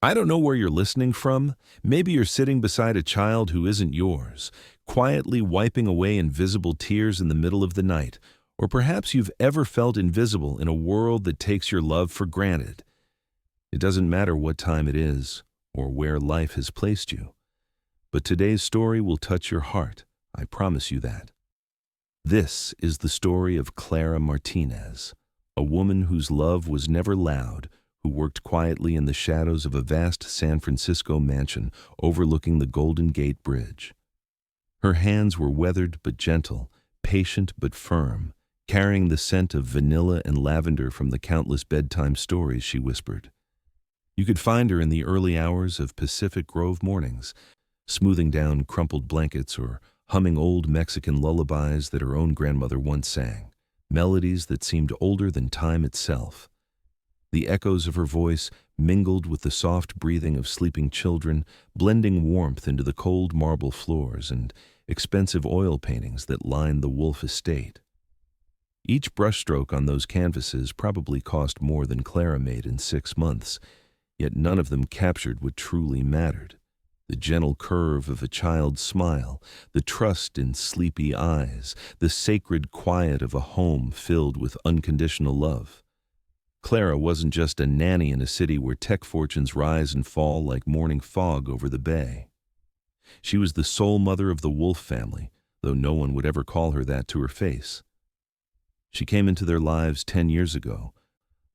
I don't know where you're listening from. Maybe you're sitting beside a child who isn't yours, quietly wiping away invisible tears in the middle of the night. Or perhaps you've ever felt invisible in a world that takes your love for granted. It doesn't matter what time it is or where life has placed you. But today's story will touch your heart. I promise you that. This is the story of Clara Martinez, a woman whose love was never loud, who worked quietly in the shadows of a vast San Francisco mansion overlooking the Golden Gate Bridge. Her hands were weathered but gentle, patient but firm, carrying the scent of vanilla and lavender from the countless bedtime stories she whispered. You could find her in the early hours of Pacific Grove mornings, smoothing down crumpled blankets or humming old Mexican lullabies that her own grandmother once sang, melodies that seemed older than time itself. The echoes of her voice mingled with the soft breathing of sleeping children, blending warmth into the cold marble floors and expensive oil paintings that lined the Wolf estate. Each brushstroke on those canvases probably cost more than Clara made in 6 months, yet none of them captured what truly mattered. The gentle curve of a child's smile, the trust in sleepy eyes, the sacred quiet of a home filled with unconditional love. Clara wasn't just a nanny in a city where tech fortunes rise and fall like morning fog over the bay. She was the sole mother of the Wolf family, though no one would ever call her that to her face. She came into their lives 10 years ago,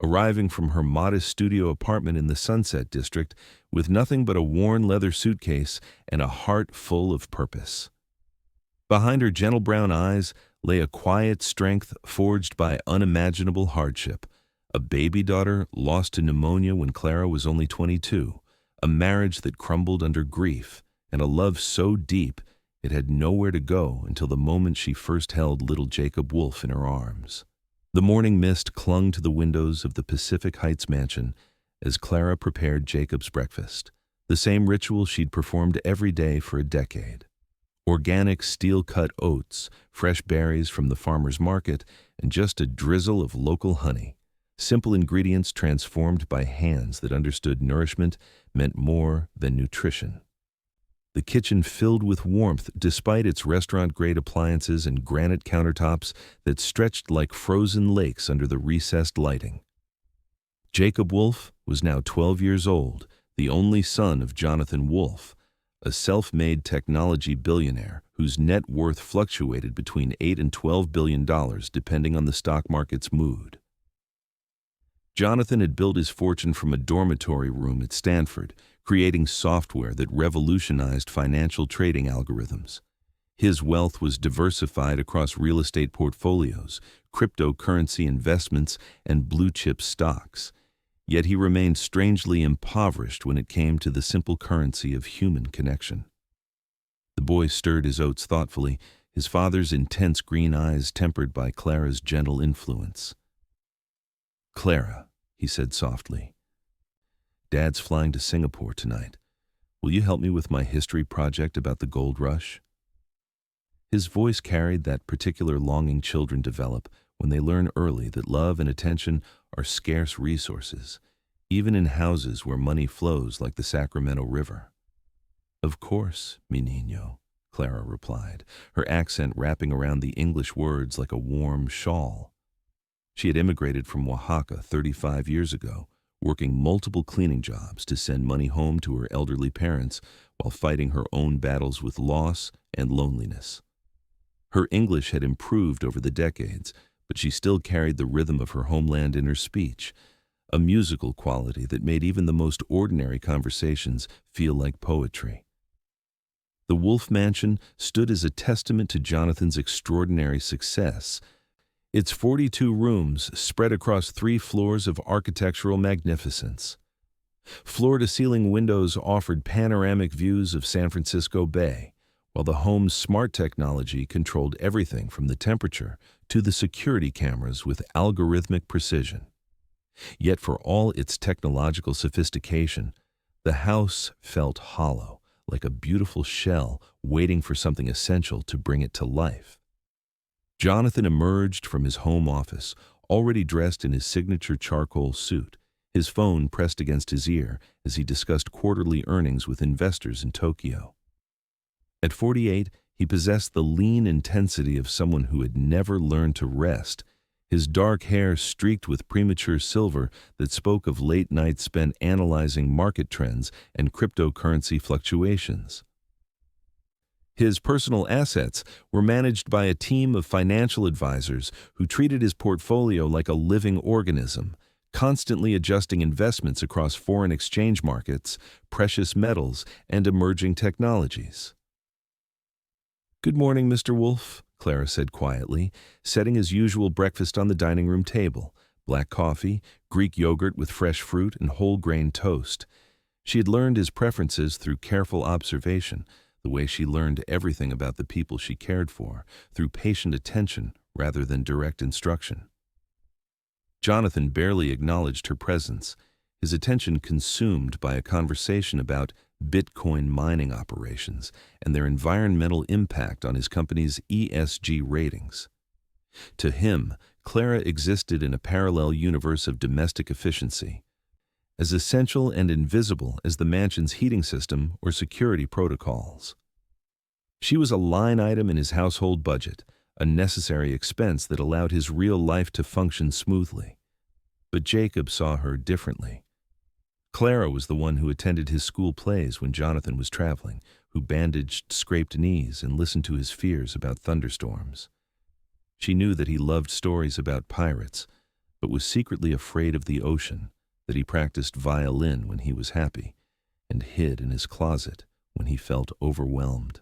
arriving from her modest studio apartment in the Sunset District with nothing but a worn leather suitcase and a heart full of purpose. Behind her gentle brown eyes lay a quiet strength forged by unimaginable hardship. A baby daughter lost to pneumonia when Clara was only 22, a marriage that crumbled under grief, and a love so deep it had nowhere to go until the moment she first held little Jacob Wolf in her arms. The morning mist clung to the windows of the Pacific Heights mansion as Clara prepared Jacob's breakfast, the same ritual she'd performed every day for a decade. Organic steel-cut oats, fresh berries from the farmer's market, and just a drizzle of local honey. Simple ingredients transformed by hands that understood nourishment meant more than nutrition. The kitchen filled with warmth despite its restaurant-grade appliances and granite countertops that stretched like frozen lakes under the recessed lighting. Jacob Wolf was now 12 years old, the only son of Jonathan Wolf, a self-made technology billionaire whose net worth fluctuated between $8 and $12 billion depending on the stock market's mood. Jonathan had built his fortune from a dormitory room at Stanford, creating software that revolutionized financial trading algorithms. His wealth was diversified across real estate portfolios, cryptocurrency investments, and blue-chip stocks. Yet he remained strangely impoverished when it came to the simple currency of human connection. The boy stirred his oats thoughtfully, his father's intense green eyes tempered by Clara's gentle influence. "Clara," he said softly, "Dad's flying to Singapore tonight. Will you help me with my history project about the gold rush?" His voice carried that particular longing children develop when they learn early that love and attention are scarce resources, even in houses where money flows like the Sacramento River. "Of course, mi niño," Clara replied, her accent wrapping around the English words like a warm shawl. She had immigrated from Oaxaca 35 years ago, working multiple cleaning jobs to send money home to her elderly parents while fighting her own battles with loss and loneliness. Her English had improved over the decades, but she still carried the rhythm of her homeland in her speech, a musical quality that made even the most ordinary conversations feel like poetry. The Wolf Mansion stood as a testament to Jonathan's extraordinary success. Its 42 rooms spread across 3 floors of architectural magnificence. Floor-to-ceiling windows offered panoramic views of San Francisco Bay, while the home's smart technology controlled everything from the temperature to the security cameras with algorithmic precision. Yet for all its technological sophistication, the house felt hollow, like a beautiful shell waiting for something essential to bring it to life. Jonathan emerged from his home office, already dressed in his signature charcoal suit, His phone pressed against his ear as he discussed quarterly earnings with investors in Tokyo. At 48, he possessed the lean intensity of someone who had never learned to rest, his dark hair streaked with premature silver that spoke of late nights spent analyzing market trends and cryptocurrency fluctuations. His personal assets were managed by a team of financial advisors who treated his portfolio like a living organism, constantly adjusting investments across foreign exchange markets, precious metals, and emerging technologies. "Good morning, Mr. Wolf," Clara said quietly, setting his usual breakfast on the dining room table: black coffee, Greek yogurt with fresh fruit, and whole-grain toast. She had learned his preferences through careful observation, the way she learned everything about the people she cared for, through patient attention rather than direct instruction. Jonathan barely acknowledged her presence, his attention consumed by a conversation about Bitcoin mining operations and their environmental impact on his company's ESG ratings. To him, Clara existed in a parallel universe of domestic efficiency, as essential and invisible as the mansion's heating system or security protocols. She was a line item in his household budget, a necessary expense that allowed his real life to function smoothly. But Jacob saw her differently. Clara was the one who attended his school plays when Jonathan was traveling, who bandaged scraped knees and listened to his fears about thunderstorms. She knew that he loved stories about pirates, but was secretly afraid of the ocean, that he practiced violin when he was happy, and hid in his closet when he felt overwhelmed.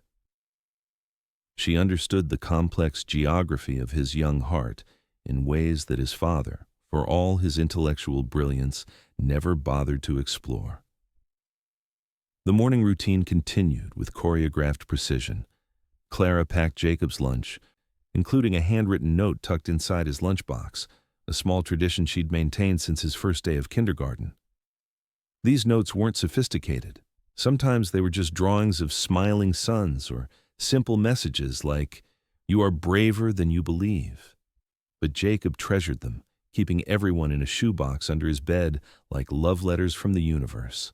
She understood the complex geography of his young heart in ways that his father, for all his intellectual brilliance, never bothered to explore. The morning routine continued with choreographed precision. Clara packed Jacob's lunch, including a handwritten note tucked inside his lunchbox, a small tradition she'd maintained since his first day of kindergarten. These notes weren't sophisticated. Sometimes they were just drawings of smiling suns or simple messages like, "You are braver than you believe." But Jacob treasured them, keeping everyone in a shoebox under his bed like love letters from the universe.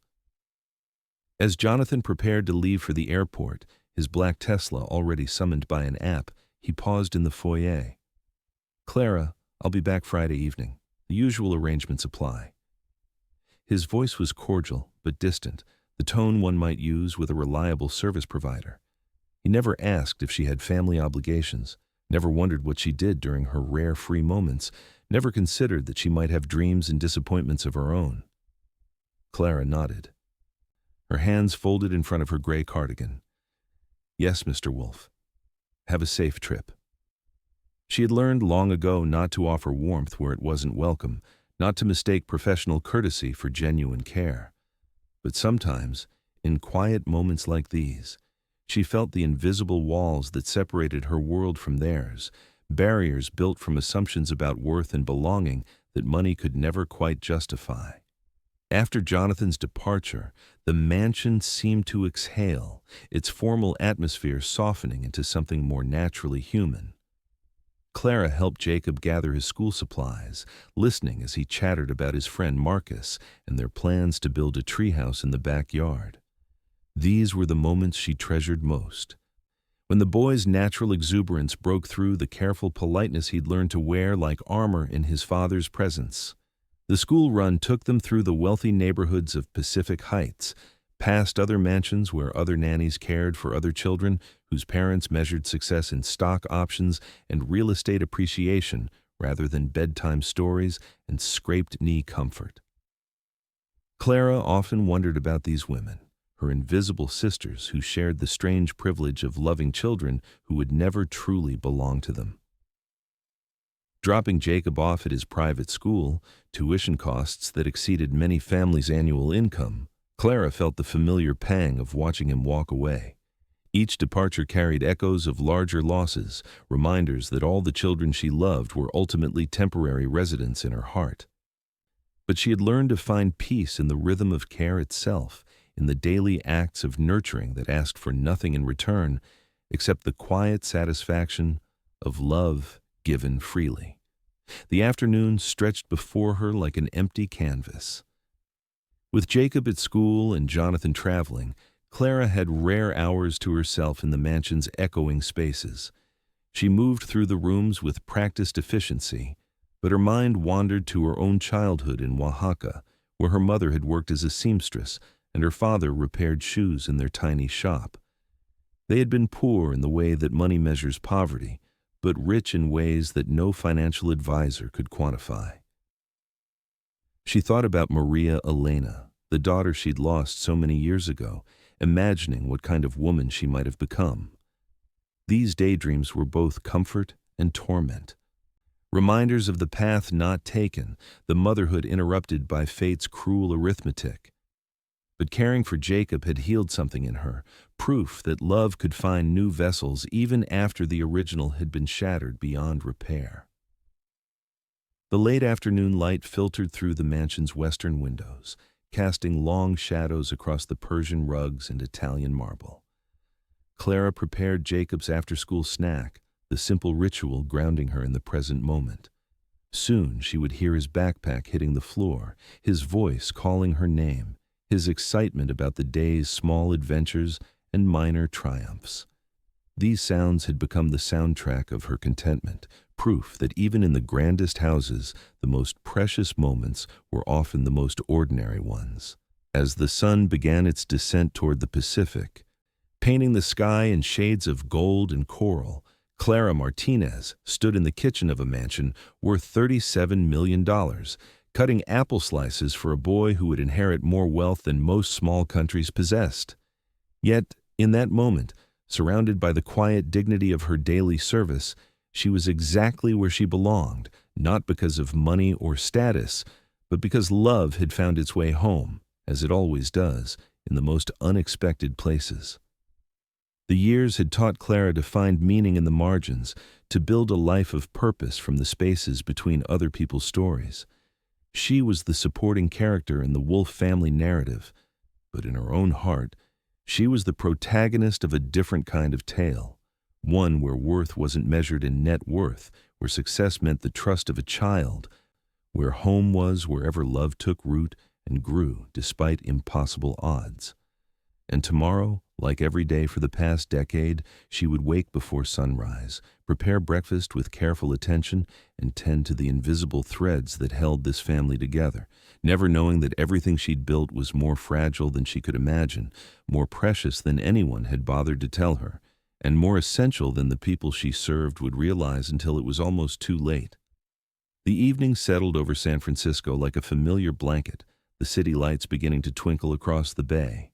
As Jonathan prepared to leave for the airport, his black Tesla already summoned by an app, he paused in the foyer. "Clara, I'll be back Friday evening. The usual arrangements apply." His voice was cordial but distant, the tone one might use with a reliable service provider. He never asked if she had family obligations, never wondered what she did during her rare free moments, never considered that she might have dreams and disappointments of her own. Clara nodded, her hands folded in front of her gray cardigan. "Yes, Mr. Wolf. Have a safe trip." She had learned long ago not to offer warmth where it wasn't welcome, not to mistake professional courtesy for genuine care. But sometimes, in quiet moments like these, she felt the invisible walls that separated her world from theirs, barriers built from assumptions about worth and belonging that money could never quite justify. After Jonathan's departure, the mansion seemed to exhale, its formal atmosphere softening into something more naturally human. Clara helped Jacob gather his school supplies, listening as he chattered about his friend Marcus and their plans to build a treehouse in the backyard. These were the moments she treasured most, when the boy's natural exuberance broke through the careful politeness he'd learned to wear like armor in his father's presence. The school run took them through the wealthy neighborhoods of Pacific Heights, past other mansions where other nannies cared for other children whose parents measured success in stock options and real estate appreciation rather than bedtime stories and scraped-knee comfort. Clara often wondered about these women, her invisible sisters who shared the strange privilege of loving children who would never truly belong to them. Dropping Jacob off at his private school, tuition costs that exceeded many families' annual income, Clara felt the familiar pang of watching him walk away. Each departure carried echoes of larger losses, reminders that all the children she loved were ultimately temporary residents in her heart. But she had learned to find peace in the rhythm of care itself, in the daily acts of nurturing that asked for nothing in return except the quiet satisfaction of love given freely. The afternoon stretched before her like an empty canvas. With Jacob at school and Jonathan traveling, Clara had rare hours to herself in the mansion's echoing spaces. She moved through the rooms with practiced efficiency, but her mind wandered to her own childhood in Oaxaca, where her mother had worked as a seamstress and her father repaired shoes in their tiny shop. They had been poor in the way that money measures poverty, but rich in ways that no financial advisor could quantify. She thought about Maria Elena, the daughter she'd lost so many years ago, imagining what kind of woman she might have become. These daydreams were both comfort and torment. Reminders of the path not taken, the motherhood interrupted by fate's cruel arithmetic. But caring for Jacob had healed something in her, proof that love could find new vessels even after the original had been shattered beyond repair. The late afternoon light filtered through the mansion's western windows, casting long shadows across the Persian rugs and Italian marble. Clara prepared Jacob's after-school snack, the simple ritual grounding her in the present moment. Soon she would hear his backpack hitting the floor, his voice calling her name, his excitement about the day's small adventures and minor triumphs. These sounds had become the soundtrack of her contentment, proof that even in the grandest houses, the most precious moments were often the most ordinary ones. As the sun began its descent toward the Pacific, painting the sky in shades of gold and coral, Clara Martinez stood in the kitchen of a mansion worth $37 million, cutting apple slices for a boy who would inherit more wealth than most small countries possessed. Yet, in that moment, surrounded by the quiet dignity of her daily service, she was exactly where she belonged, not because of money or status, but because love had found its way home, as it always does, in the most unexpected places. The years had taught Clara to find meaning in the margins, to build a life of purpose from the spaces between other people's stories. She was the supporting character in the Wolf family narrative, but in her own heart, she was the protagonist of a different kind of tale, one where worth wasn't measured in net worth, where success meant the trust of a child, where home was wherever love took root and grew despite impossible odds. And tomorrow, like every day for the past decade, she would wake before sunrise, prepare breakfast with careful attention, and tend to the invisible threads that held this family together, never knowing that everything she'd built was more fragile than she could imagine, more precious than anyone had bothered to tell her, and more essential than the people she served would realize until it was almost too late. The evening settled over San Francisco like a familiar blanket, the city lights beginning to twinkle across the bay.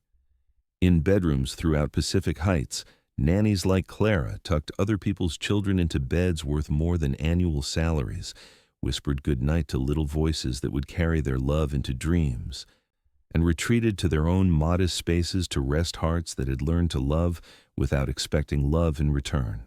In bedrooms throughout Pacific Heights, nannies like Clara tucked other people's children into beds worth more than annual salaries, whispered goodnight to little voices that would carry their love into dreams, and retreated to their own modest spaces to rest hearts that had learned to love without expecting love in return.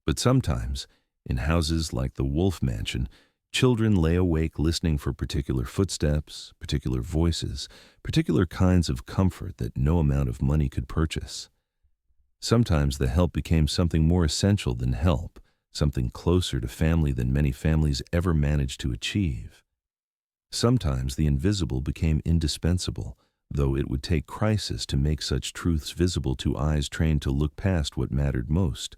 But sometimes, in houses like the Wolf Mansion, children lay awake listening for particular footsteps, particular voices, particular kinds of comfort that no amount of money could purchase. Sometimes the help became something more essential than help, something closer to family than many families ever managed to achieve. Sometimes the invisible became indispensable, though it would take crisis to make such truths visible to eyes trained to look past what mattered most.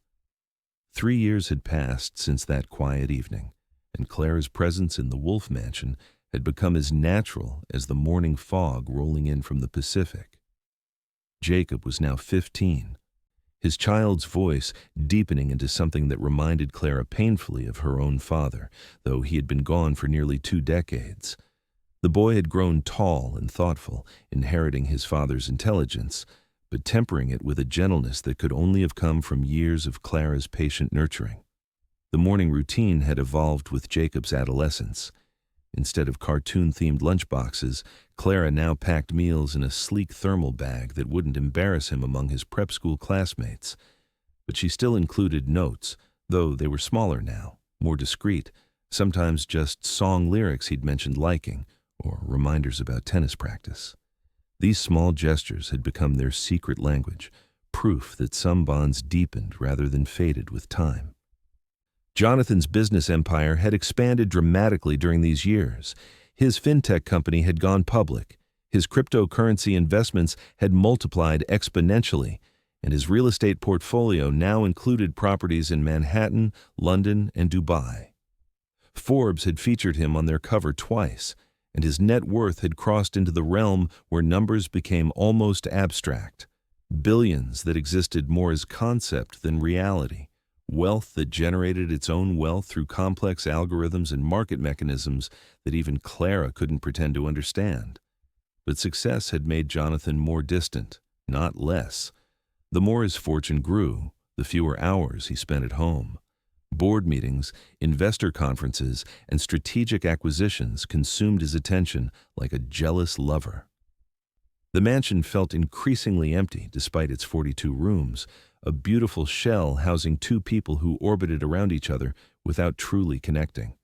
3 years had passed since that quiet evening, and Clara's presence in the Wolf Mansion had become as natural as the morning fog rolling in from the Pacific. Jacob was now 15, his child's voice deepening into something that reminded Clara painfully of her own father, though he had been gone for nearly 2 decades. The boy had grown tall and thoughtful, inheriting his father's intelligence, but tempering it with a gentleness that could only have come from years of Clara's patient nurturing. The morning routine had evolved with Jacob's adolescence. Instead of cartoon-themed lunchboxes, Clara now packed meals in a sleek thermal bag that wouldn't embarrass him among his prep school classmates. But she still included notes, though they were smaller now, more discreet, sometimes just song lyrics he'd mentioned liking, or reminders about tennis practice. These small gestures had become their secret language, proof that some bonds deepened rather than faded with time. Jonathan's business empire had expanded dramatically during these years. His fintech company had gone public, his cryptocurrency investments had multiplied exponentially, and his real estate portfolio now included properties in Manhattan, London, and Dubai. Forbes had featured him on their cover twice, and his net worth had crossed into the realm where numbers became almost abstract. Billions that existed more as concept than reality. Wealth that generated its own wealth through complex algorithms and market mechanisms that even Clara couldn't pretend to understand. But success had made Jonathan more distant, not less. The more his fortune grew, the fewer hours he spent at home. Board meetings, investor conferences, and strategic acquisitions consumed his attention like a jealous lover. The mansion felt increasingly empty despite its 42 rooms, a beautiful shell housing two people who orbited around each other without truly connecting.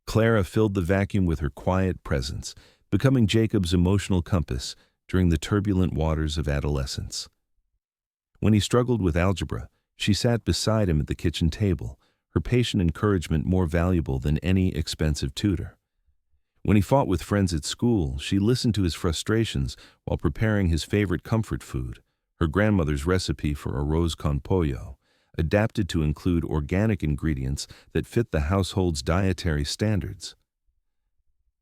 Clara filled the vacuum with her quiet presence, becoming Jacob's emotional compass during the turbulent waters of adolescence. When he struggled with algebra, she sat beside him at the kitchen table, her patient encouragement more valuable than any expensive tutor. When he fought with friends at school, she listened to his frustrations while preparing his favorite comfort food, her grandmother's recipe for arroz con pollo, adapted to include organic ingredients that fit the household's dietary standards.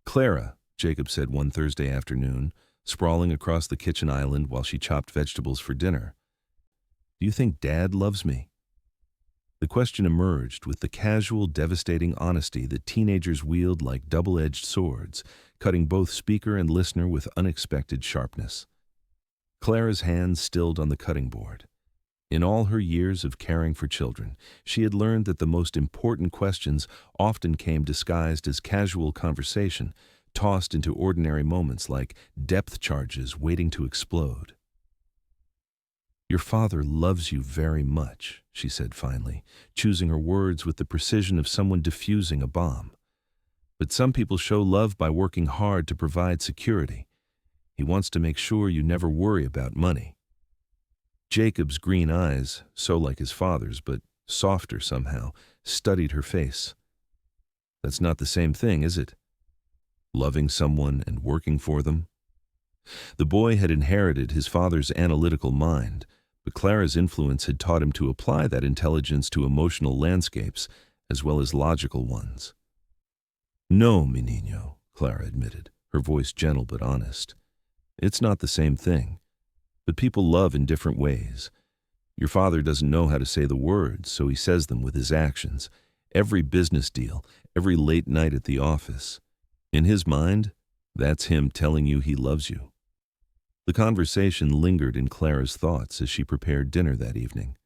"Clara," Jacob said one Thursday afternoon, sprawling across the kitchen island while she chopped vegetables for dinner, "do you think Dad loves me?" The question emerged with the casual, devastating honesty that teenagers wield like double-edged swords, cutting both speaker and listener with unexpected sharpness. Clara's hands stilled on the cutting board. In all her years of caring for children, she had learned that the most important questions often came disguised as casual conversation, tossed into ordinary moments like depth charges waiting to explode. "Your father loves you very much," she said finally, choosing her words with the precision of someone defusing a bomb. "But some people show love by working hard to provide security. He wants to make sure you never worry about money." Jacob's green eyes, so like his father's but softer somehow, studied her face. "That's not the same thing, is it? Loving someone and working for them?" The boy had inherited his father's analytical mind, but Clara's influence had taught him to apply that intelligence to emotional landscapes as well as logical ones. "No, mi niño," Clara admitted, her voice gentle but honest. "It's not the same thing. But people love in different ways. Your father doesn't know how to say the words, so he says them with his actions. Every business deal, every late night at the office. In his mind, that's him telling you he loves you." The conversation lingered in Clara's thoughts as she prepared dinner that evening.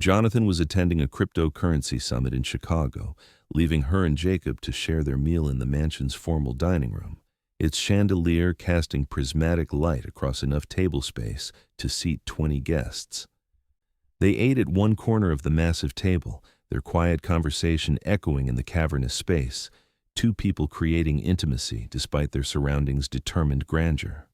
Jonathan was attending a cryptocurrency summit in Chicago, leaving her and Jacob to share their meal in the mansion's formal dining room, its chandelier casting prismatic light across enough table space to seat 20 guests. They ate at one corner of the massive table, their quiet conversation echoing in the cavernous space, two people creating intimacy despite their surroundings' determined grandeur.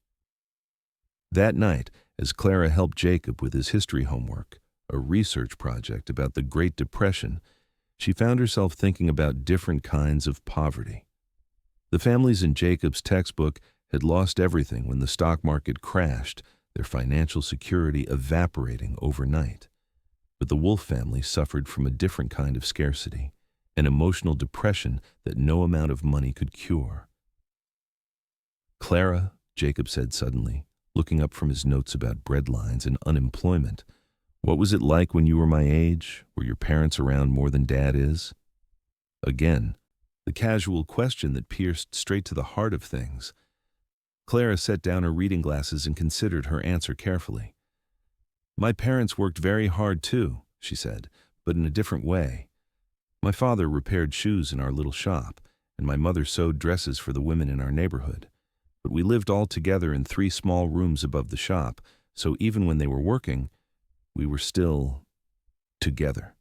That night, as Clara helped Jacob with his history homework, a research project about the Great Depression, she found herself thinking about different kinds of poverty. The families in Jacob's textbook had lost everything when the stock market crashed, their financial security evaporating overnight. But the Wolf family suffered from a different kind of scarcity, an emotional depression that no amount of money could cure. "Clara," Jacob said suddenly, looking up from his notes about breadlines and unemployment, "what was it like when you were my age? Were your parents around more than Dad is?" Again, the casual question that pierced straight to the heart of things. Clara set down her reading glasses and considered her answer carefully. "My parents worked very hard too," she said, "but in a different way. My father repaired shoes in our little shop, and my mother sewed dresses for the women in our neighborhood. But we lived all together in 3 small rooms above the shop, so even when they were working, we were still together."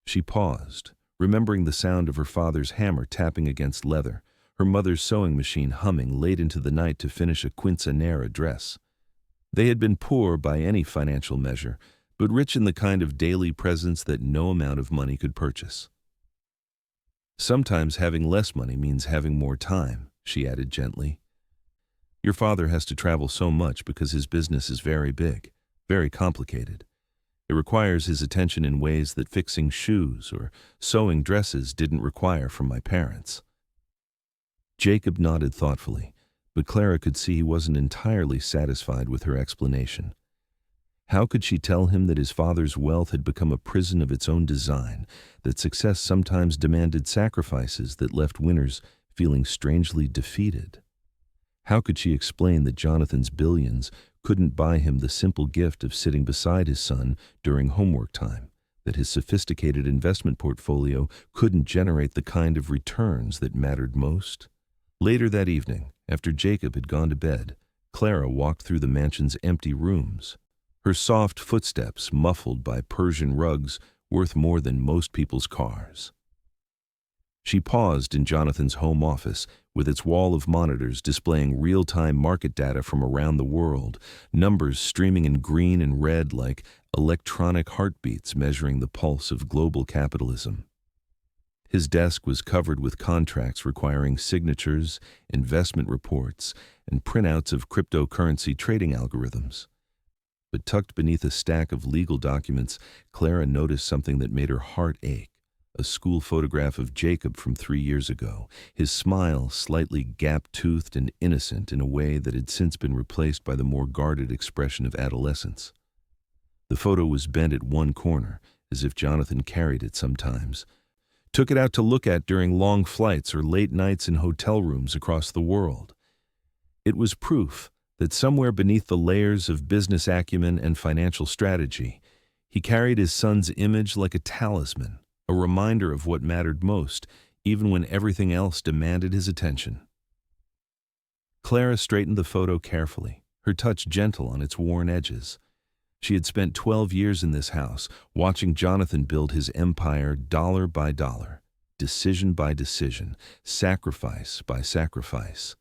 She paused, remembering the sound of her father's hammer tapping against leather, her mother's sewing machine humming late into the night to finish a quinceañera dress. They had been poor by any financial measure, but rich in the kind of daily presence that no amount of money could purchase. Sometimes having less money means having more time, she added gently. Your father has to travel so much because his business is very big, very complicated. It requires his attention in ways that fixing shoes or sewing dresses didn't require from my parents. Jacob nodded thoughtfully, but Clara could see he wasn't entirely satisfied with her explanation. How could she tell him that his father's wealth had become a prison of its own design, that success sometimes demanded sacrifices that left winners feeling strangely defeated? How could she explain that Jonathan's billions couldn't buy him the simple gift of sitting beside his son during homework time, that his sophisticated investment portfolio couldn't generate the kind of returns that mattered most? Later that evening, after Jacob had gone to bed, Clara walked through the mansion's empty rooms, her soft footsteps muffled by Persian rugs worth more than most people's cars. She paused in Jonathan's home office, with its wall of monitors displaying real-time market data from around the world, numbers streaming in green and red like electronic heartbeats measuring the pulse of global capitalism. His desk was covered with contracts requiring signatures, investment reports, and printouts of cryptocurrency trading algorithms. But tucked beneath a stack of legal documents, Clara noticed something that made her heart ache. A school photograph of Jacob from 3 years ago, his smile slightly gap-toothed and innocent in a way that had since been replaced by the more guarded expression of adolescence. The photo was bent at one corner, as if Jonathan carried it sometimes, took it out to look at during long flights or late nights in hotel rooms across the world. It was proof that somewhere beneath the layers of business acumen and financial strategy, he carried his son's image like a talisman, a reminder of what mattered most, even when everything else demanded his attention. Clara straightened the photo carefully, her touch gentle on its worn edges. She had spent 12 years in this house, watching Jonathan build his empire dollar by dollar, decision by decision, sacrifice by sacrifice.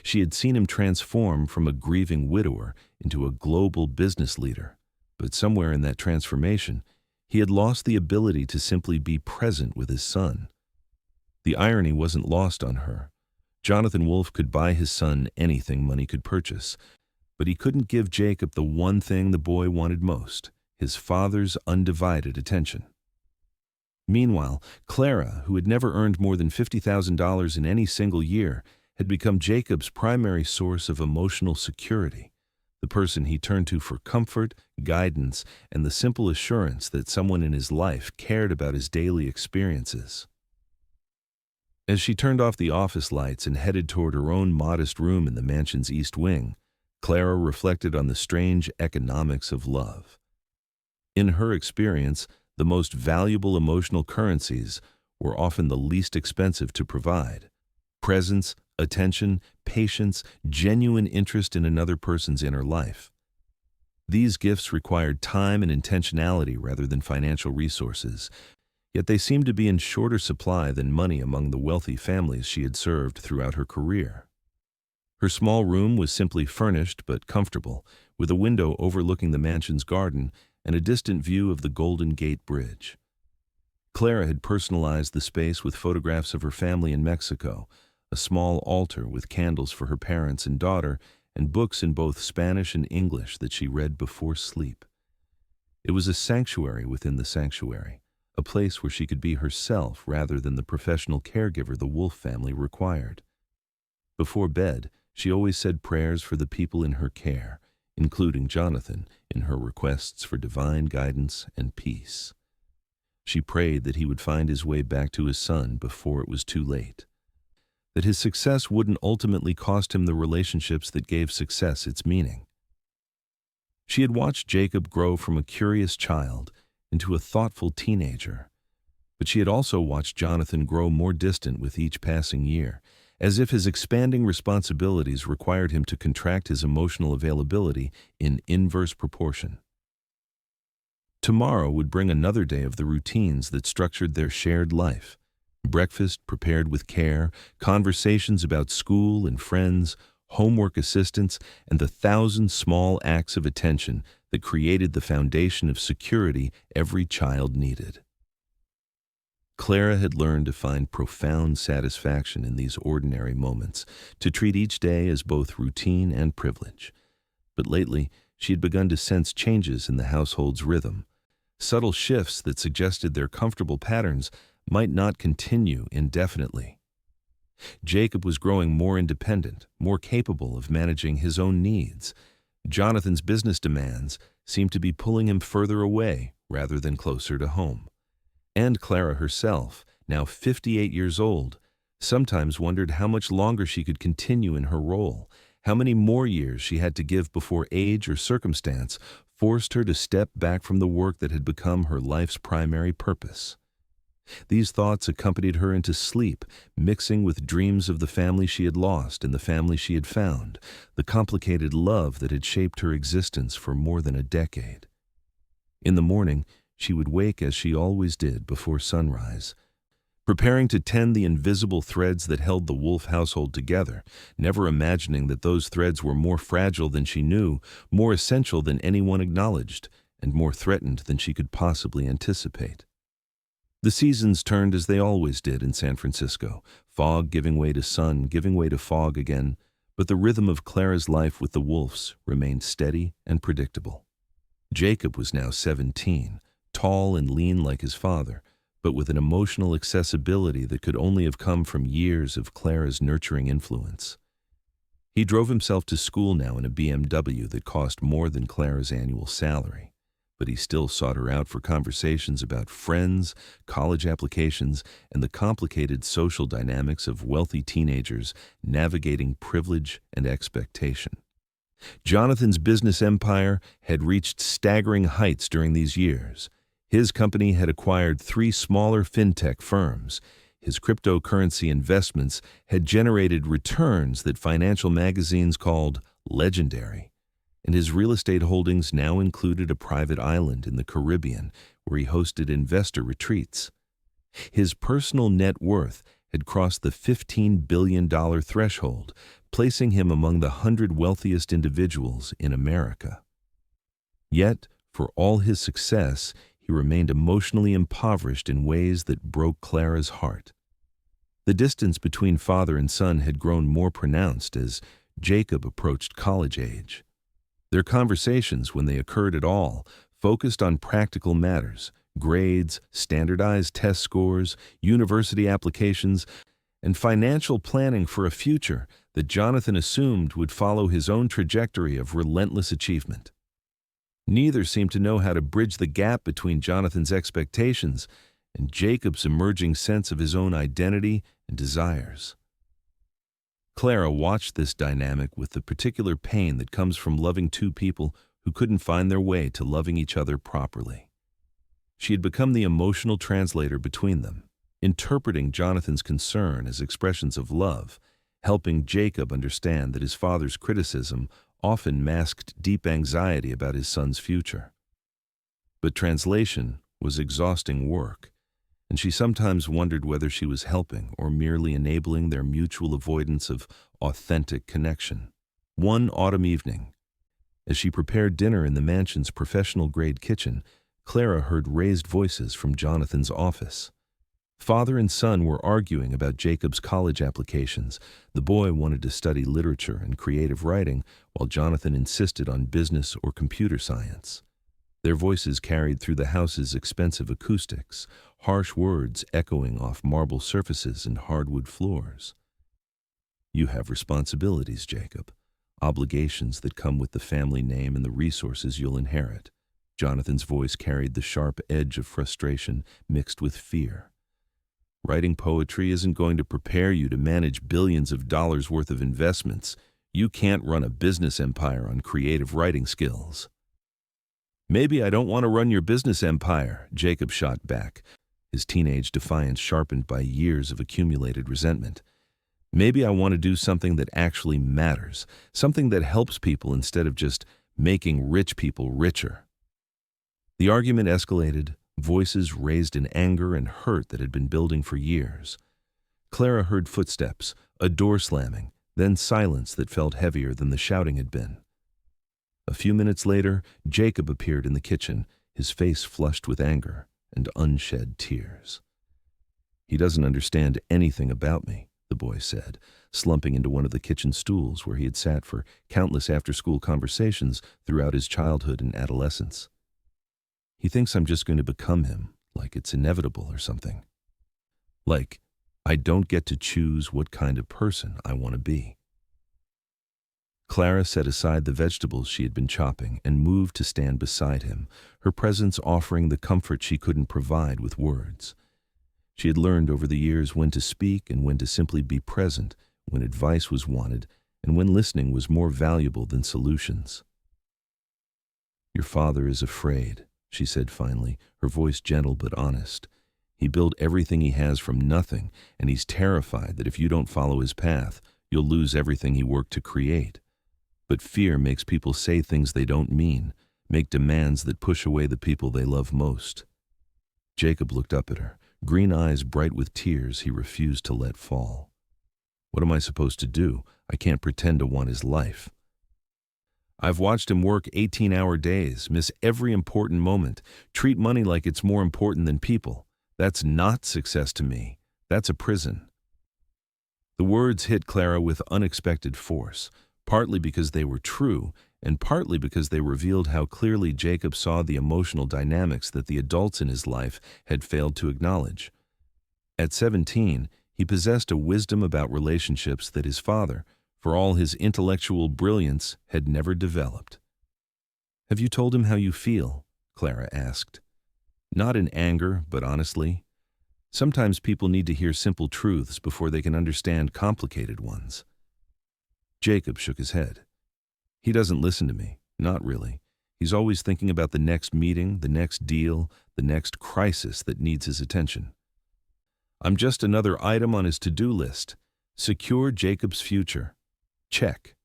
She had seen him transform from a grieving widower into a global business leader, but somewhere in that transformation, he had lost the ability to simply be present with his son. The irony wasn't lost on her. Jonathan Wolfe could buy his son anything money could purchase, but he couldn't give Jacob the one thing the boy wanted most, his father's undivided attention. Meanwhile, Clara, who had never earned more than $50,000 in any single year, had become Jacob's primary source of emotional security, the person he turned to for comfort, guidance, and the simple assurance that someone in his life cared about his daily experiences. As she turned off the office lights and headed toward her own modest room in the mansion's east wing, Clara reflected on the strange economics of love. In her experience, the most valuable emotional currencies were often the least expensive to provide: presence, attention, patience, genuine interest in another person's inner life. These gifts required time and intentionality rather than financial resources, yet they seemed to be in shorter supply than money among the wealthy families she had served throughout her career. Her small room was simply furnished but comfortable, with a window overlooking the mansion's garden and a distant view of the Golden Gate Bridge. Clara had personalized the space with photographs of her family in Mexico, a small altar with candles for her parents and daughter, and books in both Spanish and English that she read before sleep. It was a sanctuary within the sanctuary, a place where she could be herself rather than the professional caregiver the Wolfe family required. Before bed, she always said prayers for the people in her care, including Jonathan, in her requests for divine guidance and peace. She prayed that he would find his way back to his son before it was too late, that his success wouldn't ultimately cost him the relationships that gave success its meaning. She had watched Jacob grow from a curious child into a thoughtful teenager, but she had also watched Jonathan grow more distant with each passing year, as if his expanding responsibilities required him to contract his emotional availability in inverse proportion. Tomorrow would bring another day of the routines that structured their shared life: breakfast prepared with care, conversations about school and friends, homework assistance, and the 1,000 small acts of attention that created the foundation of security every child needed. Clara had learned to find profound satisfaction in these ordinary moments, to treat each day as both routine and privilege. But lately, she had begun to sense changes in the household's rhythm, subtle shifts that suggested their comfortable patterns might not continue indefinitely. Jacob was growing more independent, more capable of managing his own needs. Jonathan's business demands seemed to be pulling him further away rather than closer to home. And Clara herself, now 58 years old, sometimes wondered how much longer she could continue in her role, how many more years she had to give before age or circumstance forced her to step back from the work that had become her life's primary purpose. These thoughts accompanied her into sleep, mixing with dreams of the family she had lost and the family she had found, the complicated love that had shaped her existence for more than a decade. In the morning, she would wake as she always did before sunrise, preparing to tend the invisible threads that held the Wolf household together, never imagining that those threads were more fragile than she knew, more essential than anyone acknowledged, and more threatened than she could possibly anticipate. The seasons turned as they always did in San Francisco, fog giving way to sun, giving way to fog again, but the rhythm of Clara's life with the Wolves remained steady and predictable. Jacob was now 17, tall and lean like his father, but with an emotional accessibility that could only have come from years of Clara's nurturing influence. He drove himself to school now in a BMW that cost more than Clara's annual salary, but he still sought her out for conversations about friends, college applications, and the complicated social dynamics of wealthy teenagers navigating privilege and expectation. Jonathan's business empire had reached staggering heights during these years. His company had acquired 3 smaller fintech firms. His cryptocurrency investments had generated returns that financial magazines called legendary. And his real estate holdings now included a private island in the Caribbean where he hosted investor retreats. His personal net worth had crossed the $15 billion threshold, placing him among the 100 wealthiest individuals in America. Yet, for all his success, he remained emotionally impoverished in ways that broke Clara's heart. The distance between father and son had grown more pronounced as Jacob approached college age. Their conversations, when they occurred at all, focused on practical matters, grades, standardized test scores, university applications, and financial planning for a future that Jonathan assumed would follow his own trajectory of relentless achievement. Neither seemed to know how to bridge the gap between Jonathan's expectations and Jacob's emerging sense of his own identity and desires. Clara watched this dynamic with the particular pain that comes from loving 2 people who couldn't find their way to loving each other properly. She had become the emotional translator between them, interpreting Jonathan's concern as expressions of love, helping Jacob understand that his father's criticism often masked deep anxiety about his son's future. But translation was exhausting work, and she sometimes wondered whether she was helping or merely enabling their mutual avoidance of authentic connection. One autumn evening, as she prepared dinner in the mansion's professional-grade kitchen, Clara heard raised voices from Jonathan's office. Father and son were arguing about Jacob's college applications. The boy wanted to study literature and creative writing, while Jonathan insisted on business or computer science. Their voices carried through the house's expensive acoustics, harsh words echoing off marble surfaces and hardwood floors. "You have responsibilities, Jacob, obligations that come with the family name and the resources you'll inherit." Jonathan's voice carried the sharp edge of frustration mixed with fear. "Writing poetry isn't going to prepare you to manage billions of dollars worth of investments. You can't run a business empire on creative writing skills." "Maybe I don't want to run your business empire," Jacob shot back, his teenage defiance sharpened by years of accumulated resentment. "Maybe I want to do something that actually matters, something that helps people instead of just making rich people richer." The argument escalated, voices raised in anger and hurt that had been building for years. Clara heard footsteps, a door slamming, then silence that felt heavier than the shouting had been. A few minutes later, Jacob appeared in the kitchen, his face flushed with anger and unshed tears. He doesn't understand anything about me, the boy said, slumping into one of the kitchen stools where he had sat for countless after-school conversations throughout his childhood and adolescence. He thinks I'm just going to become him, like it's inevitable or something. Like, I don't get to choose what kind of person I want to be. Clara set aside the vegetables she had been chopping and moved to stand beside him, her presence offering the comfort she couldn't provide with words. She had learned over the years when to speak and when to simply be present, when advice was wanted, and when listening was more valuable than solutions. "Your father is afraid," she said finally, her voice gentle but honest. "He built everything he has from nothing, and he's terrified that if you don't follow his path, you'll lose everything he worked to create. But fear makes people say things they don't mean, make demands that push away the people they love most." Jacob looked up at her, green eyes bright with tears he refused to let fall. "What am I supposed to do? I can't pretend to want his life. I've watched him work 18-hour days, miss every important moment, treat money like it's more important than people. That's not success to me. That's a prison." The words hit Clara with unexpected force, partly because they were true, and partly because they revealed how clearly Jacob saw the emotional dynamics that the adults in his life had failed to acknowledge. At 17, he possessed a wisdom about relationships that his father, for all his intellectual brilliance, had never developed. "Have you told him how you feel?" Clara asked. Not in anger, but honestly. Sometimes people need to hear simple truths before they can understand complicated ones. Jacob shook his head. "He doesn't listen to me, not really. He's always thinking about the next meeting, the next deal, the next crisis that needs his attention. I'm just another item on his to-do list. Secure Jacob's future. Check."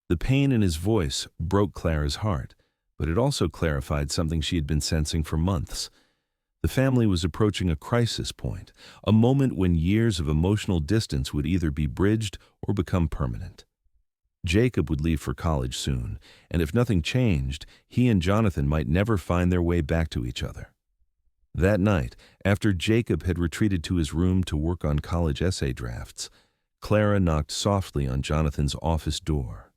The pain in his voice broke Clara's heart, but it also clarified something she had been sensing for months. The family was approaching a crisis point, a moment when years of emotional distance would either be bridged or become permanent. Jacob would leave for college soon, and if nothing changed, he and Jonathan might never find their way back to each other. That night, after Jacob had retreated to his room to work on college essay drafts, Clara knocked softly on Jonathan's office door.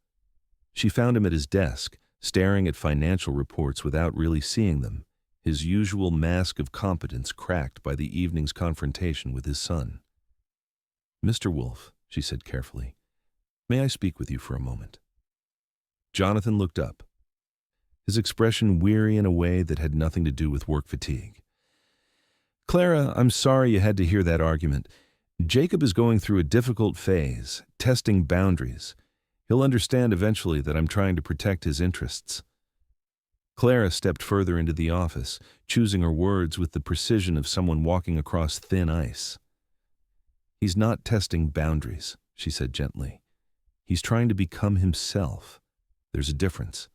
She found him at his desk, staring at financial reports without really seeing them, his usual mask of competence cracked by the evening's confrontation with his son. "Mr. Wolfe," she said carefully, "may I speak with you for a moment?" Jonathan looked up, his expression weary in a way that had nothing to do with work fatigue. "Clara, I'm sorry you had to hear that argument. Jacob is going through a difficult phase, testing boundaries. He'll understand eventually that I'm trying to protect his interests." Clara stepped further into the office, choosing her words with the precision of someone walking across thin ice. "He's not testing boundaries," she said gently. "He's trying to become himself. There's a difference."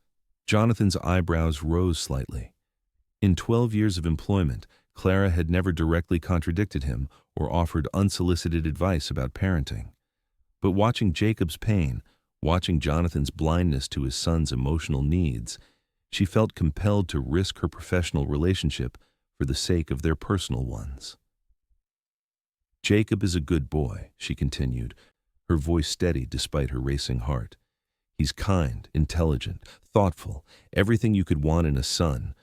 Jonathan's eyebrows rose slightly. In 12 years of employment, Clara had never directly contradicted him or offered unsolicited advice about parenting. But watching Jacob's pain, watching Jonathan's blindness to his son's emotional needs, she felt compelled to risk her professional relationship for the sake of their personal ones. "Jacob is a good boy," she continued, her voice steady despite her racing heart. "He's kind, intelligent, thoughtful, everything you could want in a son.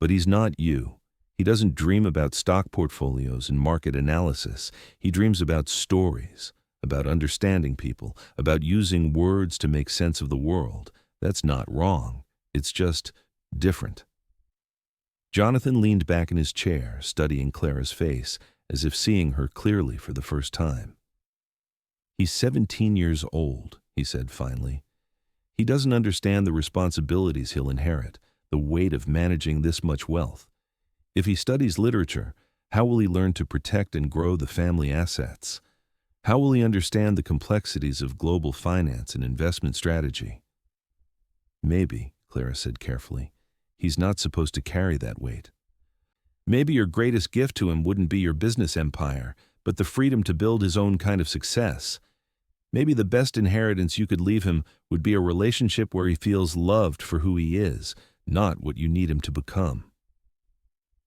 But he's not you. He doesn't dream about stock portfolios and market analysis. He dreams about stories, about understanding people, about using words to make sense of the world. That's not wrong. It's just different." Jonathan leaned back in his chair, studying Clara's face, as if seeing her clearly for the first time. "He's 17 years old," he said finally. "He doesn't understand the responsibilities he'll inherit, the weight of managing this much wealth. If he studies literature, how will he learn to protect and grow the family assets? How will he understand the complexities of global finance and investment strategy?" "Maybe," Clara said carefully, "he's not supposed to carry that weight. Maybe your greatest gift to him wouldn't be your business empire, but the freedom to build his own kind of success. Maybe the best inheritance you could leave him would be a relationship where he feels loved for who he is, not what you need him to become."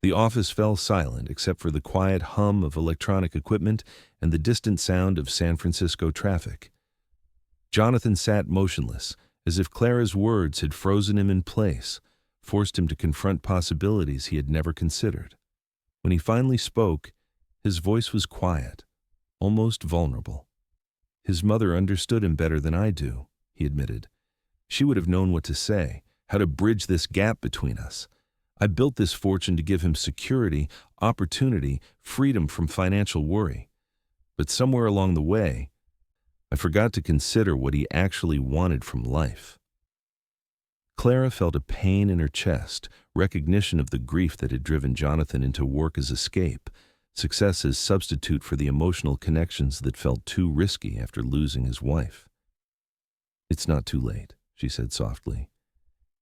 The office fell silent except for the quiet hum of electronic equipment and the distant sound of San Francisco traffic. Jonathan sat motionless, as if Clara's words had frozen him in place, forced him to confront possibilities he had never considered. When he finally spoke, his voice was quiet, almost vulnerable. His mother understood him better than I do, he admitted. She would have known what to say, how to bridge this gap between us. I built this fortune to give him security, opportunity, freedom from financial worry. But somewhere along the way, I forgot to consider what he actually wanted from life. Clara felt a pain in her chest, recognition of the grief that had driven Jonathan into work as escape, success as substitute for the emotional connections that felt too risky after losing his wife. "It's not too late," she said softly.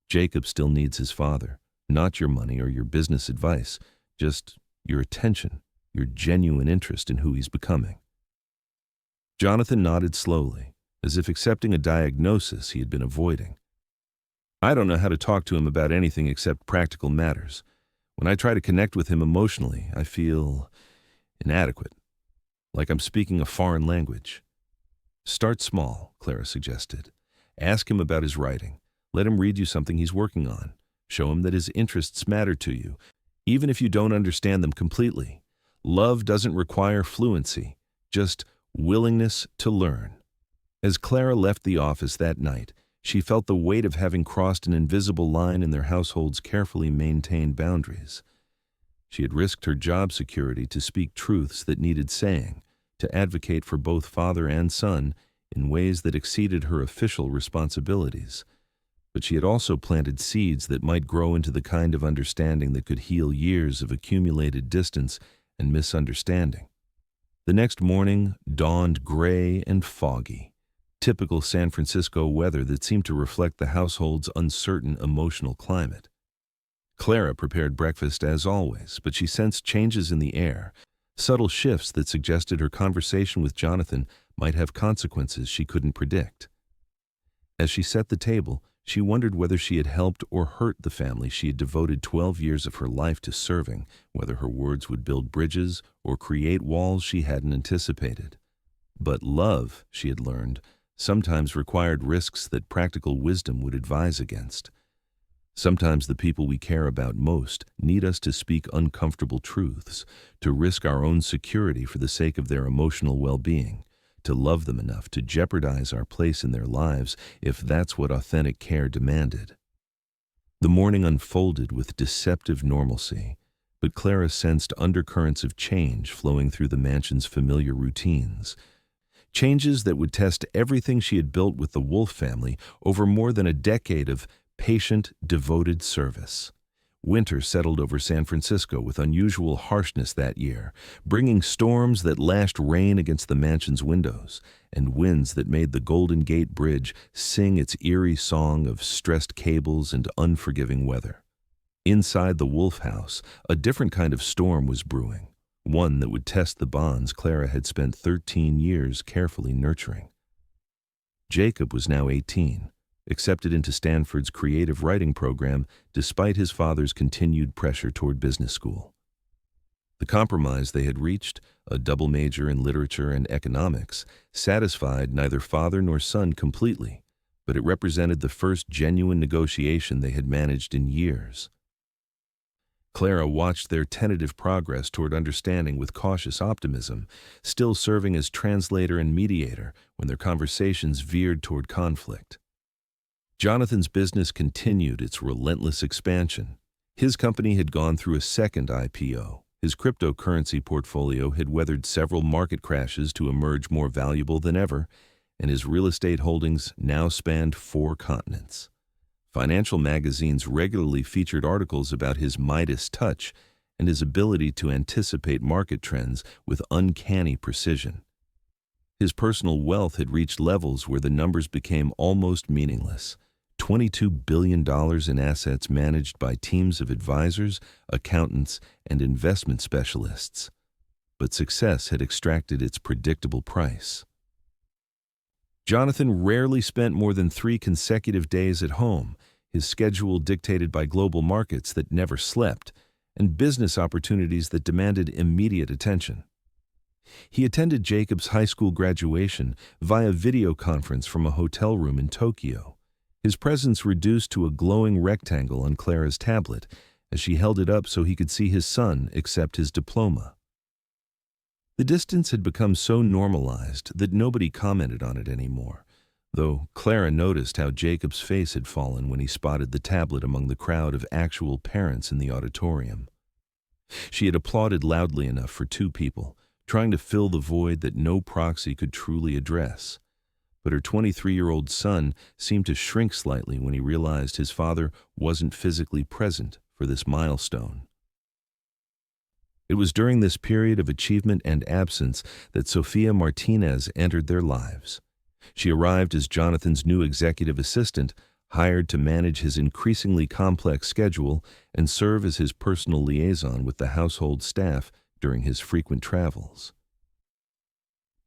"Jacob still needs his father, not your money or your business advice, just your attention, your genuine interest in who he's becoming." Jonathan nodded slowly, as if accepting a diagnosis he had been avoiding. "I don't know how to talk to him about anything except practical matters. When I try to connect with him emotionally, I feel inadequate, like I'm speaking a foreign language." "Start small," Clara suggested. "Ask him about his writing. Let him read you something he's working on. Show him that his interests matter to you, even if you don't understand them completely. Love doesn't require fluency, just willingness to learn." As Clara left the office that night, she felt the weight of having crossed an invisible line in their household's carefully maintained boundaries. She had risked her job security to speak truths that needed saying, to advocate for both father and son in ways that exceeded her official responsibilities. But she had also planted seeds that might grow into the kind of understanding that could heal years of accumulated distance and misunderstanding. The next morning dawned gray and foggy, typical San Francisco weather that seemed to reflect the household's uncertain emotional climate. Clara prepared breakfast as always, but she sensed changes in the air, subtle shifts that suggested her conversation with Jonathan might have consequences she couldn't predict. As she set the table, she wondered whether she had helped or hurt the family she had devoted 12 years of her life to serving, whether her words would build bridges or create walls she hadn't anticipated. But love, she had learned, sometimes required risks that practical wisdom would advise against. Sometimes the people we care about most need us to speak uncomfortable truths, to risk our own security for the sake of their emotional well-being, to love them enough to jeopardize our place in their lives if that's what authentic care demanded. The morning unfolded with deceptive normalcy, but Clara sensed undercurrents of change flowing through the mansion's familiar routines. Changes that would test everything she had built with the Wolf family over more than a decade of patient, devoted service. Winter settled over San Francisco with unusual harshness that year, bringing storms that lashed rain against the mansion's windows and winds that made the Golden Gate Bridge sing its eerie song of stressed cables and unforgiving weather. Inside the Wolf house, a different kind of storm was brewing, one that would test the bonds Clara had spent 13 years carefully nurturing. Jacob was now 18. Accepted into Stanford's creative writing program despite his father's continued pressure toward business school. The compromise they had reached, a double major in literature and economics, satisfied neither father nor son completely, but it represented the first genuine negotiation they had managed in years. Clara watched their tentative progress toward understanding with cautious optimism, still serving as translator and mediator when their conversations veered toward conflict. Jonathan's business continued its relentless expansion. His company had gone through a second IPO. His cryptocurrency portfolio had weathered several market crashes to emerge more valuable than ever, and his real estate holdings now spanned 4 continents. Financial magazines regularly featured articles about his Midas touch and his ability to anticipate market trends with uncanny precision. His personal wealth had reached levels where the numbers became almost meaningless. $22 billion in assets managed by teams of advisors, accountants, and investment specialists. But success had extracted its predictable price. Jonathan rarely spent more than 3 consecutive days at home, his schedule dictated by global markets that never slept, and business opportunities that demanded immediate attention. He attended Jacob's high school graduation via video conference from a hotel room in Tokyo, his presence reduced to a glowing rectangle on Clara's tablet as she held it up so he could see his son accept his diploma. The distance had become so normalized that nobody commented on it anymore, though Clara noticed how Jacob's face had fallen when he spotted the tablet among the crowd of actual parents in the auditorium. She had applauded loudly enough for two people, trying to fill the void that no proxy could truly address. But her 23-year-old son seemed to shrink slightly when he realized his father wasn't physically present for this milestone. It was during this period of achievement and absence that Sofia Martinez entered their lives. She arrived as Jonathan's new executive assistant, hired to manage his increasingly complex schedule and serve as his personal liaison with the household staff during his frequent travels.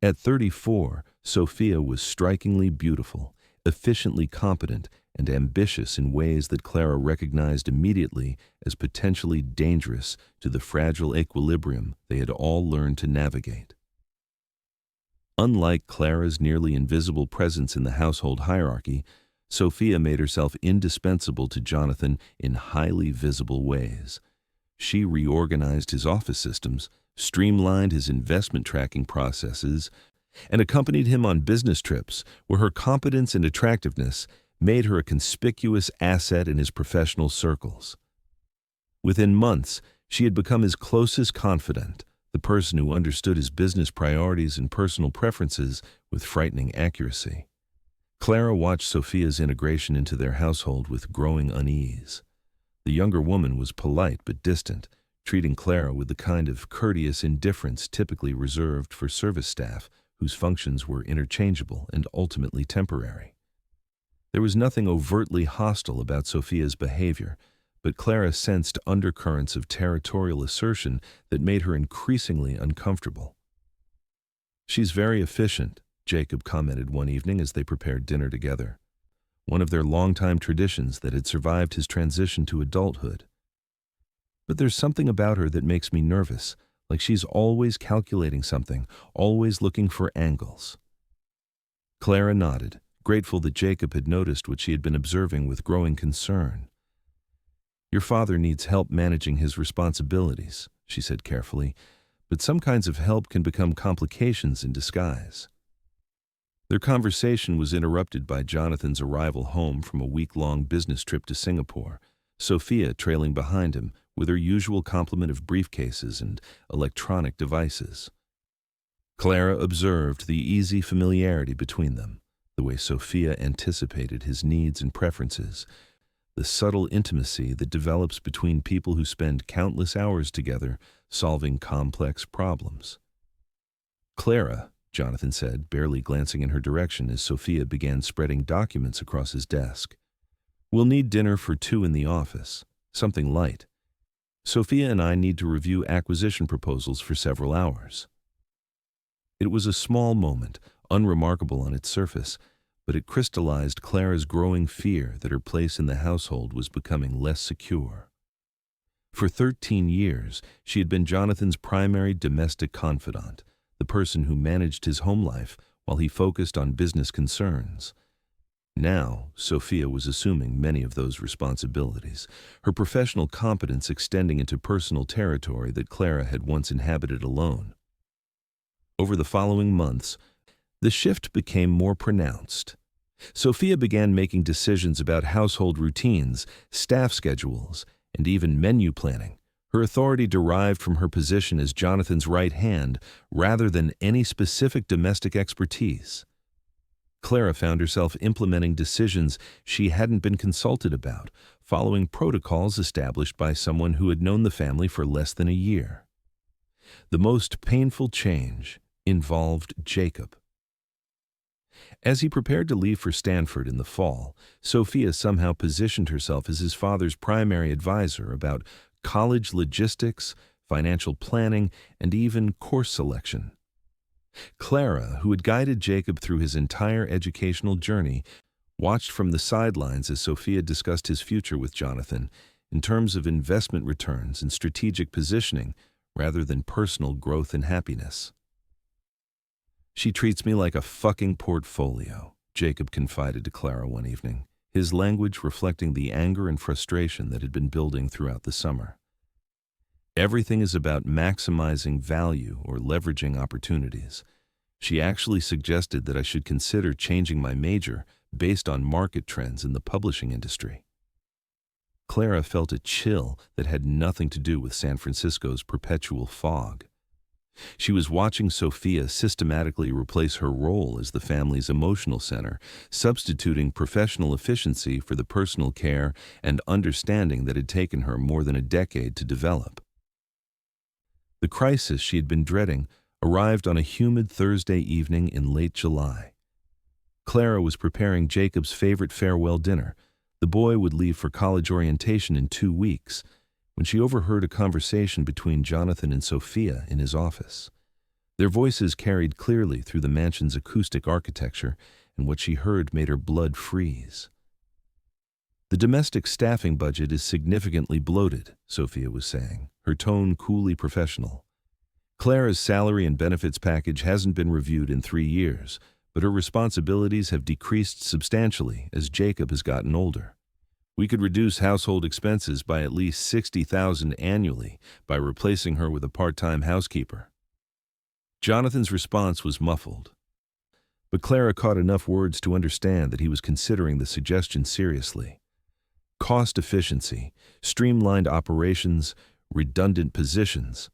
At 34, Sofia was strikingly beautiful, efficiently competent, and ambitious in ways that Clara recognized immediately as potentially dangerous to the fragile equilibrium they had all learned to navigate. Unlike Clara's nearly invisible presence in the household hierarchy, Sofia made herself indispensable to Jonathan in highly visible ways. She reorganized his office systems, streamlined his investment tracking processes, and accompanied him on business trips where her competence and attractiveness made her a conspicuous asset in his professional circles. Within months, she had become his closest confidant, the person who understood his business priorities and personal preferences with frightening accuracy. Clara watched Sofia's integration into their household with growing unease. The younger woman was polite but distant, treating Clara with the kind of courteous indifference typically reserved for service staff whose functions were interchangeable and ultimately temporary. There was nothing overtly hostile about Sofia's behavior, but Clara sensed undercurrents of territorial assertion that made her increasingly uncomfortable. "She's very efficient," Jacob commented one evening as they prepared dinner together, one of their longtime traditions that had survived his transition to adulthood. "But there's something about her that makes me nervous, like she's always calculating something, always looking for angles." Clara nodded, grateful that Jacob had noticed what she had been observing with growing concern. "Your father needs help managing his responsibilities," she said carefully, "but some kinds of help can become complications in disguise." Their conversation was interrupted by Jonathan's arrival home from a week-long business trip to Singapore, Sofia trailing behind him with her usual complement of briefcases and electronic devices. Clara observed the easy familiarity between them, the way Sofia anticipated his needs and preferences, the subtle intimacy that develops between people who spend countless hours together solving complex problems. "Clara," Jonathan said, barely glancing in her direction as Sofia began spreading documents across his desk. "We'll need dinner for two in the office, something light. Sofia and I need to review acquisition proposals for several hours." It was a small moment, unremarkable on its surface, but it crystallized Clara's growing fear that her place in the household was becoming less secure. For 13 years, she had been Jonathan's primary domestic confidant, the person who managed his home life while he focused on business concerns. Now, Sofia was assuming many of those responsibilities, her professional competence extending into personal territory that Clara had once inhabited alone. Over the following months, the shift became more pronounced. Sofia began making decisions about household routines, staff schedules, and even menu planning. Her authority derived from her position as Jonathan's right hand rather than any specific domestic expertise. Clara found herself implementing decisions she hadn't been consulted about, following protocols established by someone who had known the family for less than a year. The most painful change involved Jacob. As he prepared to leave for Stanford in the fall, Sofia somehow positioned herself as his father's primary advisor about college logistics, financial planning, and even course selection. Clara, who had guided Jacob through his entire educational journey, watched from the sidelines as Sofia discussed his future with Jonathan, in terms of investment returns and strategic positioning rather than personal growth and happiness. "She treats me like a fucking portfolio," Jacob confided to Clara one evening, his language reflecting the anger and frustration that had been building throughout the summer. "Everything is about maximizing value or leveraging opportunities. She actually suggested that I should consider changing my major based on market trends in the publishing industry." Clara felt a chill that had nothing to do with San Francisco's perpetual fog. She was watching Sophia systematically replace her role as the family's emotional center, substituting professional efficiency for the personal care and understanding that had taken her more than a decade to develop. The crisis she had been dreading arrived on a humid Thursday evening in late July. Clara was preparing Jacob's favorite farewell dinner. The boy would leave for college orientation in 2 weeks, when she overheard a conversation between Jonathan and Sophia in his office. Their voices carried clearly through the mansion's acoustic architecture, and what she heard made her blood freeze. "The domestic staffing budget is significantly bloated," Sophia was saying, her tone coolly professional. "Clara's salary and benefits package hasn't been reviewed in 3 years, but her responsibilities have decreased substantially as Jacob has gotten older. We could reduce household expenses by at least $60,000 annually by replacing her with a part-time housekeeper." Jonathan's response was muffled, but Clara caught enough words to understand that he was considering the suggestion seriously. Cost efficiency, streamlined operations, redundant positions.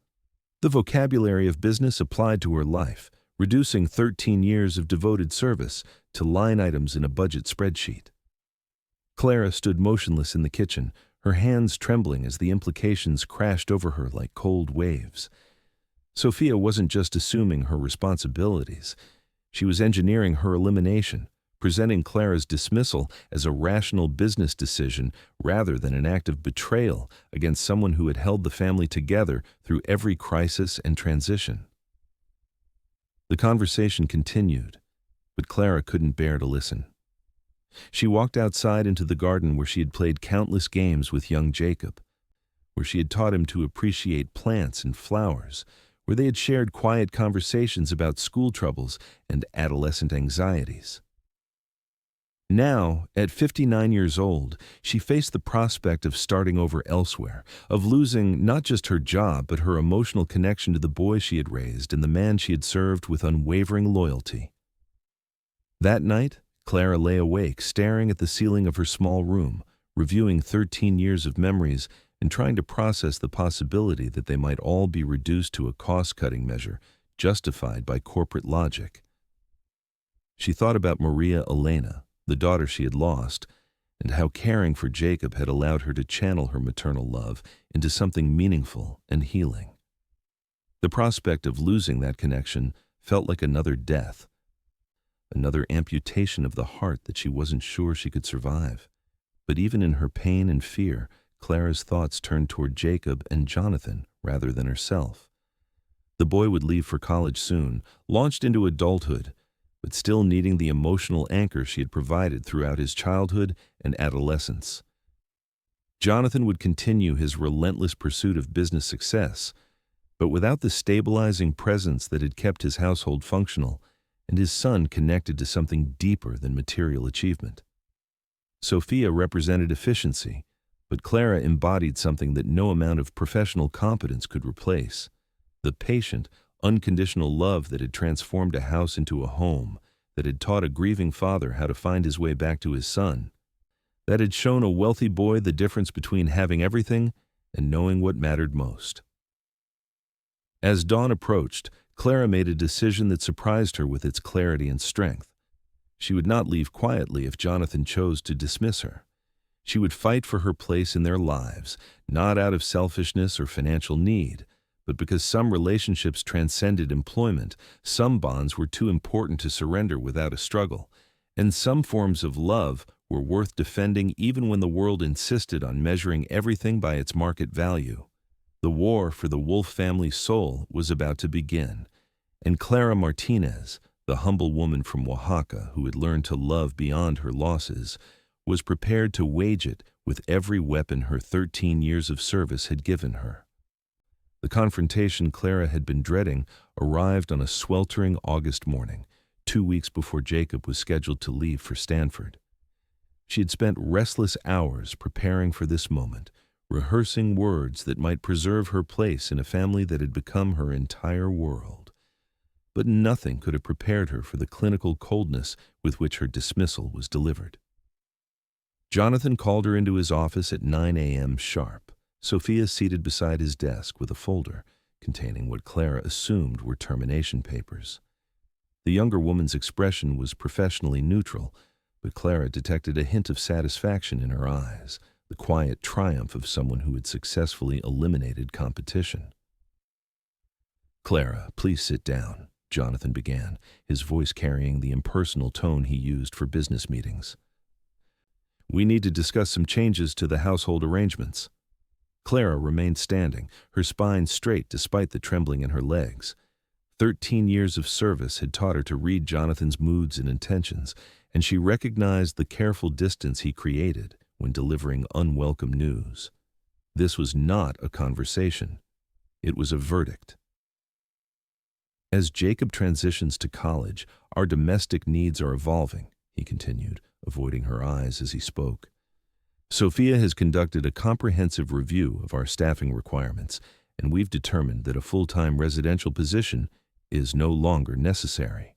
The vocabulary of business applied to her life, reducing 13 years of devoted service to line items in a budget spreadsheet. Clara stood motionless in the kitchen, her hands trembling as the implications crashed over her like cold waves. Sophia wasn't just assuming her responsibilities. She was engineering her elimination, presenting Clara's dismissal as a rational business decision rather than an act of betrayal against someone who had held the family together through every crisis and transition. The conversation continued, but Clara couldn't bear to listen. She walked outside into the garden where she had played countless games with young Jacob, where she had taught him to appreciate plants and flowers, where they had shared quiet conversations about school troubles and adolescent anxieties. Now, at 59 years old, she faced the prospect of starting over elsewhere, of losing not just her job but her emotional connection to the boy she had raised and the man she had served with unwavering loyalty. That night, Clara lay awake, staring at the ceiling of her small room, reviewing 13 years of memories and trying to process the possibility that they might all be reduced to a cost-cutting measure justified by corporate logic. She thought about Maria Elena, the daughter she had lost, and how caring for Jacob had allowed her to channel her maternal love into something meaningful and healing. The prospect of losing that connection felt like another death, another amputation of the heart that she wasn't sure she could survive. But even in her pain and fear, Clara's thoughts turned toward Jacob and Jonathan rather than herself. The boy would leave for college soon, launched into adulthood, but still needing the emotional anchor she had provided throughout his childhood and adolescence. Jonathan would continue his relentless pursuit of business success, but without the stabilizing presence that had kept his household functional and his son connected to something deeper than material achievement. Sophia represented efficiency, but Clara embodied something that no amount of professional competence could replace: the patient, unconditional love that had transformed a house into a home, that had taught a grieving father how to find his way back to his son, that had shown a wealthy boy the difference between having everything and knowing what mattered most. As dawn approached, Clara made a decision that surprised her with its clarity and strength. She would not leave quietly if Jonathan chose to dismiss her. She would fight for her place in their lives, not out of selfishness or financial need, but because some relationships transcended employment, some bonds were too important to surrender without a struggle, and some forms of love were worth defending even when the world insisted on measuring everything by its market value. The war for the Wolf family's soul was about to begin, and Clara Martinez, the humble woman from Oaxaca who had learned to love beyond her losses, was prepared to wage it with every weapon her 13 years of service had given her. The confrontation Clara had been dreading arrived on a sweltering August morning, 2 weeks before Jacob was scheduled to leave for Stanford. She had spent restless hours preparing for this moment, rehearsing words that might preserve her place in a family that had become her entire world. But nothing could have prepared her for the clinical coldness with which her dismissal was delivered. Jonathan called her into his office at 9 a.m. sharp. Sophia seated beside his desk with a folder containing what Clara assumed were termination papers. The younger woman's expression was professionally neutral, but Clara detected a hint of satisfaction in her eyes, the quiet triumph of someone who had successfully eliminated competition. "Clara, please sit down," Jonathan began, his voice carrying the impersonal tone he used for business meetings. "We need to discuss some changes to the household arrangements." Clara remained standing, her spine straight despite the trembling in her legs. 13 years of service had taught her to read Jonathan's moods and intentions, and she recognized the careful distance he created when delivering unwelcome news. This was not a conversation. It was a verdict. "As Jacob transitions to college, our domestic needs are evolving," he continued, avoiding her eyes as he spoke. "Sophia has conducted a comprehensive review of our staffing requirements, and we've determined that a full-time residential position is no longer necessary."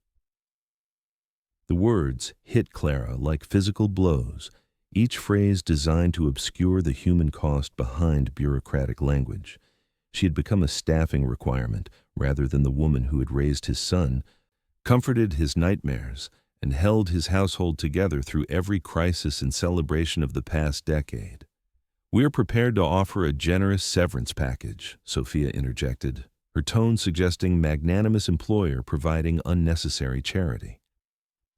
The words hit Clara like physical blows, each phrase designed to obscure the human cost behind bureaucratic language. She had become a staffing requirement rather than the woman who had raised his son, comforted his nightmares, and held his household together through every crisis and celebration of the past decade. "We're prepared to offer a generous severance package," Sophia interjected, her tone suggesting magnanimous employer providing unnecessary charity.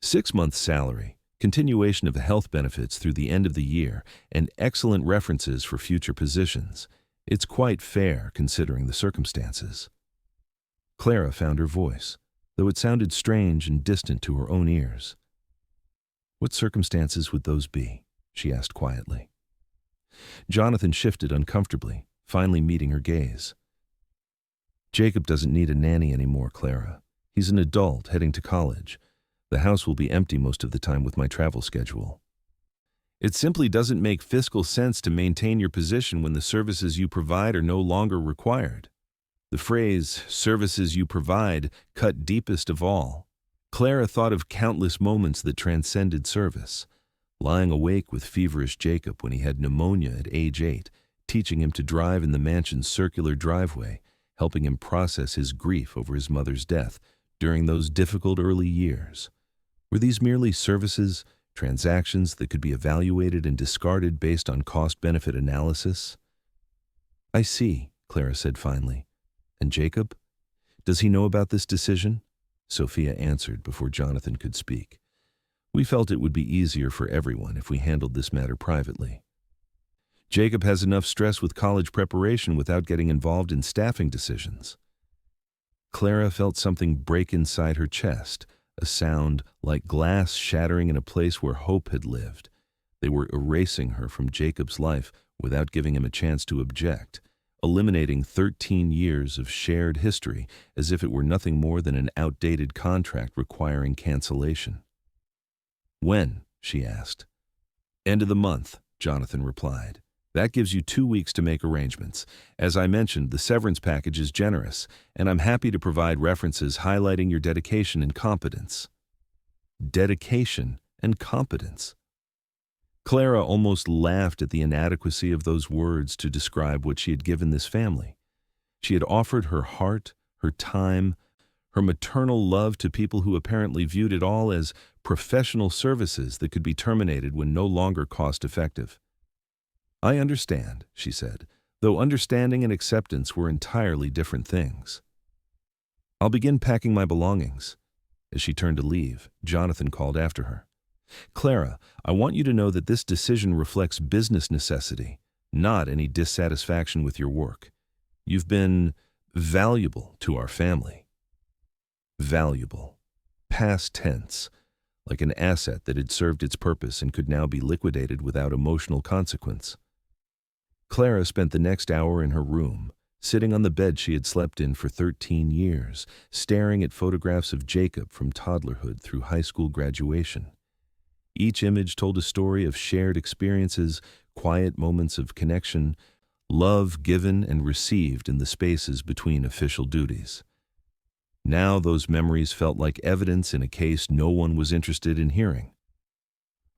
6 months' salary, continuation of health benefits through the end of the year, and excellent references for future positions. It's quite fair considering the circumstances." Clara found her voice, though it sounded strange and distant to her own ears. "What circumstances would those be?" she asked quietly. Jonathan shifted uncomfortably, finally meeting her gaze. "Jacob doesn't need a nanny anymore, Clara. He's an adult heading to college. The house will be empty most of the time with my travel schedule. It simply doesn't make fiscal sense to maintain your position when the services you provide are no longer required." The phrase, "services you provide," cut deepest of all. Clara thought of countless moments that transcended service. Lying awake with feverish Jacob when he had pneumonia at age 8, teaching him to drive in the mansion's circular driveway, helping him process his grief over his mother's death during those difficult early years. Were these merely services, transactions that could be evaluated and discarded based on cost-benefit analysis? "I see," Clara said finally. "And Jacob? Does he know about this decision?" Sophia answered before Jonathan could speak. "We felt it would be easier for everyone if we handled this matter privately. Jacob has enough stress with college preparation without getting involved in staffing decisions." Clara felt something break inside her chest, a sound like glass shattering in a place where hope had lived. They were erasing her from Jacob's life without giving him a chance to object, eliminating 13 years of shared history as if it were nothing more than an outdated contract requiring cancellation. "When?" she asked. "End of the month," Jonathan replied. "That gives you 2 weeks to make arrangements. As I mentioned, the severance package is generous, and I'm happy to provide references highlighting your dedication and competence." Dedication and competence. Clara almost laughed at the inadequacy of those words to describe what she had given this family. She had offered her heart, her time, her maternal love to people who apparently viewed it all as professional services that could be terminated when no longer cost-effective. "I understand," she said, though understanding and acceptance were entirely different things. "I'll begin packing my belongings." As she turned to leave, Jonathan called after her. "Clara, I want you to know that this decision reflects business necessity, not any dissatisfaction with your work. You've been valuable to our family." Valuable. Past tense. like an asset that had served its purpose and could now be liquidated without emotional consequence. Clara spent the next hour in her room, sitting on the bed she had slept in for 13 years, staring at photographs of Jacob from toddlerhood through high school graduation. Each image told a story of shared experiences, quiet moments of connection, love given and received in the spaces between official duties. Now those memories felt like evidence in a case no one was interested in hearing.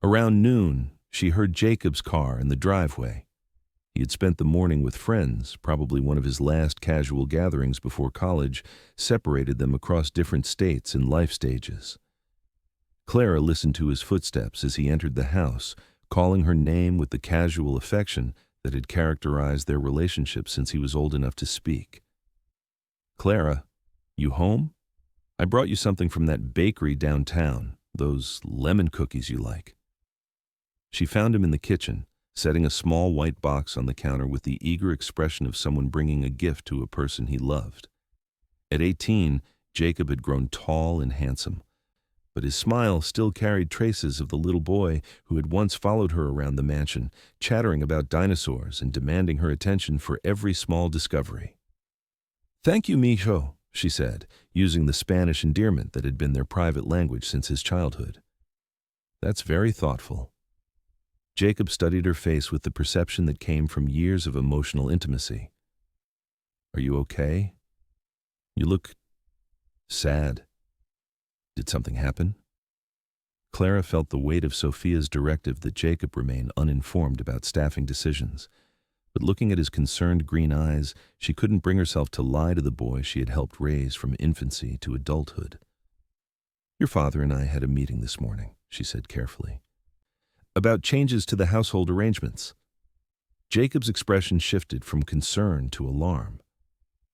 Around noon, she heard Jacob's car in the driveway. He had spent the morning with friends, probably one of his last casual gatherings before college separated them across different states and life stages. Clara listened to his footsteps as he entered the house, calling her name with the casual affection that had characterized their relationship since he was old enough to speak. "Clara, you home? I brought you something from that bakery downtown, those lemon cookies you like." She found him in the kitchen, setting a small white box on the counter with the eager expression of someone bringing a gift to a person he loved. At 18, Jacob had grown tall and handsome, but his smile still carried traces of the little boy who had once followed her around the mansion, chattering about dinosaurs and demanding her attention for every small discovery. "Thank you, mijo," she said, using the Spanish endearment that had been their private language since his childhood. "That's very thoughtful." Jacob studied her face with the perception that came from years of emotional intimacy. "Are you okay? You look sad. Did something happen?" Clara felt the weight of Sophia's directive that Jacob remain uninformed about staffing decisions. But looking at his concerned green eyes, she couldn't bring herself to lie to the boy she had helped raise from infancy to adulthood. "Your father and I had a meeting this morning," she said carefully, "about changes to the household arrangements." Jacob's expression shifted from concern to alarm.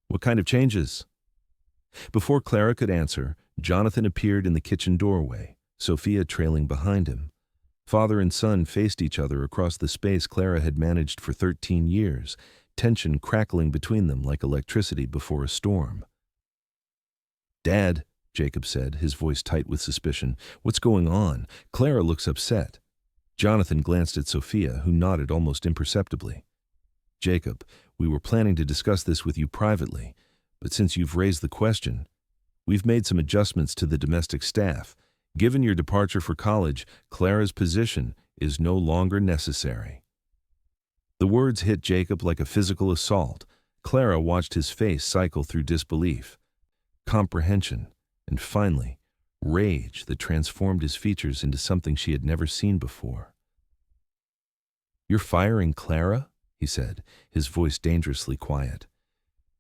"What kind of changes?" Before Clara could answer, Jonathan appeared in the kitchen doorway, Sophia trailing behind him. Father and son faced each other across the space Clara had managed for 13 years, tension crackling between them like electricity before a storm. "Dad," Jacob said, his voice tight with suspicion, "what's going on? Clara looks upset." Jonathan glanced at Sophia, who nodded almost imperceptibly. "Jacob, we were planning to discuss this with you privately, but since you've raised the question, we've made some adjustments to the domestic staff. Given your departure for college, Clara's position is no longer necessary." The words hit Jacob like a physical assault. Clara watched his face cycle through disbelief, comprehension, and finally, rage that transformed his features into something she had never seen before. "You're firing Clara?" he said, his voice dangerously quiet.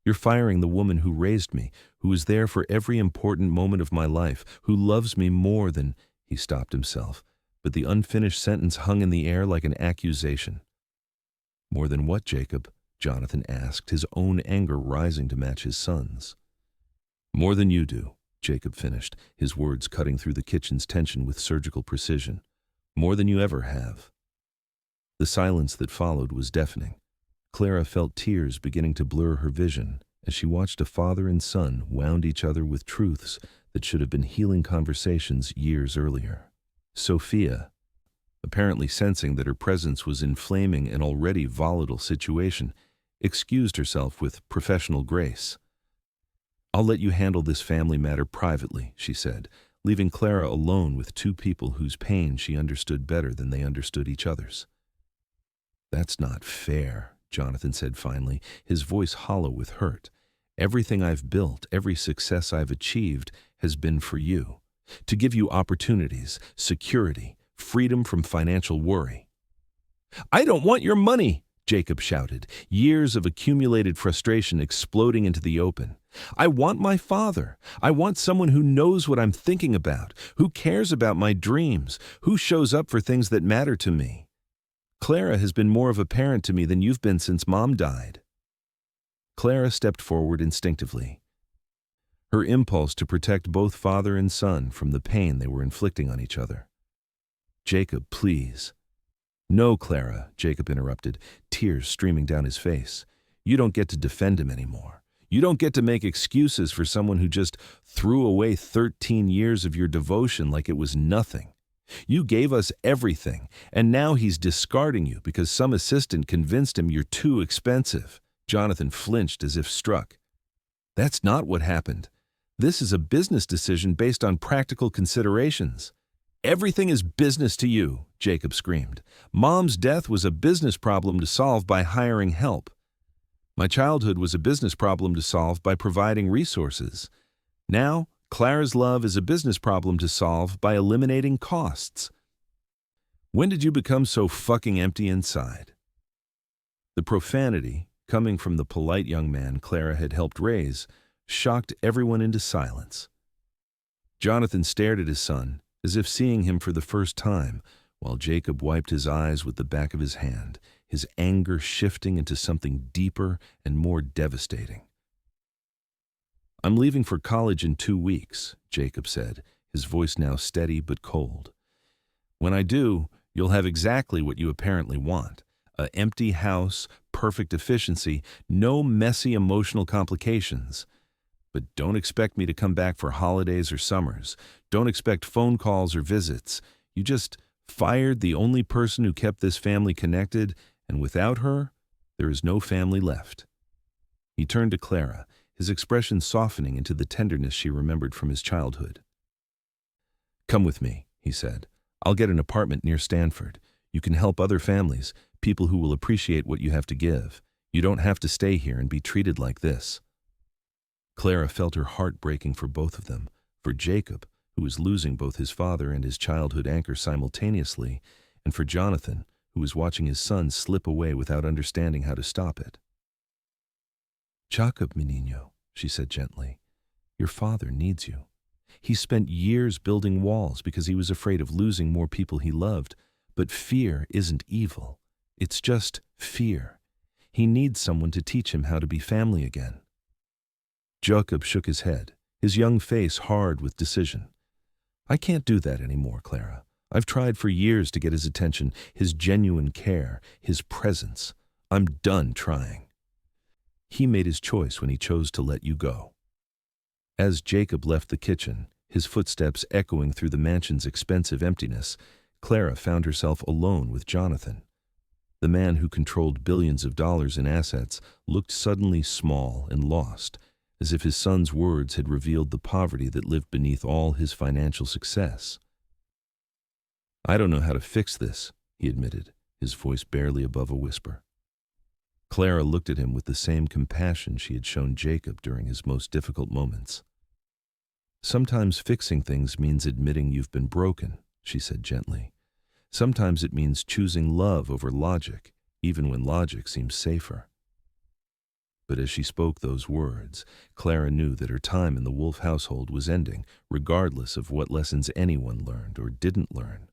"You're firing the woman who raised me, who was there for every important moment of my life, who loves me more than—" He stopped himself, but the unfinished sentence hung in the air like an accusation. "More than what, Jacob?" Jonathan asked, his own anger rising to match his son's. "More than you do," Jacob finished, his words cutting through the kitchen's tension with surgical precision. "More than you ever have." The silence that followed was deafening. Clara felt tears beginning to blur her vision as she watched a father and son wound each other with truths that should have been healing conversations years earlier. Sophia, apparently sensing that her presence was inflaming an already volatile situation, excused herself with professional grace. "I'll let you handle this family matter privately," she said, leaving Clara alone with two people whose pain she understood better than they understood each other's. "That's not fair," Jonathan said finally, his voice hollow with hurt. "Everything I've built, every success I've achieved has been for you, to give you opportunities, security, freedom from financial worry." "I don't want your money," Jacob shouted, years of accumulated frustration exploding into the open. "I want my father. I want someone who knows what I'm thinking about, who cares about my dreams, who shows up for things that matter to me. Clara has been more of a parent to me than you've been since Mom died." Clara stepped forward instinctively, her impulse to protect both father and son from the pain they were inflicting on each other. "Jacob, please." "No, Clara," Jacob interrupted, tears streaming down his face. "You don't get to defend him anymore. You don't get to make excuses for someone who just threw away 13 years of your devotion like it was nothing. You gave us everything, and now he's discarding you because some assistant convinced him you're too expensive. Jonathan flinched as if struck. That's not what happened. This is a business decision based on practical considerations. Everything is business to you, Jacob screamed. Mom's death was a business problem to solve by hiring help. My childhood was a business problem to solve by providing resources. Now, Clara's love is a business problem to solve by eliminating costs. When did you become so fucking empty inside? The profanity, coming from the polite young man Clara had helped raise, shocked everyone into silence. Jonathan stared at his son, as if seeing him for the first time, while Jacob wiped his eyes with the back of his hand, his anger shifting into something deeper and more devastating. I'm leaving for college in 2 weeks, Jacob said, his voice now steady but cold. When I do, you'll have exactly what you apparently want. An empty house, perfect efficiency, no messy emotional complications. But don't expect me to come back for holidays or summers. Don't expect phone calls or visits. You just fired the only person who kept this family connected, and without her, there is no family left. He turned to Clara, his expression softening into the tenderness she remembered from his childhood. Come with me, he said. I'll get an apartment near Stanford. You can help other families, people who will appreciate what you have to give. You don't have to stay here and be treated like this. Clara felt her heart breaking for both of them, for Jacob, who was losing both his father and his childhood anchor simultaneously, and for Jonathan, who was watching his son slip away without understanding how to stop it. Jacob, mi niño, she said gently, your father needs you. He spent years building walls because he was afraid of losing more people he loved, but fear isn't evil. It's just fear. He needs someone to teach him how to be family again. Jacob shook his head, his young face hard with decision. I can't do that anymore, Clara. I've tried for years to get his attention, his genuine care, his presence. I'm done trying. He made his choice when he chose to let you go. As Jacob left the kitchen, his footsteps echoing through the mansion's expensive emptiness, Clara found herself alone with Jonathan. The man who controlled billions of dollars in assets looked suddenly small and lost, as if his son's words had revealed the poverty that lived beneath all his financial success. I don't know how to fix this, he admitted, his voice barely above a whisper. Clara looked at him with the same compassion she had shown Jacob during his most difficult moments. Sometimes fixing things means admitting you've been broken, she said gently. Sometimes it means choosing love over logic, even when logic seems safer. But as she spoke those words, Clara knew that her time in the Wolf household was ending, regardless of what lessons anyone learned or didn't learn.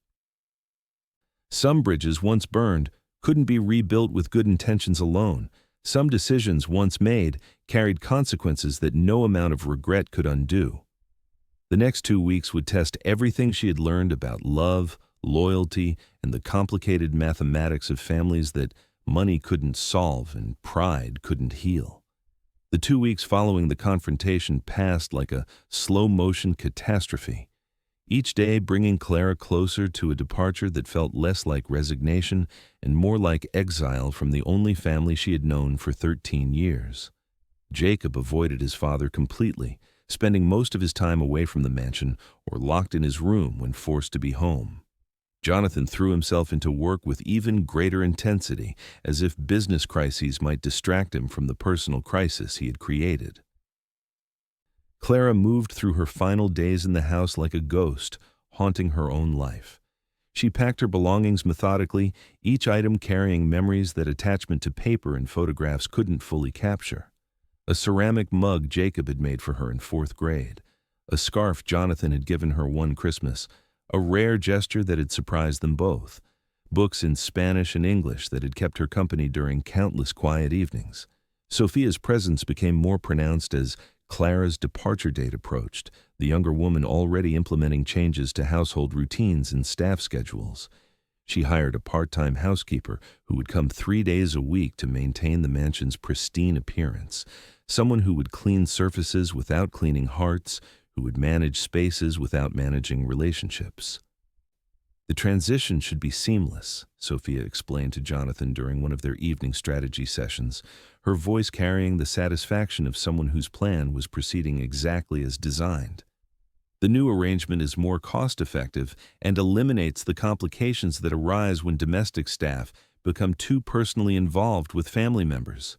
Some bridges once burned couldn't be rebuilt with good intentions alone. Some decisions once made carried consequences that no amount of regret could undo. The next 2 weeks would test everything she had learned about love, loyalty, and the complicated mathematics of families that money couldn't solve and pride couldn't heal. The 2 weeks following the confrontation passed like a slow-motion catastrophe, each day bringing Clara closer to a departure that felt less like resignation and more like exile from the only family she had known for 13 years. Jacob avoided his father completely, spending most of his time away from the mansion or locked in his room when forced to be home. Jonathan threw himself into work with even greater intensity, as if business crises might distract him from the personal crisis he had created. Clara moved through her final days in the house like a ghost, haunting her own life. She packed her belongings methodically, each item carrying memories that attachment to paper and photographs couldn't fully capture. A ceramic mug Jacob had made for her in 4th grade, a scarf Jonathan had given her one Christmas, a rare gesture that had surprised them both, books in Spanish and English that had kept her company during countless quiet evenings. Sophia's presence became more pronounced as Clara's departure date approached, the younger woman already implementing changes to household routines and staff schedules. She hired a part-time housekeeper who would come 3 days a week to maintain the mansion's pristine appearance, someone who would clean surfaces without cleaning hearts, who would manage spaces without managing relationships. The transition should be seamless, Sophia explained to Jonathan during one of their evening strategy sessions, her voice carrying the satisfaction of someone whose plan was proceeding exactly as designed. The new arrangement is more cost-effective and eliminates the complications that arise when domestic staff become too personally involved with family members.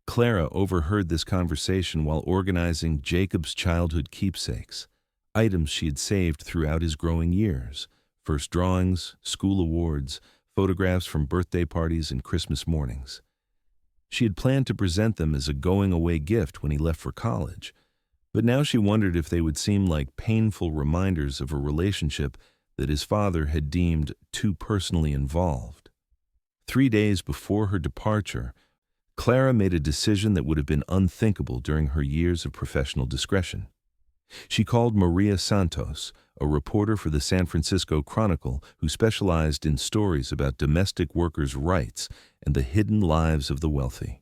Clara overheard this conversation while organizing Jacob's childhood keepsakes, items she had saved throughout his growing years: first drawings, school awards, photographs from birthday parties and Christmas mornings. She had planned to present them as a going-away gift when he left for college, but now she wondered if they would seem like painful reminders of a relationship that his father had deemed too personally involved. 3 days before her departure, Clara made a decision that would have been unthinkable during her years of professional discretion. She called Maria Santos, a reporter for the San Francisco Chronicle who specialized in stories about domestic workers' rights and the hidden lives of the wealthy.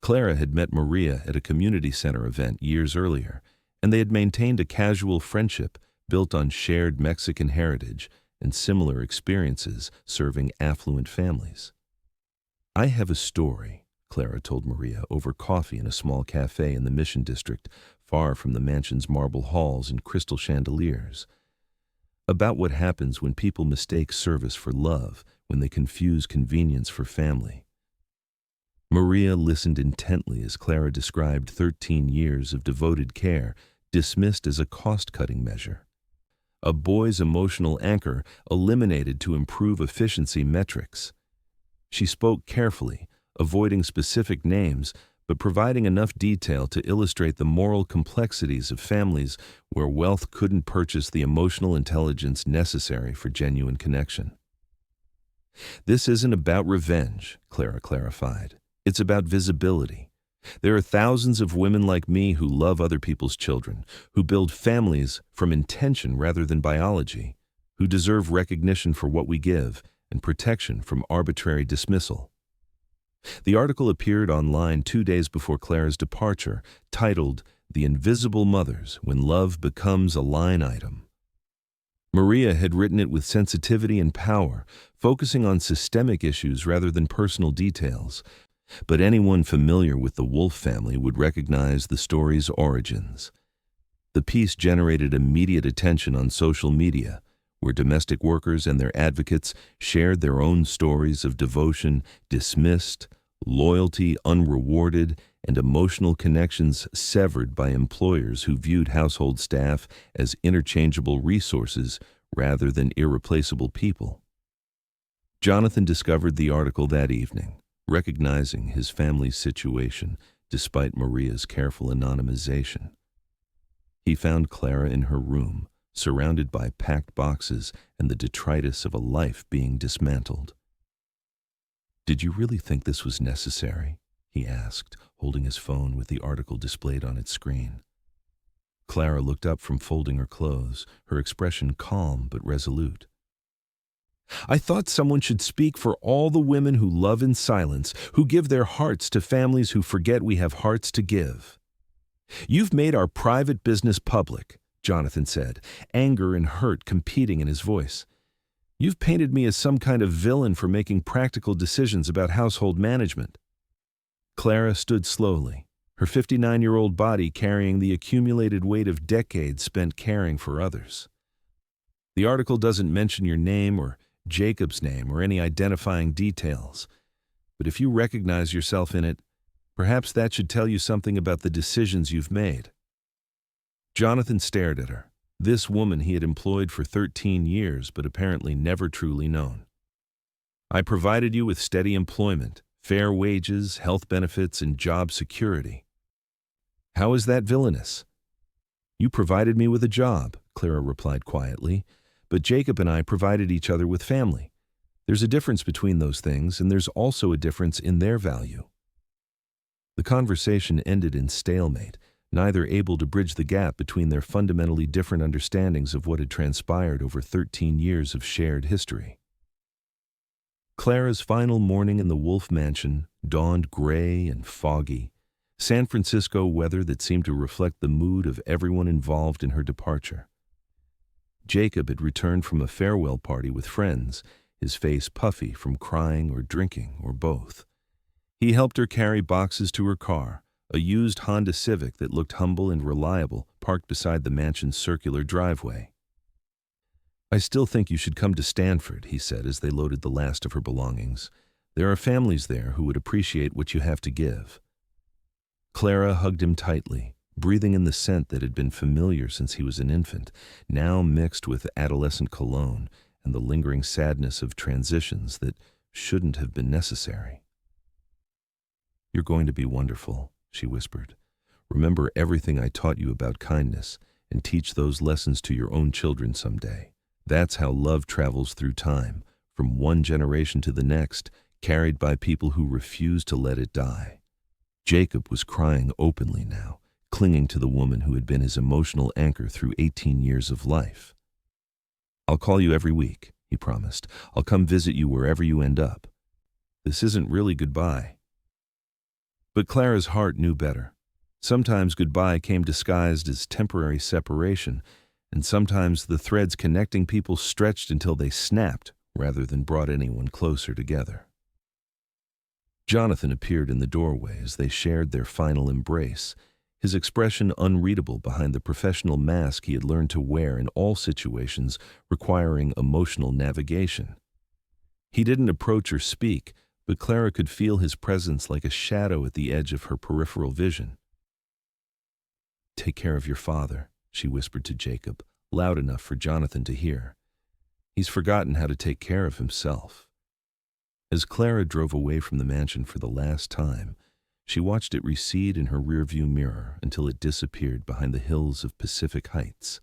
Clara had met Maria at a community center event years earlier, and they had maintained a casual friendship built on shared Mexican heritage and similar experiences serving affluent families. "I have a story," Clara told Maria over coffee in a small cafe in the Mission District, far from the mansion's marble halls and crystal chandeliers, "about what happens when people mistake service for love, when they confuse convenience for family." Maria listened intently as Clara described 13 years of devoted care, dismissed as a cost-cutting measure. A boy's emotional anchor eliminated to improve efficiency metrics. She spoke carefully, avoiding specific names, but providing enough detail to illustrate the moral complexities of families where wealth couldn't purchase the emotional intelligence necessary for genuine connection. "This isn't about revenge," Clara clarified. "It's about visibility. There are thousands of women like me who love other people's children, who build families from intention rather than biology, who deserve recognition for what we give and protection from arbitrary dismissal." The article appeared online 2 days before Clara's departure, titled "The Invisible Mothers: When Love Becomes a Line Item." Maria had written it with sensitivity and power, focusing on systemic issues rather than personal details, but anyone familiar with the Wolf family would recognize the story's origins. The piece generated immediate attention on social media, where domestic workers and their advocates shared their own stories of devotion dismissed, loyalty unrewarded, and emotional connections severed by employers who viewed household staff as interchangeable resources rather than irreplaceable people. Jonathan discovered the article that evening, recognizing his family's situation despite Maria's careful anonymization. He found Clara in her room, surrounded by packed boxes and the detritus of a life being dismantled. "Did you really think this was necessary?" he asked, holding his phone with the article displayed on its screen. Clara looked up from folding her clothes, her expression calm but resolute. "I thought someone should speak for all the women who love in silence, who give their hearts to families who forget we have hearts to give." "You've made our private business public," Jonathan said, anger and hurt competing in his voice. "You've painted me as some kind of villain for making practical decisions about household management." Clara stood slowly, her 59-year-old body carrying the accumulated weight of decades spent caring for others. "The article doesn't mention your name or Jacob's name or any identifying details, but if you recognize yourself in it, perhaps that should tell you something about the decisions you've made." Jonathan stared at her, this woman he had employed for 13 years but apparently never truly known. "I provided you with steady employment, fair wages, health benefits, and job security. How is that villainous?" "You provided me with a job," Clara replied quietly, "but Jacob and I provided each other with family. There's a difference between those things, and there's also a difference in their value." The conversation ended in stalemate, neither able to bridge the gap between their fundamentally different understandings of what had transpired over 13 years of shared history. Clara's final morning in the Wolf Mansion dawned gray and foggy, San Francisco weather that seemed to reflect the mood of everyone involved in her departure. Jacob had returned from a farewell party with friends, his face puffy from crying or drinking or both. He helped her carry boxes to her car, a used Honda Civic that looked humble and reliable, parked beside the mansion's circular driveway. "I still think you should come to Stanford," he said as they loaded the last of her belongings. "There are families there who would appreciate what you have to give." Clara hugged him tightly, breathing in the scent that had been familiar since he was an infant, now mixed with adolescent cologne and the lingering sadness of transitions that shouldn't have been necessary. "You're going to be wonderful," she whispered. "Remember everything I taught you about kindness, and teach those lessons to your own children someday. That's how love travels through time, from one generation to the next, carried by people who refuse to let it die." Jacob was crying openly now, clinging to the woman who had been his emotional anchor through 18 years of life. "I'll call you every week," he promised. "I'll come visit you wherever you end up. This isn't really goodbye." But Clara's heart knew better. Sometimes goodbye came disguised as temporary separation, and sometimes the threads connecting people stretched until they snapped rather than brought anyone closer together. Jonathan appeared in the doorway as they shared their final embrace, his expression unreadable behind the professional mask he had learned to wear in all situations requiring emotional navigation. He didn't approach or speak, but Clara could feel his presence like a shadow at the edge of her peripheral vision. "Take care of your father," she whispered to Jacob, loud enough for Jonathan to hear. "He's forgotten how to take care of himself." As Clara drove away from the mansion for the last time, she watched it recede in her rearview mirror until it disappeared behind the hills of Pacific Heights.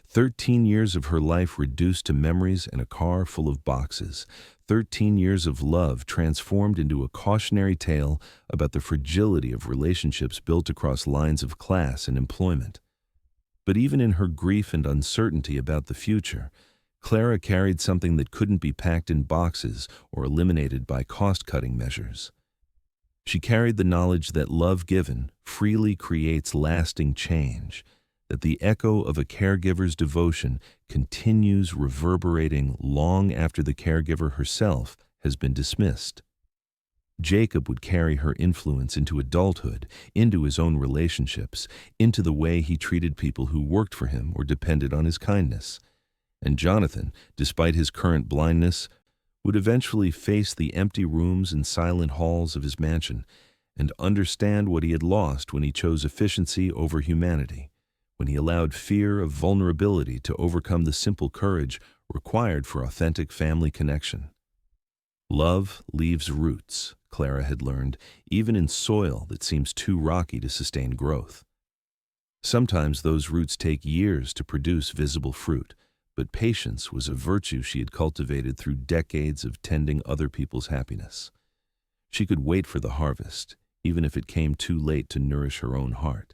13 years of her life reduced to memories and a car full of boxes. 13 years of love transformed into a cautionary tale about the fragility of relationships built across lines of class and employment. But even in her grief and uncertainty about the future, Clara carried something that couldn't be packed in boxes or eliminated by cost-cutting measures. She carried the knowledge that love given freely creates lasting change, that the echo of a caregiver's devotion continues reverberating long after the caregiver herself has been dismissed. Jacob would carry her influence into adulthood, into his own relationships, into the way he treated people who worked for him or depended on his kindness. And Jonathan, despite his current blindness, would eventually face the empty rooms and silent halls of his mansion and understand what he had lost when he chose efficiency over humanity, when he allowed fear of vulnerability to overcome the simple courage required for authentic family connection. Love leaves roots, Clara had learned, even in soil that seems too rocky to sustain growth. Sometimes those roots take years to produce visible fruit, but patience was a virtue she had cultivated through decades of tending other people's happiness. She could wait for the harvest, even if it came too late to nourish her own heart.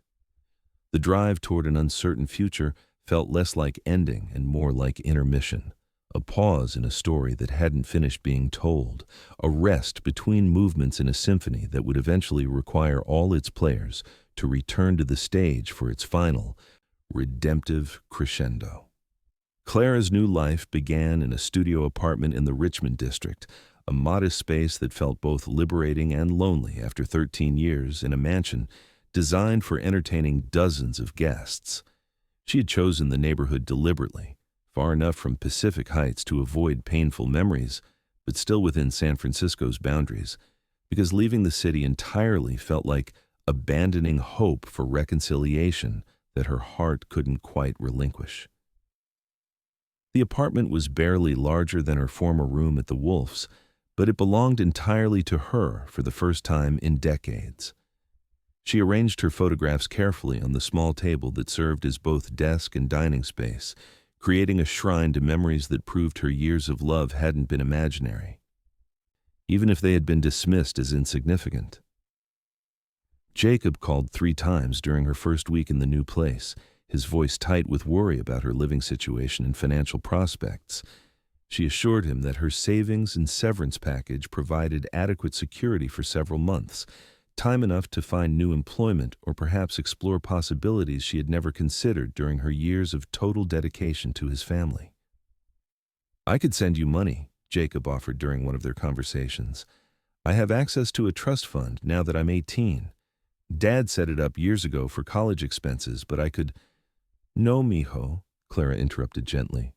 The drive toward an uncertain future felt less like ending and more like intermission, a pause in a story that hadn't finished being told, a rest between movements in a symphony that would eventually require all its players to return to the stage for its final, redemptive crescendo. Clara's new life began in a studio apartment in the Richmond district, a modest space that felt both liberating and lonely after 13 years in a mansion designed for entertaining dozens of guests. She had chosen the neighborhood deliberately, far enough from Pacific Heights to avoid painful memories, but still within San Francisco's boundaries, because leaving the city entirely felt like abandoning hope for reconciliation that her heart couldn't quite relinquish. The apartment was barely larger than her former room at the Wolf's, but it belonged entirely to her for the first time in decades. She arranged her photographs carefully on the small table that served as both desk and dining space, creating a shrine to memories that proved her years of love hadn't been imaginary, even if they had been dismissed as insignificant. Jacob called 3 times during her first week in the new place, his voice tight with worry about her living situation and financial prospects. She assured him that her savings and severance package provided adequate security for several months, time enough to find new employment or perhaps explore possibilities she had never considered during her years of total dedication to his family. "I could send you money," Jacob offered during one of their conversations. "I have access to a trust fund now that I'm 18. Dad set it up years ago for college expenses, but I could—" "No, mijo," Clara interrupted gently.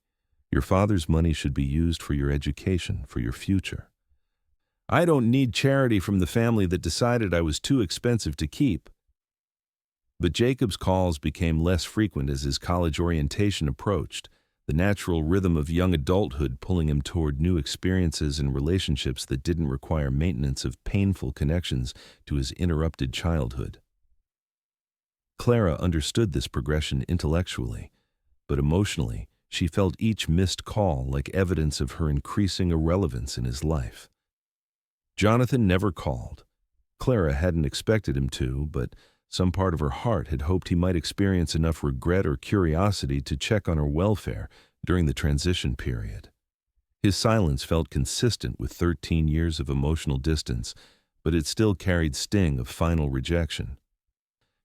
"Your father's money should be used for your education, for your future." "I don't need charity from the family that decided I was too expensive to keep." But Jacob's calls became less frequent as his college orientation approached, the natural rhythm of young adulthood pulling him toward new experiences and relationships that didn't require maintenance of painful connections to his interrupted childhood. Clara understood this progression intellectually, but emotionally, she felt each missed call like evidence of her increasing irrelevance in his life. Jonathan never called. Clara hadn't expected him to, but some part of her heart had hoped he might experience enough regret or curiosity to check on her welfare during the transition period. His silence felt consistent with 13 years of emotional distance, but it still carried sting of final rejection.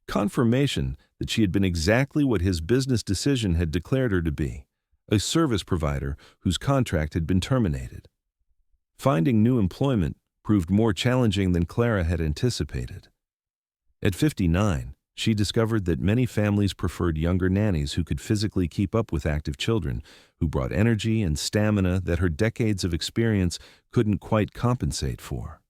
Confirmation that she had been exactly what his business decision had declared her to be, a service provider whose contract had been terminated. Finding new employment proved more challenging than Clara had anticipated. At 59, she discovered that many families preferred younger nannies who could physically keep up with active children, who brought energy and stamina that her decades of experience couldn't quite compensate for.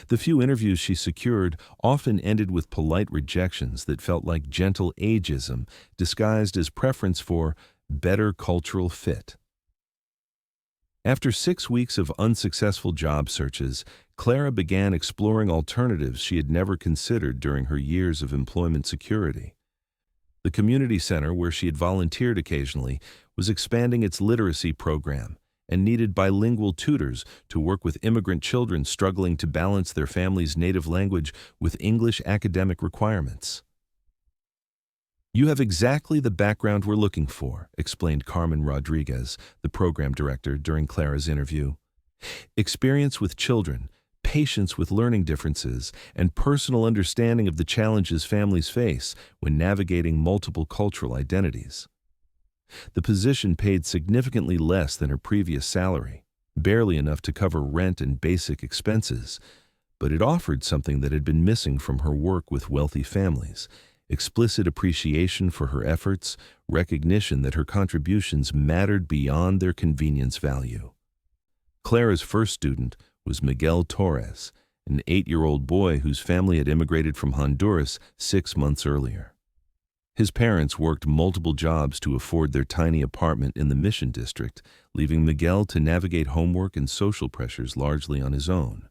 The few interviews she secured often ended with polite rejections that felt like gentle ageism disguised as preference for better cultural fit. After 6 weeks of unsuccessful job searches, Clara began exploring alternatives she had never considered during her years of employment security. The community center, where she had volunteered occasionally, was expanding its literacy program and needed bilingual tutors to work with immigrant children struggling to balance their family's native language with English academic requirements. "You have exactly the background we're looking for," explained Carmen Rodriguez, the program director, during Clara's interview. "Experience with children, patience with learning differences, and personal understanding of the challenges families face when navigating multiple cultural identities." The position paid significantly less than her previous salary, barely enough to cover rent and basic expenses, but it offered something that had been missing from her work with wealthy families: explicit appreciation for her efforts, recognition that her contributions mattered beyond their convenience value. Clara's first student was Miguel Torres, an 8-year-old boy whose family had immigrated from Honduras 6 months earlier. His parents worked multiple jobs to afford their tiny apartment in the Mission District, leaving Miguel to navigate homework and social pressures largely on his own.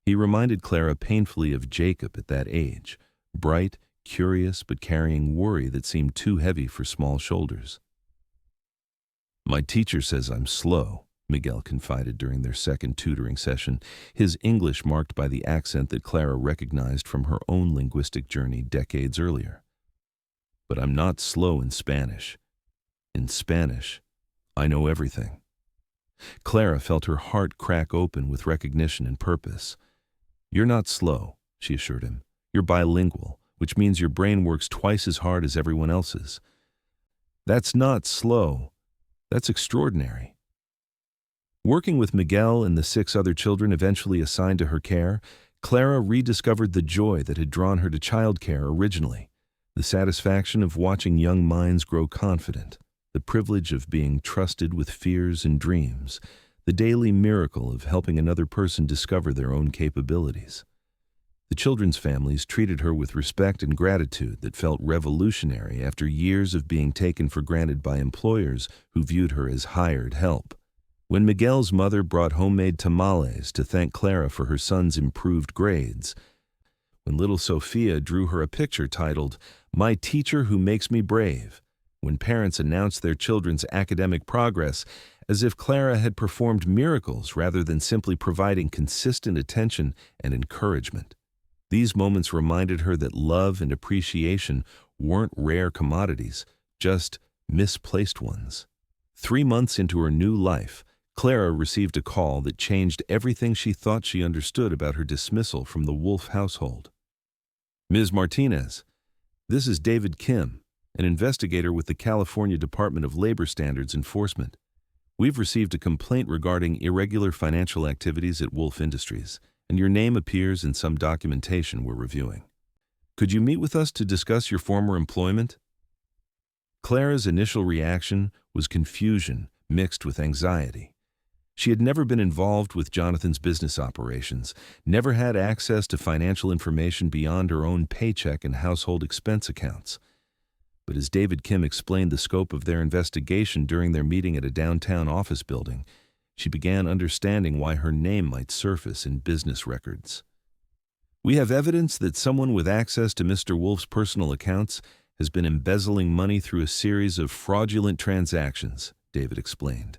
He reminded Clara painfully of Jacob at that age, bright, curious, but carrying worry that seemed too heavy for small shoulders. "My teacher says I'm slow," Miguel confided during their second tutoring session, his English marked by the accent that Clara recognized from her own linguistic journey decades earlier. "But I'm not slow in Spanish. In Spanish, I know everything." Clara felt her heart crack open with recognition and purpose. "You're not slow," she assured him. "You're bilingual, which means your brain works twice as hard as everyone else's." "That's not slow. That's extraordinary." Working with Miguel and the 6 other children eventually assigned to her care, Clara rediscovered the joy that had drawn her to childcare originally, the satisfaction of watching young minds grow confident, the privilege of being trusted with fears and dreams, the daily miracle of helping another person discover their own capabilities. The children's families treated her with respect and gratitude that felt revolutionary after years of being taken for granted by employers who viewed her as hired help. When Miguel's mother brought homemade tamales to thank Clara for her son's improved grades, when little Sophia drew her a picture titled, "My Teacher Who Makes Me Brave," when parents announced their children's academic progress as if Clara had performed miracles rather than simply providing consistent attention and encouragement. These moments reminded her that love and appreciation weren't rare commodities, just misplaced ones. 3 months into her new life, Clara received a call that changed everything she thought she understood about her dismissal from the Wolf household. "Ms. Martinez, this is David Kim, an investigator with the California Department of Labor Standards Enforcement. We've received a complaint regarding irregular financial activities at Wolf Industries, and your name appears in some documentation we're reviewing. Could you meet with us to discuss your former employment?" Clara's initial reaction was confusion mixed with anxiety. She had never been involved with Jonathan's business operations, never had access to financial information beyond her own paycheck and household expense accounts. But as David Kim explained the scope of their investigation during their meeting at a downtown office building, she began understanding why her name might surface in business records. "We have evidence that someone with access to Mr. Wolf's personal accounts has been embezzling money through a series of fraudulent transactions," David explained.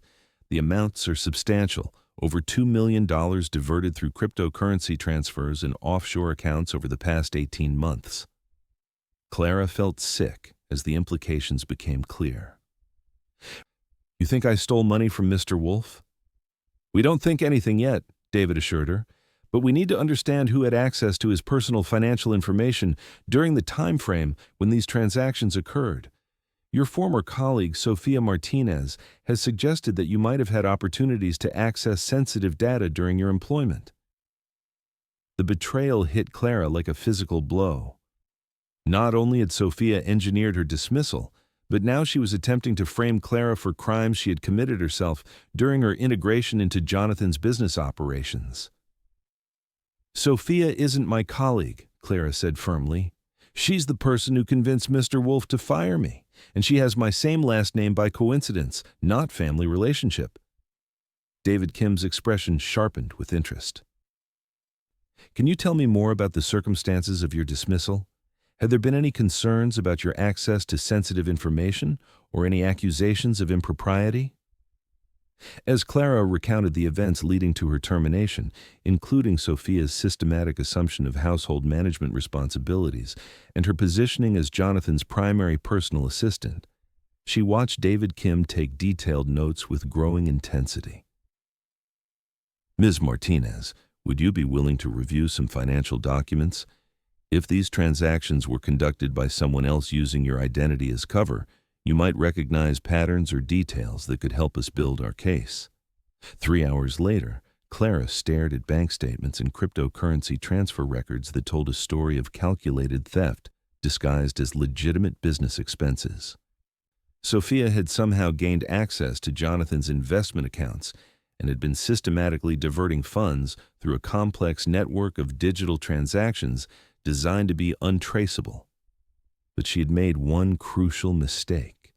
"The amounts are substantial, over $2 million diverted through cryptocurrency transfers and offshore accounts over the past 18 months. Clara felt sick as the implications became clear. "You think I stole money from Mr. Wolf?" "We don't think anything yet," David assured her, "but we need to understand who had access to his personal financial information during the time frame when these transactions occurred. Your former colleague, Sophia Martinez, has suggested that you might have had opportunities to access sensitive data during your employment." The betrayal hit Clara like a physical blow. Not only had Sophia engineered her dismissal, but now she was attempting to frame Clara for crimes she had committed herself during her integration into Jonathan's business operations. "Sophia isn't my colleague," Clara said firmly. "She's the person who convinced Mr. Wolf to fire me, and she has my same last name by coincidence, not family relationship." David Kim's expression sharpened with interest. "Can you tell me more about the circumstances of your dismissal? Had there been any concerns about your access to sensitive information or any accusations of impropriety?" As Clara recounted the events leading to her termination, including Sophia's systematic assumption of household management responsibilities and her positioning as Jonathan's primary personal assistant, she watched David Kim take detailed notes with growing intensity. "Ms. Martinez, would you be willing to review some financial documents? If these transactions were conducted by someone else using your identity as cover, you might recognize patterns or details that could help us build our case." 3 hours later, Clara stared at bank statements and cryptocurrency transfer records that told a story of calculated theft disguised as legitimate business expenses. Sophia had somehow gained access to Jonathan's investment accounts and had been systematically diverting funds through a complex network of digital transactions designed to be untraceable. But she had made one crucial mistake.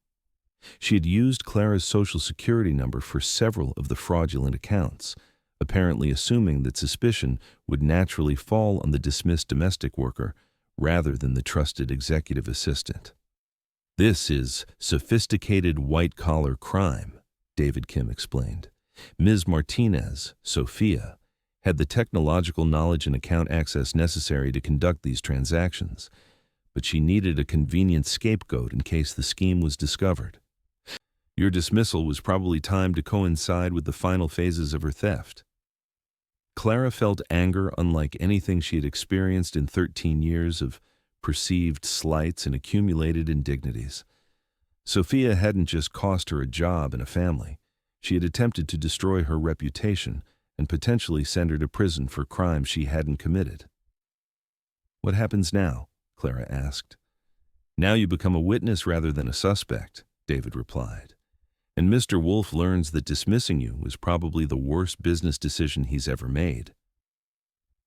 She had used Clara's Social Security number for several of the fraudulent accounts, apparently assuming that suspicion would naturally fall on the dismissed domestic worker rather than the trusted executive assistant. "This is sophisticated white-collar crime," David Kim explained. "Ms. Martinez, Sophia, had the technological knowledge and account access necessary to conduct these transactions, but she needed a convenient scapegoat in case the scheme was discovered. Your dismissal was probably timed to coincide with the final phases of her theft." Clara felt anger unlike anything she had experienced in 13 years of perceived slights and accumulated indignities. Sophia hadn't just cost her a job and a family. She had attempted to destroy her reputation and potentially send her to prison for crimes she hadn't committed. "What happens now?" Clara asked. "Now you become a witness rather than a suspect," David replied. "And Mr. Wolf learns that dismissing you was probably the worst business decision he's ever made."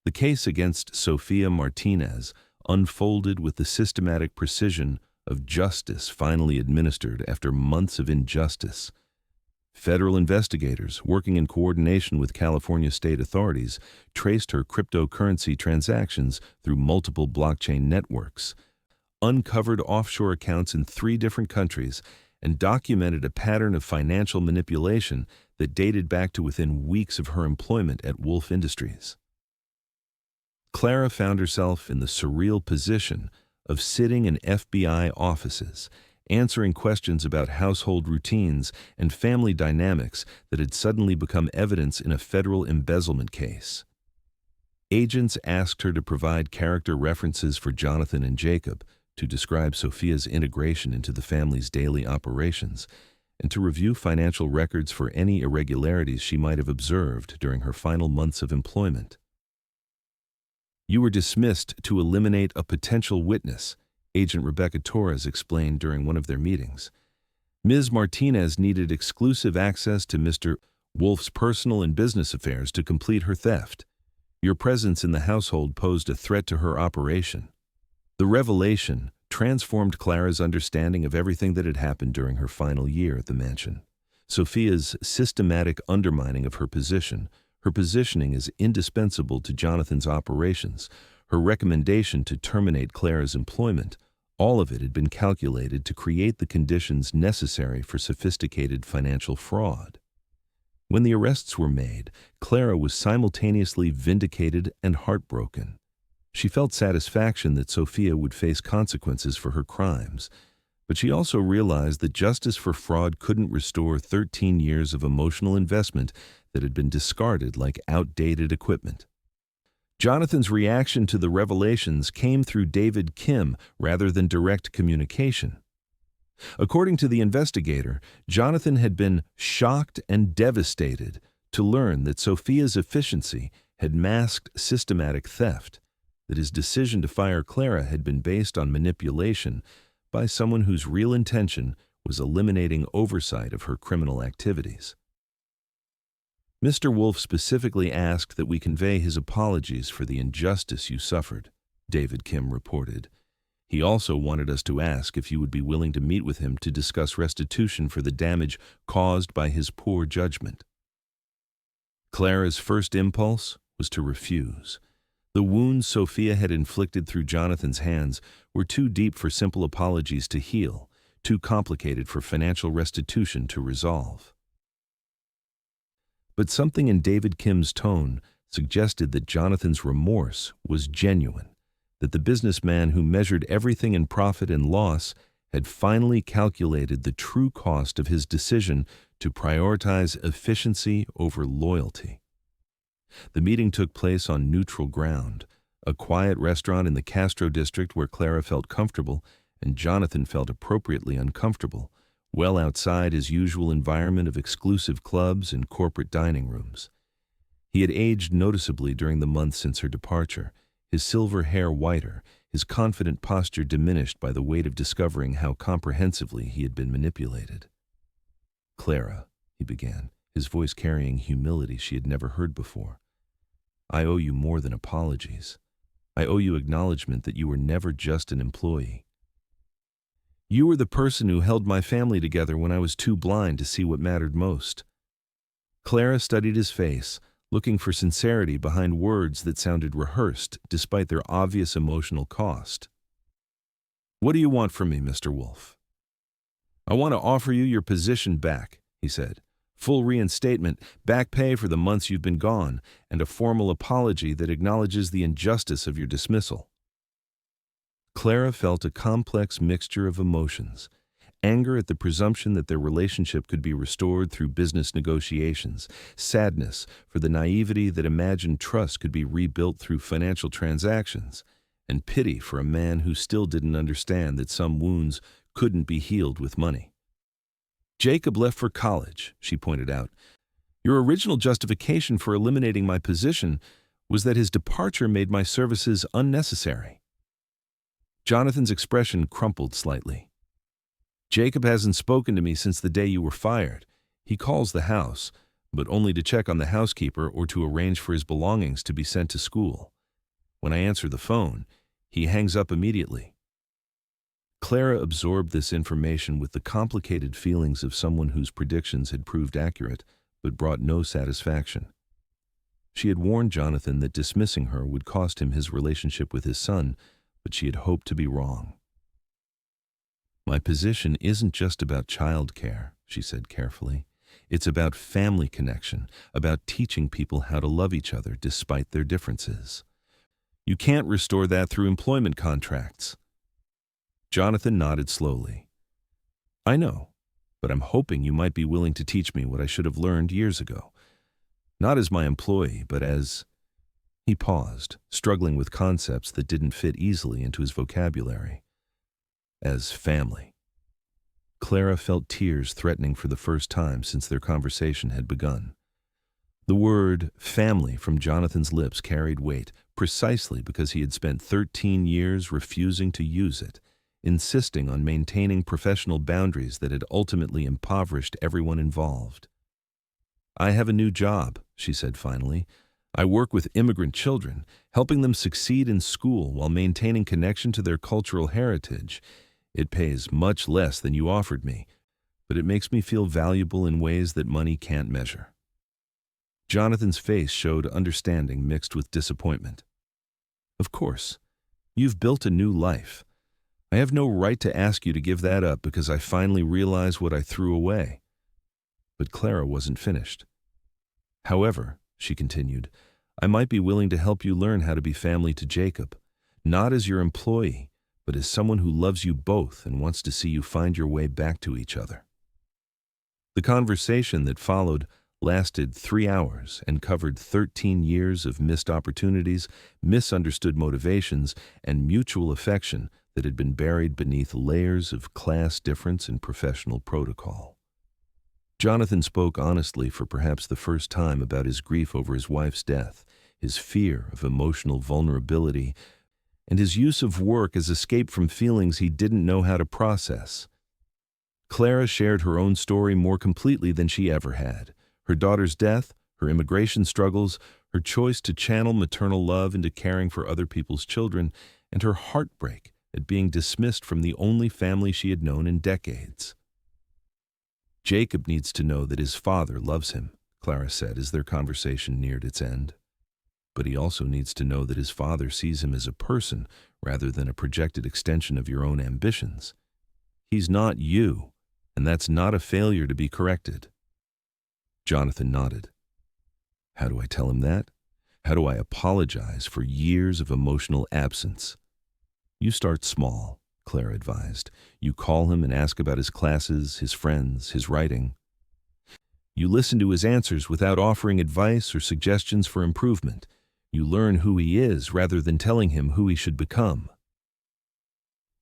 The case against Sophia Martinez unfolded with the systematic precision of justice finally administered after months of injustice. Federal investigators, working in coordination with California state authorities, traced her cryptocurrency transactions through multiple blockchain networks, uncovered offshore accounts in 3 different countries, and documented a pattern of financial manipulation that dated back to within weeks of her employment at Wolf Industries. Clara found herself in the surreal position of sitting in FBI offices, answering questions about household routines and family dynamics that had suddenly become evidence in a federal embezzlement case. Agents asked her to provide character references for Jonathan and Jacob, to describe Sophia's integration into the family's daily operations, and to review financial records for any irregularities she might have observed during her final months of employment. "You were dismissed to eliminate a potential witness," Agent Rebecca Torres explained during one of their meetings. "Ms. Martinez needed exclusive access to Mr. Wolf's personal and business affairs to complete her theft. Your presence in the household posed a threat to her operation." The revelation transformed Clara's understanding of everything that had happened during her final year at the mansion. Sophia's systematic undermining of her positioning as indispensable to Jonathan's operations, her recommendation to terminate Clara's employment, all of it had been calculated to create the conditions necessary for sophisticated financial fraud. When the arrests were made, Clara was simultaneously vindicated and heartbroken. She felt satisfaction that Sophia would face consequences for her crimes, but she also realized that justice for fraud couldn't restore 13 years of emotional investment that had been discarded like outdated equipment. Jonathan's reaction to the revelations came through David Kim rather than direct communication. According to the investigator, Jonathan had been shocked and devastated to learn that Sophia's efficiency had masked systematic theft, that his decision to fire Clara had been based on manipulation by someone whose real intention was eliminating oversight of her criminal activities. "Mr. Wolf specifically asked that we convey his apologies for the injustice you suffered," David Kim reported. "He also wanted us to ask if you would be willing to meet with him to discuss restitution for the damage caused by his poor judgment." Clara's first impulse was to refuse. The wounds Sophia had inflicted through Jonathan's hands were too deep for simple apologies to heal, too complicated for financial restitution to resolve. But something in David Kim's tone suggested that Jonathan's remorse was genuine, that the businessman who measured everything in profit and loss had finally calculated the true cost of his decision to prioritize efficiency over loyalty. The meeting took place on neutral ground, a quiet restaurant in the Castro district where Clara felt comfortable and Jonathan felt appropriately uncomfortable, well outside his usual environment of exclusive clubs and corporate dining rooms. He had aged noticeably during the months since her departure, his silver hair whiter, his confident posture diminished by the weight of discovering how comprehensively he had been manipulated. "Clara," he began, his voice carrying humility she had never heard before, "I owe you more than apologies. I owe you acknowledgement that you were never just an employee. You were the person who held my family together when I was too blind to see what mattered most." Clara studied his face, looking for sincerity behind words that sounded rehearsed despite their obvious emotional cost. "What do you want from me, Mr. Wolf?" "I want to offer you your position back," he said. "Full reinstatement, back pay for the months you've been gone, and a formal apology that acknowledges the injustice of your dismissal." Clara felt a complex mixture of emotions: anger at the presumption that their relationship could be restored through business negotiations, sadness for the naivety that imagined trust could be rebuilt through financial transactions, and pity for a man who still didn't understand that some wounds couldn't be healed with money. "Jacob left for college," she pointed out. "Your original justification for eliminating my position was that his departure made my services unnecessary." Jonathan's expression crumpled slightly. "Jacob hasn't spoken to me since the day you were fired. He calls the house, but only to check on the housekeeper or to arrange for his belongings to be sent to school. When I answer the phone, he hangs up immediately." Clara absorbed this information with the complicated feelings of someone whose predictions had proved accurate but brought no satisfaction. She had warned Jonathan that dismissing her would cost him his relationship with his son, but she had hoped to be wrong. "My position isn't just about childcare," she said carefully. "It's about family connection, about teaching people how to love each other despite their differences. You can't restore that through employment contracts. Jonathan nodded slowly. I know, but I'm hoping you might be willing to teach me what I should have learned years ago. Not as my employee, but as... He paused, struggling with concepts that didn't fit easily into his vocabulary. As family. Clara felt tears threatening for the first time since their conversation had begun. The word family from Jonathan's lips carried weight, precisely because he had spent 13 years refusing to use it, insisting on maintaining professional boundaries that had ultimately impoverished everyone involved. I have a new job, she said finally. I work with immigrant children, helping them succeed in school while maintaining connection to their cultural heritage. It pays much less than you offered me, but it makes me feel valuable in ways that money can't measure. Jonathan's face showed understanding mixed with disappointment. Of course, you've built a new life. I have no right to ask you to give that up because I finally realized what I threw away. But Clara wasn't finished. However, she continued, I might be willing to help you learn how to be family to Jacob, not as your employee, but as someone who loves you both and wants to see you find your way back to each other. The conversation that followed lasted 3 hours and covered 13 years of missed opportunities, misunderstood motivations, and mutual affection that had been buried beneath layers of class difference and professional protocol. Jonathan spoke honestly for perhaps the first time about his grief over his wife's death, his fear of emotional vulnerability, and his use of work as escape from feelings he didn't know how to process. Clara shared her own story more completely than she ever had. Her daughter's death, her immigration struggles, her choice to channel maternal love into caring for other people's children, and her heartbreak at being dismissed from the only family she had known in decades. Jacob needs to know that his father loves him, Clara said as their conversation neared its end. But he also needs to know that his father sees him as a person rather than a projected extension of your own ambitions. He's not you, and that's not a failure to be corrected. Jonathan nodded. How do I tell him that? How do I apologize for years of emotional absence? You start small, Clara advised. You call him and ask about his classes, his friends, his writing. You listen to his answers without offering advice or suggestions for improvement. You learn who he is rather than telling him who he should become.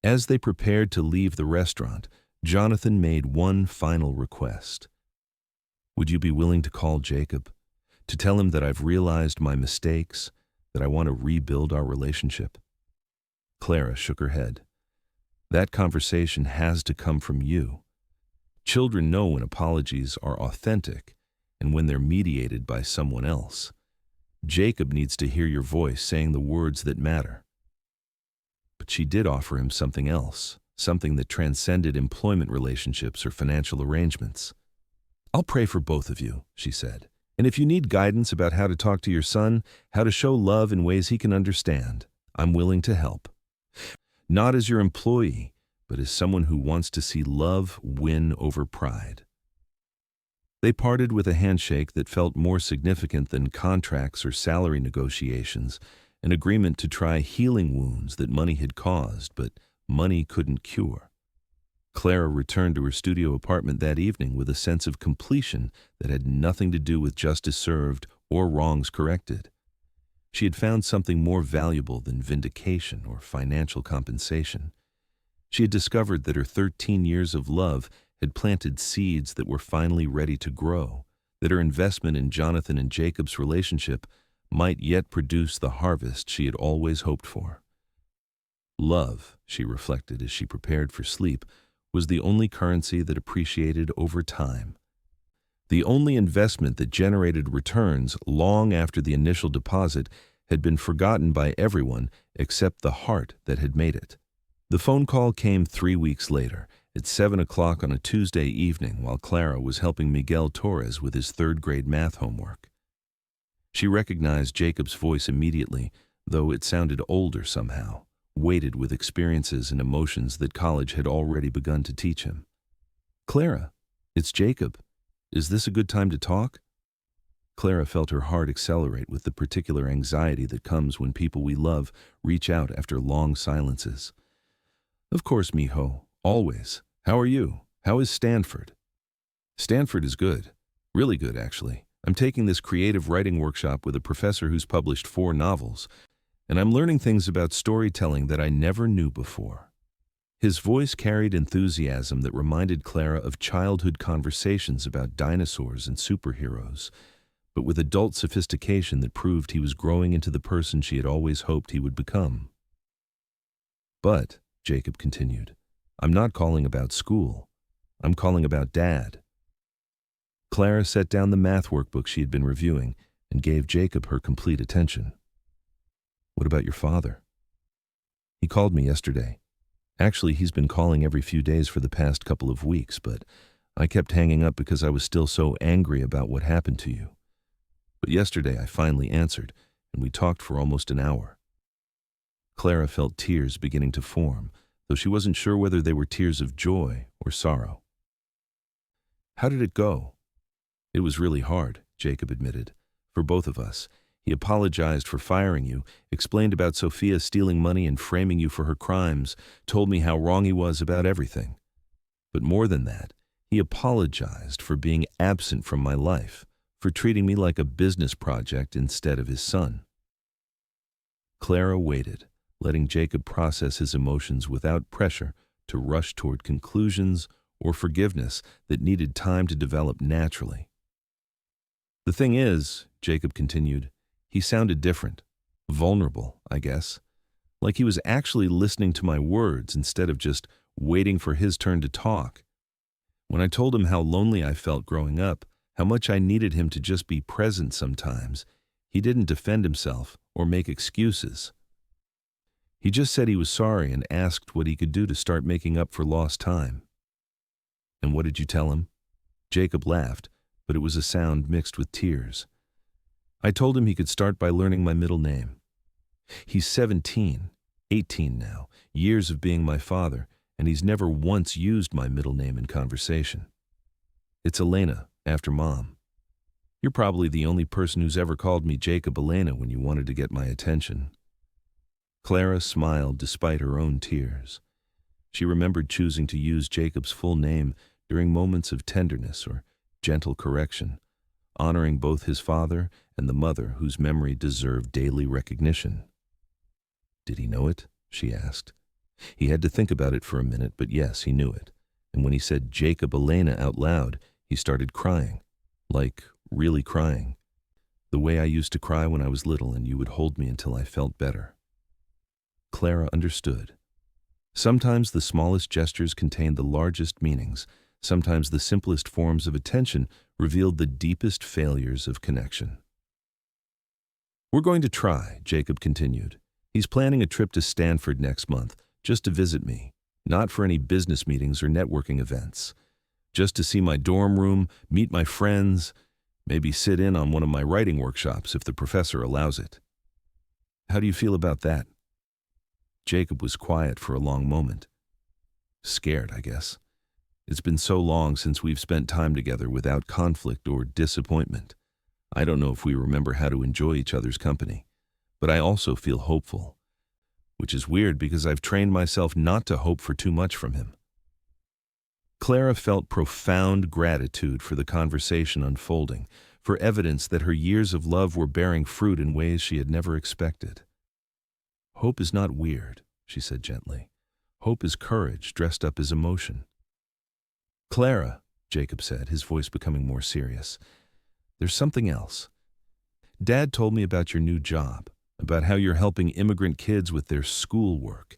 As they prepared to leave the restaurant, Jonathan made one final request. Would you be willing to call Jacob, to tell him that I've realized my mistakes, that I want to rebuild our relationship? Clara shook her head. That conversation has to come from you. Children know when apologies are authentic and when they're mediated by someone else. Jacob needs to hear your voice saying the words that matter. But she did offer him something else, something that transcended employment relationships or financial arrangements. I'll pray for both of you, she said. And if you need guidance about how to talk to your son, how to show love in ways he can understand, I'm willing to help. Not as your employee, but as someone who wants to see love win over pride. They parted with a handshake that felt more significant than contracts or salary negotiations, an agreement to try healing wounds that money had caused, but money couldn't cure. Clara returned to her studio apartment that evening with a sense of completion that had nothing to do with justice served or wrongs corrected. She had found something more valuable than vindication or financial compensation. She had discovered that her 13 years of love had planted seeds that were finally ready to grow, that her investment in Jonathan and Jacob's relationship might yet produce the harvest she had always hoped for. Love, she reflected as she prepared for sleep, was the only currency that appreciated over time. The only investment that generated returns long after the initial deposit had been forgotten by everyone except the heart that had made it. The phone call came 3 weeks later, at 7 o'clock on a Tuesday evening while Clara was helping Miguel Torres with his third-grade math homework. She recognized Jacob's voice immediately, though it sounded older somehow, weighted with experiences and emotions that college had already begun to teach him. Clara, it's Jacob. Is this a good time to talk? Clara felt her heart accelerate with the particular anxiety that comes when people we love reach out after long silences. Of course, mijo, always. How are you? How is Stanford? Stanford is good. Really good, actually. I'm taking this creative writing workshop with a professor who's published 4 novels, and I'm learning things about storytelling that I never knew before. His voice carried enthusiasm that reminded Clara of childhood conversations about dinosaurs and superheroes, but with adult sophistication that proved he was growing into the person she had always hoped he would become. But, Jacob continued, I'm not calling about school. I'm calling about Dad. Clara set down the math workbook she had been reviewing and gave Jacob her complete attention. What about your father? He called me yesterday. Actually, he's been calling every few days for the past couple of weeks, but I kept hanging up because I was still so angry about what happened to you. But yesterday I finally answered, and we talked for almost an hour. Clara felt tears beginning to form, though she wasn't sure whether they were tears of joy or sorrow. How did it go? It was really hard, Jacob admitted, for both of us. He apologized for firing you, explained about Sophia stealing money and framing you for her crimes, told me how wrong he was about everything. But more than that, he apologized for being absent from my life, for treating me like a business project instead of his son. Clara waited, letting Jacob process his emotions without pressure to rush toward conclusions or forgiveness that needed time to develop naturally. The thing is, Jacob continued, he sounded different, vulnerable, I guess, like he was actually listening to my words instead of just waiting for his turn to talk. When I told him how lonely I felt growing up, how much I needed him to just be present sometimes, he didn't defend himself or make excuses. He just said he was sorry and asked what he could do to start making up for lost time. And what did you tell him? Jacob laughed, but it was a sound mixed with tears. I told him he could start by learning my middle name. He's 17, 18 now, years of being my father, and he's never once used my middle name in conversation. It's Elena, after Mom. You're probably the only person who's ever called me Jacob Elena when you wanted to get my attention. Clara smiled despite her own tears. She remembered choosing to use Jacob's full name during moments of tenderness or gentle correction, honoring both his father and the mother whose memory deserved daily recognition. Did he know it? She asked. He had to think about it for a minute, but yes, he knew it. And when he said Jacob Elena out loud, he started crying. Like, really crying. The way I used to cry when I was little and you would hold me until I felt better. Clara understood. Sometimes the smallest gestures contained the largest meanings. Sometimes the simplest forms of attention revealed the deepest failures of connection. We're going to try, Jacob continued. He's planning a trip to Stanford next month, just to visit me, not for any business meetings or networking events. Just to see my dorm room, meet my friends, maybe sit in on one of my writing workshops if the professor allows it. How do you feel about that? Jacob was quiet for a long moment. Scared, I guess. It's been so long since we've spent time together without conflict or disappointment. I don't know if we remember how to enjoy each other's company, but I also feel hopeful, which is weird because I've trained myself not to hope for too much from him. Clara felt profound gratitude for the conversation unfolding, for evidence that her years of love were bearing fruit in ways she had never expected. Hope is not weird, she said gently. Hope is courage dressed up as emotion. Clara, Jacob said, his voice becoming more serious, there's something else. Dad told me about your new job, about how you're helping immigrant kids with their schoolwork.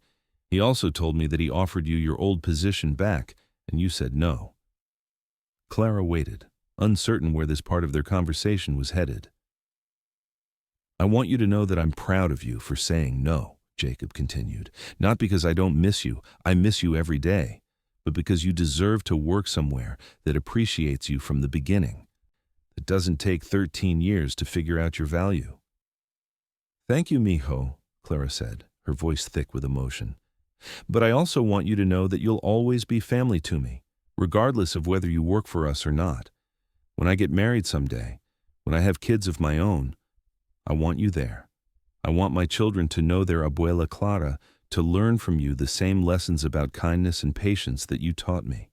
He also told me that he offered you your old position back, and you said no. Clara waited, uncertain where this part of their conversation was headed. I want you to know that I'm proud of you for saying no, Jacob continued. Not because I don't miss you, I miss you every day, but because you deserve to work somewhere that appreciates you from the beginning. It doesn't take 13 years to figure out your value. Thank you, mijo, Clara said, her voice thick with emotion. But I also want you to know that you'll always be family to me, regardless of whether you work for us or not. When I get married someday, When I have kids of my own, I want you there. I want my children to know their abuela Clara, to learn from you the same lessons about kindness and patience that you taught me."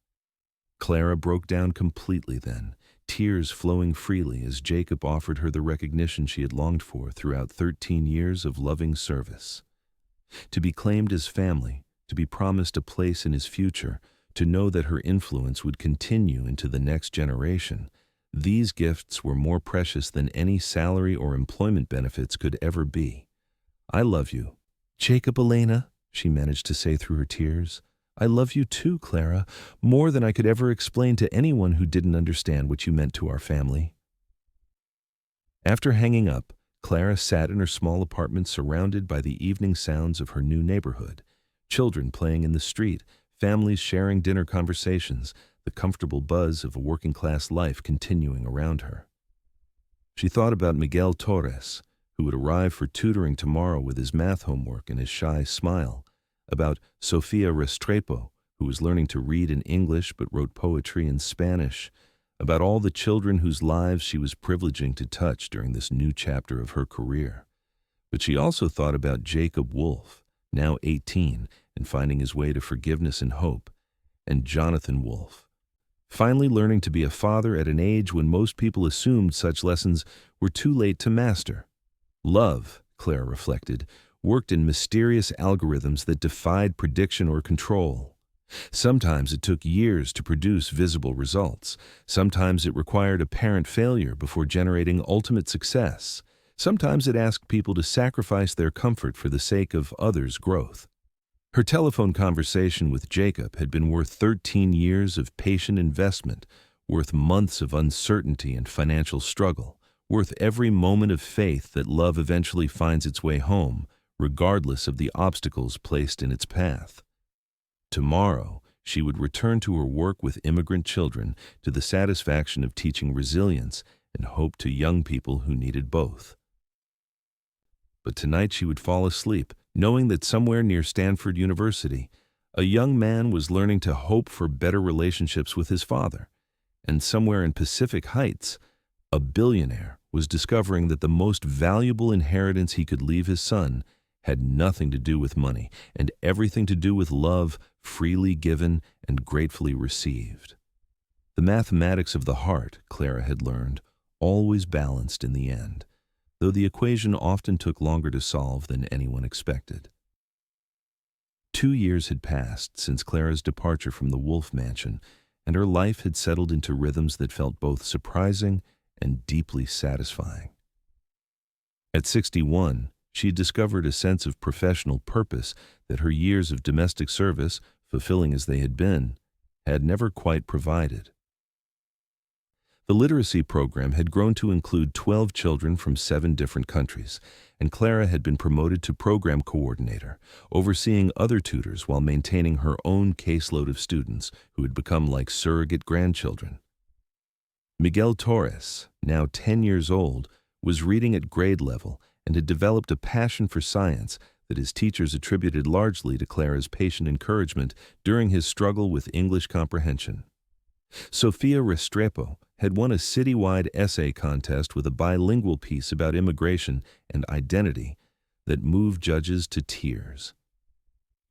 Clara broke down completely then, tears flowing freely as Jacob offered her the recognition she had longed for throughout 13 years of loving service. To be claimed as family, to be promised a place in his future, to know that her influence would continue into the next generation, these gifts were more precious than any salary or employment benefits could ever be. "I love you, Jacob Elena," she managed to say through her tears. "I love you too, Clara, more than I could ever explain to anyone who didn't understand what you meant to our family." After hanging up, Clara sat in her small apartment surrounded by the evening sounds of her new neighborhood. Children playing in the street, families sharing dinner conversations, the comfortable buzz of a working-class life continuing around her. She thought about Miguel Torres, who would arrive for tutoring tomorrow with his math homework and his shy smile, about Sofia Restrepo, who was learning to read in English but wrote poetry in Spanish, about all the children whose lives she was privileging to touch during this new chapter of her career. But she also thought about Jacob Wolf, now 18, and finding his way to forgiveness and hope, and Jonathan Wolf, finally learning to be a father at an age when most people assumed such lessons were too late to master. Love, Clara reflected, worked in mysterious algorithms that defied prediction or control. Sometimes it took years to produce visible results. Sometimes it required apparent failure before generating ultimate success. Sometimes it asked people to sacrifice their comfort for the sake of others' growth. Her telephone conversation with Jacob had been worth 13 years of patient investment, worth months of uncertainty and financial struggle, worth every moment of faith that love eventually finds its way home, regardless of the obstacles placed in its path. Tomorrow, she would return to her work with immigrant children, to the satisfaction of teaching resilience and hope to young people who needed both. But tonight she would fall asleep, knowing that somewhere near Stanford University, a young man was learning to hope for better relationships with his father, and somewhere in Pacific Heights, a billionaire was discovering that the most valuable inheritance he could leave his son had nothing to do with money and everything to do with love, freely given and gratefully received. The mathematics of the heart, Clara had learned, always balanced in the end, though the equation often took longer to solve than anyone expected. 2 years had passed since Clara's departure from the Wolf Mansion, and her life had settled into rhythms that felt both surprising and deeply satisfying. At 61, she had discovered a sense of professional purpose that her years of domestic service, fulfilling as they had been, had never quite provided. The literacy program had grown to include 12 children from 7 different countries, and Clara had been promoted to program coordinator, overseeing other tutors while maintaining her own caseload of students who had become like surrogate grandchildren. Miguel Torres, now 10 years old, was reading at grade level and had developed a passion for science that his teachers attributed largely to Clara's patient encouragement during his struggle with English comprehension. Sofia Restrepo had won a citywide essay contest with a bilingual piece about immigration and identity that moved judges to tears.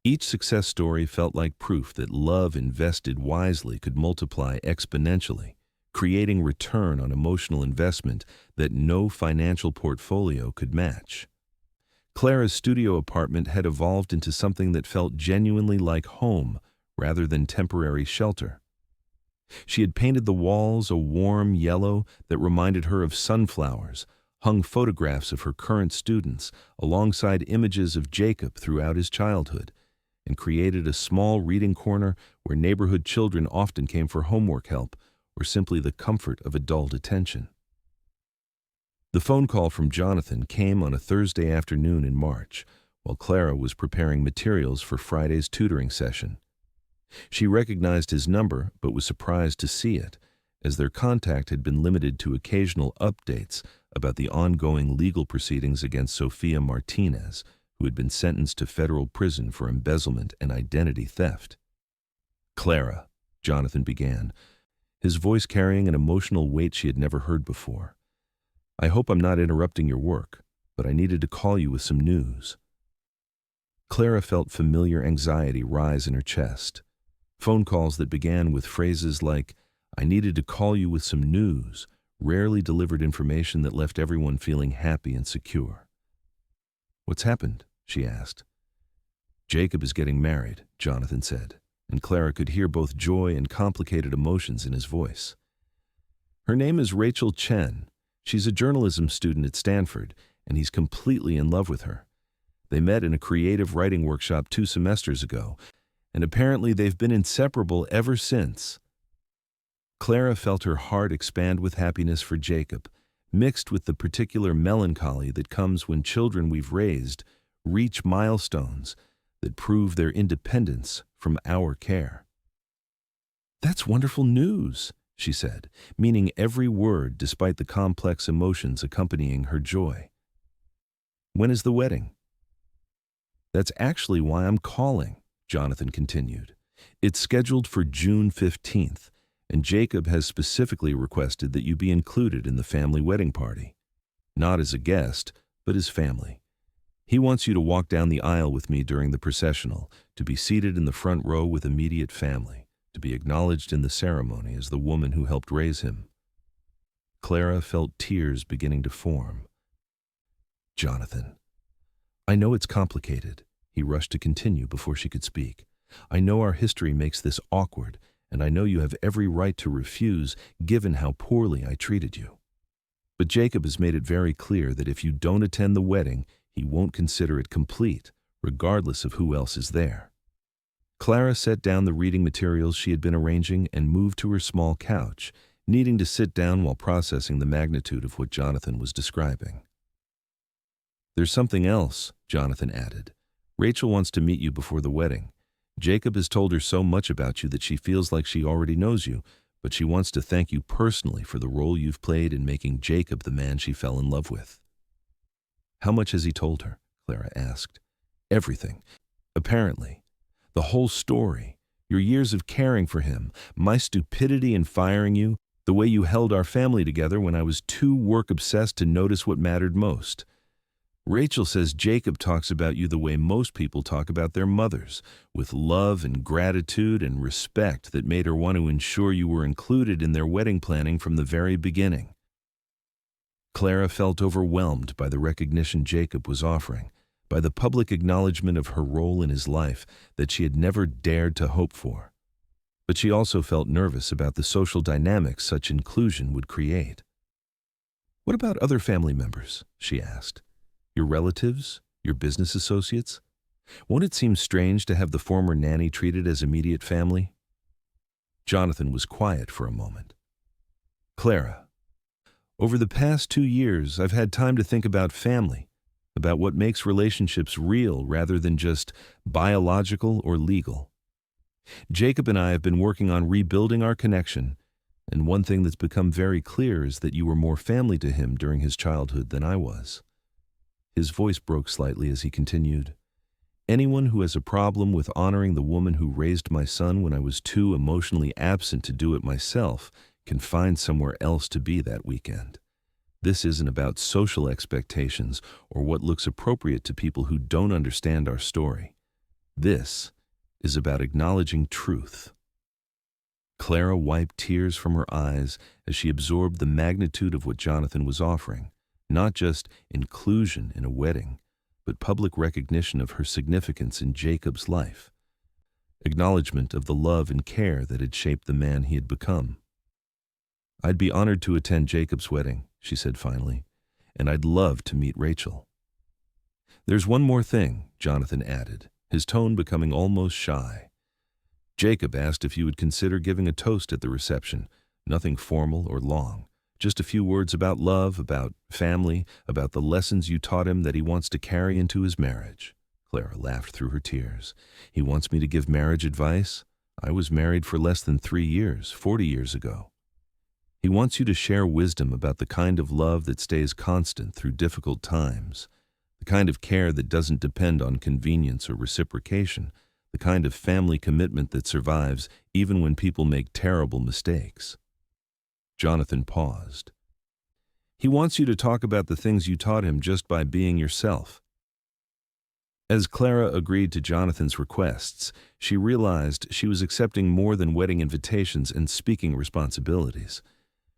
Each success story felt like proof that love invested wisely could multiply exponentially, creating return on emotional investment that no financial portfolio could match. Clara's studio apartment had evolved into something that felt genuinely like home rather than temporary shelter. She had painted the walls a warm yellow that reminded her of sunflowers, hung photographs of her current students alongside images of Jacob throughout his childhood, and created a small reading corner where neighborhood children often came for homework help or simply the comfort of adult attention. The phone call from Jonathan came on a Thursday afternoon in March, while Clara was preparing materials for Friday's tutoring session. She recognized his number but was surprised to see it, as their contact had been limited to occasional updates about the ongoing legal proceedings against Sofia Martinez, who had been sentenced to federal prison for embezzlement and identity theft. "Clara," Jonathan began, his voice carrying an emotional weight she had never heard before. I hope I'm not interrupting your work, but I needed to call you with some news. Clara felt familiar anxiety rise in her chest. Phone calls that began with phrases like, "I needed to call you with some news," rarely delivered information that left everyone feeling happy and secure. "What's happened?" she asked. "Jacob is getting married," Jonathan said, and Clara could hear both joy and complicated emotions in his voice. "Her name is Rachel Chen. She's a journalism student at Stanford, and he's completely in love with her. They met in a creative writing workshop 2 semesters ago, and apparently they've been inseparable ever since." Clara felt her heart expand with happiness for Jacob, mixed with the particular melancholy that comes when children we've raised reach milestones that prove their independence from our care. "That's wonderful news," she said, meaning every word despite the complex emotions accompanying her joy. "When is the wedding?" "That's actually why I'm calling," Jonathan continued. "It's scheduled for June 15th, and Jacob has specifically requested that you be included in the family wedding party. Not as a guest, but as family. He wants you to walk down the aisle with me during the processional, to be seated in the front row with immediate family, to be acknowledged in the ceremony as the woman who helped raise him." Clara felt tears beginning to form. "Jonathan, I know it's complicated," he rushed to continue before she could speak. "I know our history makes this awkward, and I know you have every right to refuse, given how poorly I treated you. But Jacob has made it very clear that if you don't attend the wedding, he won't consider it complete, regardless of who else is there." Clara set down the reading materials she had been arranging and moved to her small couch, needing to sit down while processing the magnitude of what Jonathan was describing. "There's something else," Jonathan added. "Rachel wants to meet you before the wedding. Jacob has told her so much about you that she feels like she already knows you, but she wants to thank you personally for the role you've played in making Jacob the man she fell in love with." "How much has he told her?" Clara asked. "Everything. Apparently. The whole story. Your years of caring for him, my stupidity in firing you, the way you held our family together when I was too work-obsessed to notice what mattered most. Rachel says Jacob talks about you the way most people talk about their mothers, with love and gratitude and respect that made her want to ensure you were included in their wedding planning from the very beginning." Clara felt overwhelmed by the recognition Jacob was offering, by the public acknowledgement of her role in his life that she had never dared to hope for. But she also felt nervous about the social dynamics such inclusion would create. "What about other family members?" she asked. "Your relatives? Your business associates? Won't it seem strange to have the former nanny treated as immediate family?" Jonathan was quiet for a moment. "Clara, over the past 2 years, I've had time to think about family, about what makes relationships real rather than just biological or legal. Jacob and I have been working on rebuilding our connection, and one thing that's become very clear is that you were more family to him during his childhood than I was." His voice broke slightly as he continued. "Anyone who has a problem with honoring the woman who raised my son when I was too emotionally absent to do it myself can find somewhere else to be that weekend. This isn't about social expectations or what looks appropriate to people who don't understand our story. This is about acknowledging truth." Clara wiped tears from her eyes as she absorbed the magnitude of what Jonathan was offering, not just inclusion in a wedding, but public recognition of her significance in Jacob's life, acknowledgement of the love and care that had shaped the man he had become. "I'd be honored to attend Jacob's wedding," she said finally, "and I'd love to meet Rachel." "There's one more thing," Jonathan added, his tone becoming almost shy. "Jacob asked if you would consider giving a toast at the reception, nothing formal or long. Just a few words about love, about family, about the lessons you taught him that he wants to carry into his marriage." Clara laughed through her tears. "He wants me to give marriage advice? I was married for less than 3 years, 40 years ago. He wants you to share wisdom about the kind of love that stays constant through difficult times, the kind of care that doesn't depend on convenience or reciprocation, the kind of family commitment that survives even when people make terrible mistakes." Jonathan paused. He wants you to talk about the things you taught him just by being yourself." As Clara agreed to Jonathan's requests, she realized she was accepting more than wedding invitations and speaking responsibilities.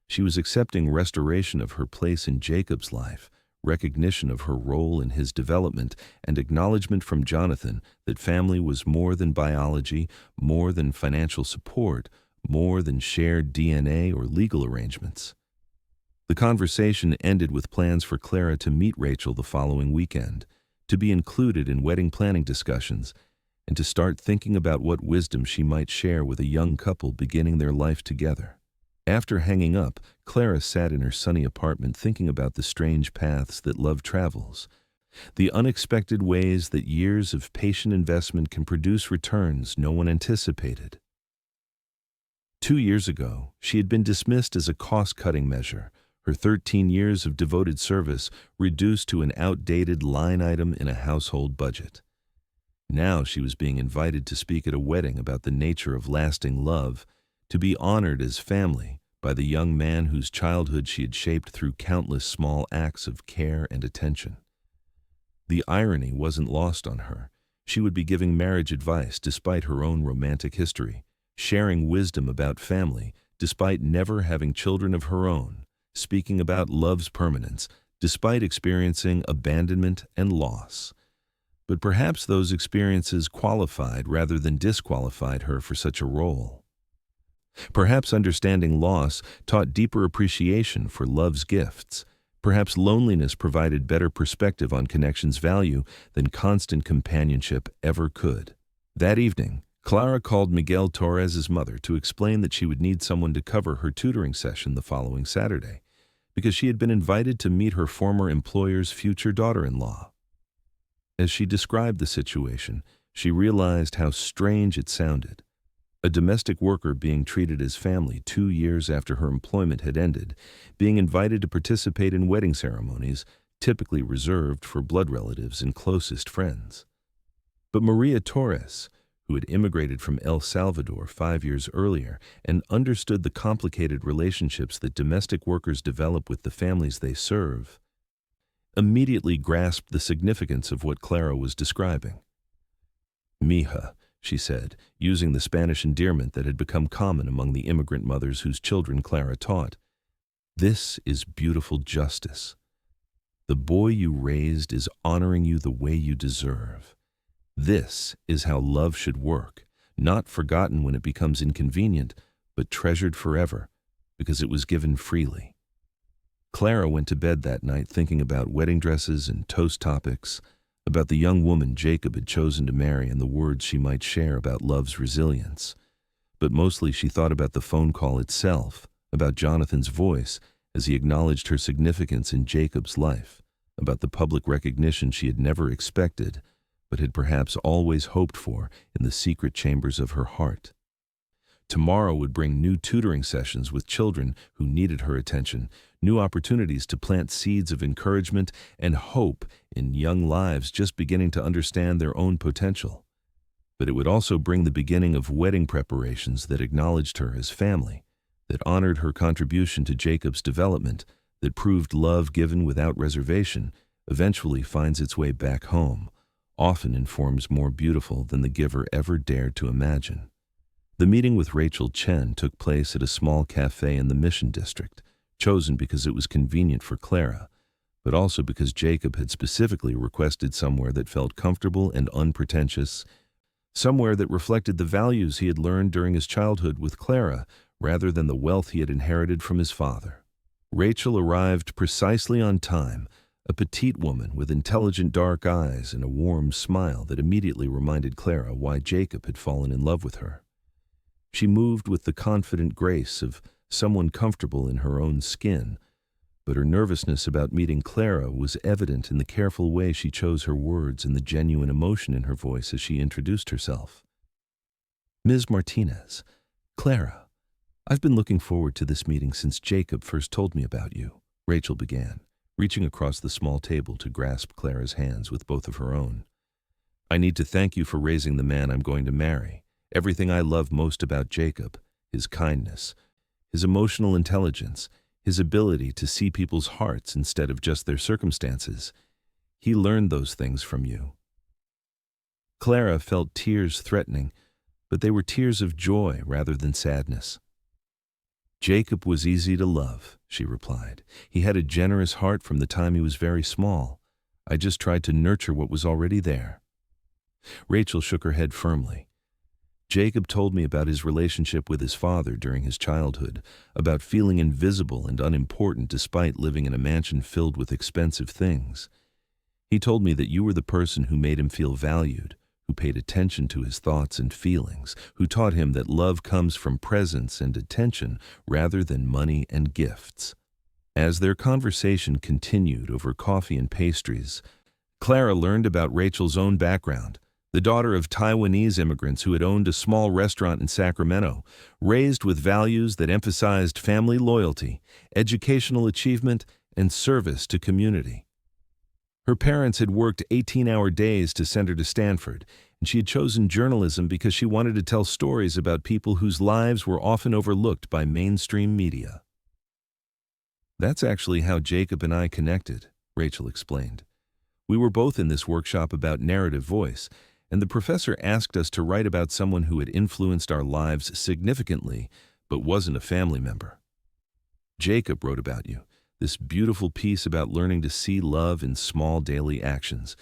She was accepting restoration of her place in Jacob's life, recognition of her role in his development, and acknowledgement from Jonathan that family was more than biology, more than financial support, more than shared DNA or legal arrangements. The conversation ended with plans for Clara to meet Rachel the following weekend, to be included in wedding planning discussions, and to start thinking about what wisdom she might share with a young couple beginning their life together. After hanging up, Clara sat in her sunny apartment thinking about the strange paths that love travels, the unexpected ways that years of patient investment can produce returns no one anticipated. 2 years ago, she had been dismissed as a cost-cutting measure, her 13 years of devoted service reduced to an outdated line item in a household budget. Now she was being invited to speak at a wedding about the nature of lasting love, to be honored as family by the young man whose childhood she had shaped through countless small acts of care and attention. The irony wasn't lost on her. She would be giving marriage advice despite her own romantic history, sharing wisdom about family despite never having children of her own, speaking about love's permanence despite experiencing abandonment and loss. But perhaps those experiences qualified rather than disqualified her for such a role. Perhaps understanding loss taught deeper appreciation for love's gifts. Perhaps loneliness provided better perspective on connection's value than constant companionship ever could. That evening, Clara called Miguel Torres's mother to explain that she would need someone to cover her tutoring session the following Saturday, because she had been invited to meet her former employer's future daughter-in-law. As she described the situation, she realized how strange it sounded. A domestic worker being treated as family 2 years after her employment had ended, being invited to participate in wedding ceremonies typically reserved for blood relatives and closest friends. But Maria Torres, who had immigrated from El Salvador 5 years earlier and understood the complicated relationships that domestic workers develop with the families they serve, immediately grasped the significance of what Clara was describing. "Mija," she said, using the Spanish endearment that had become common among the immigrant mothers whose children Clara taught. "This is beautiful justice. The boy you raised is honoring you the way you deserve. This is how love should work, not forgotten when it becomes inconvenient, but treasured forever, because it was given freely." Clara went to bed that night thinking about wedding dresses and toast topics, about the young woman Jacob had chosen to marry and the words she might share about love's resilience. But mostly she thought about the phone call itself, about Jonathan's voice as he acknowledged her significance in Jacob's life, about the public recognition she had never expected, but had perhaps always hoped for in the secret chambers of her heart. Tomorrow would bring new tutoring sessions with children who needed her attention, new opportunities to plant seeds of encouragement and hope in young lives just beginning to understand their own potential. But it would also bring the beginning of wedding preparations that acknowledged her as family, that honored her contribution to Jacob's development, that proved love given without reservation eventually finds its way back home, often in forms more beautiful than the giver ever dared to imagine. The meeting with Rachel Chen took place at a small cafe in the Mission District, chosen because it was convenient for Clara, but also because Jacob had specifically requested somewhere that felt comfortable and unpretentious, somewhere that reflected the values he had learned during his childhood with Clara rather than the wealth he had inherited from his father. Rachel arrived precisely on time, a petite woman with intelligent dark eyes and a warm smile that immediately reminded Clara why Jacob had fallen in love with her. She moved with the confident grace of someone comfortable in her own skin, but her nervousness about meeting Clara was evident in the careful way she chose her words and the genuine emotion in her voice as she introduced herself. "Ms. Martinez, Clara, I've been looking forward to this meeting since Jacob first told me about you," Rachel began, reaching across the small table to grasp Clara's hands with both of her own. "I need to thank you for raising the man I'm going to marry. Everything I love most about Jacob, his kindness, his emotional intelligence, his ability to see people's hearts instead of just their circumstances. He learned those things from you. Clara felt tears threatening, but they were tears of joy rather than sadness. Jacob was easy to love, she replied. He had a generous heart from the time he was very small. I just tried to nurture what was already there. Rachel shook her head firmly. Jacob told me about his relationship with his father during his childhood, about feeling invisible and unimportant despite living in a mansion filled with expensive things. He told me that you were the person who made him feel valued, who paid attention to his thoughts and feelings, who taught him that love comes from presence and attention rather than money and gifts. As their conversation continued over coffee and pastries, Clara learned about Rachel's own background, the daughter of Taiwanese immigrants who had owned a small restaurant in Sacramento, raised with values that emphasized family loyalty, educational achievement, and service to community. Her parents had worked 18-hour days to send her to Stanford, and she had chosen journalism because she wanted to tell stories about people whose lives were often overlooked by mainstream media. That's actually how Jacob and I connected, Rachel explained. We were both in this workshop about narrative voice, and the professor asked us to write about someone who had influenced our lives significantly, but wasn't a family member. Jacob wrote about you, this beautiful piece about learning to see love in small daily actions,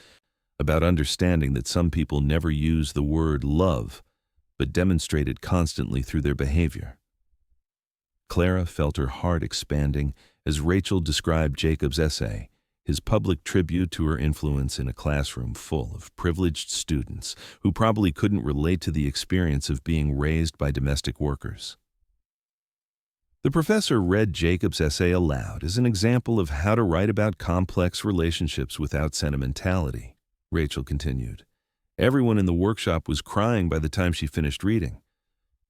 about understanding that some people never use the word love, but demonstrate it constantly through their behavior. Clara felt her heart expanding as Rachel described Jacob's essay, his public tribute to her influence in a classroom full of privileged students who probably couldn't relate to the experience of being raised by domestic workers. The professor read Jacob's essay aloud as an example of how to write about complex relationships without sentimentality, Rachel continued. Everyone in the workshop was crying by the time she finished reading.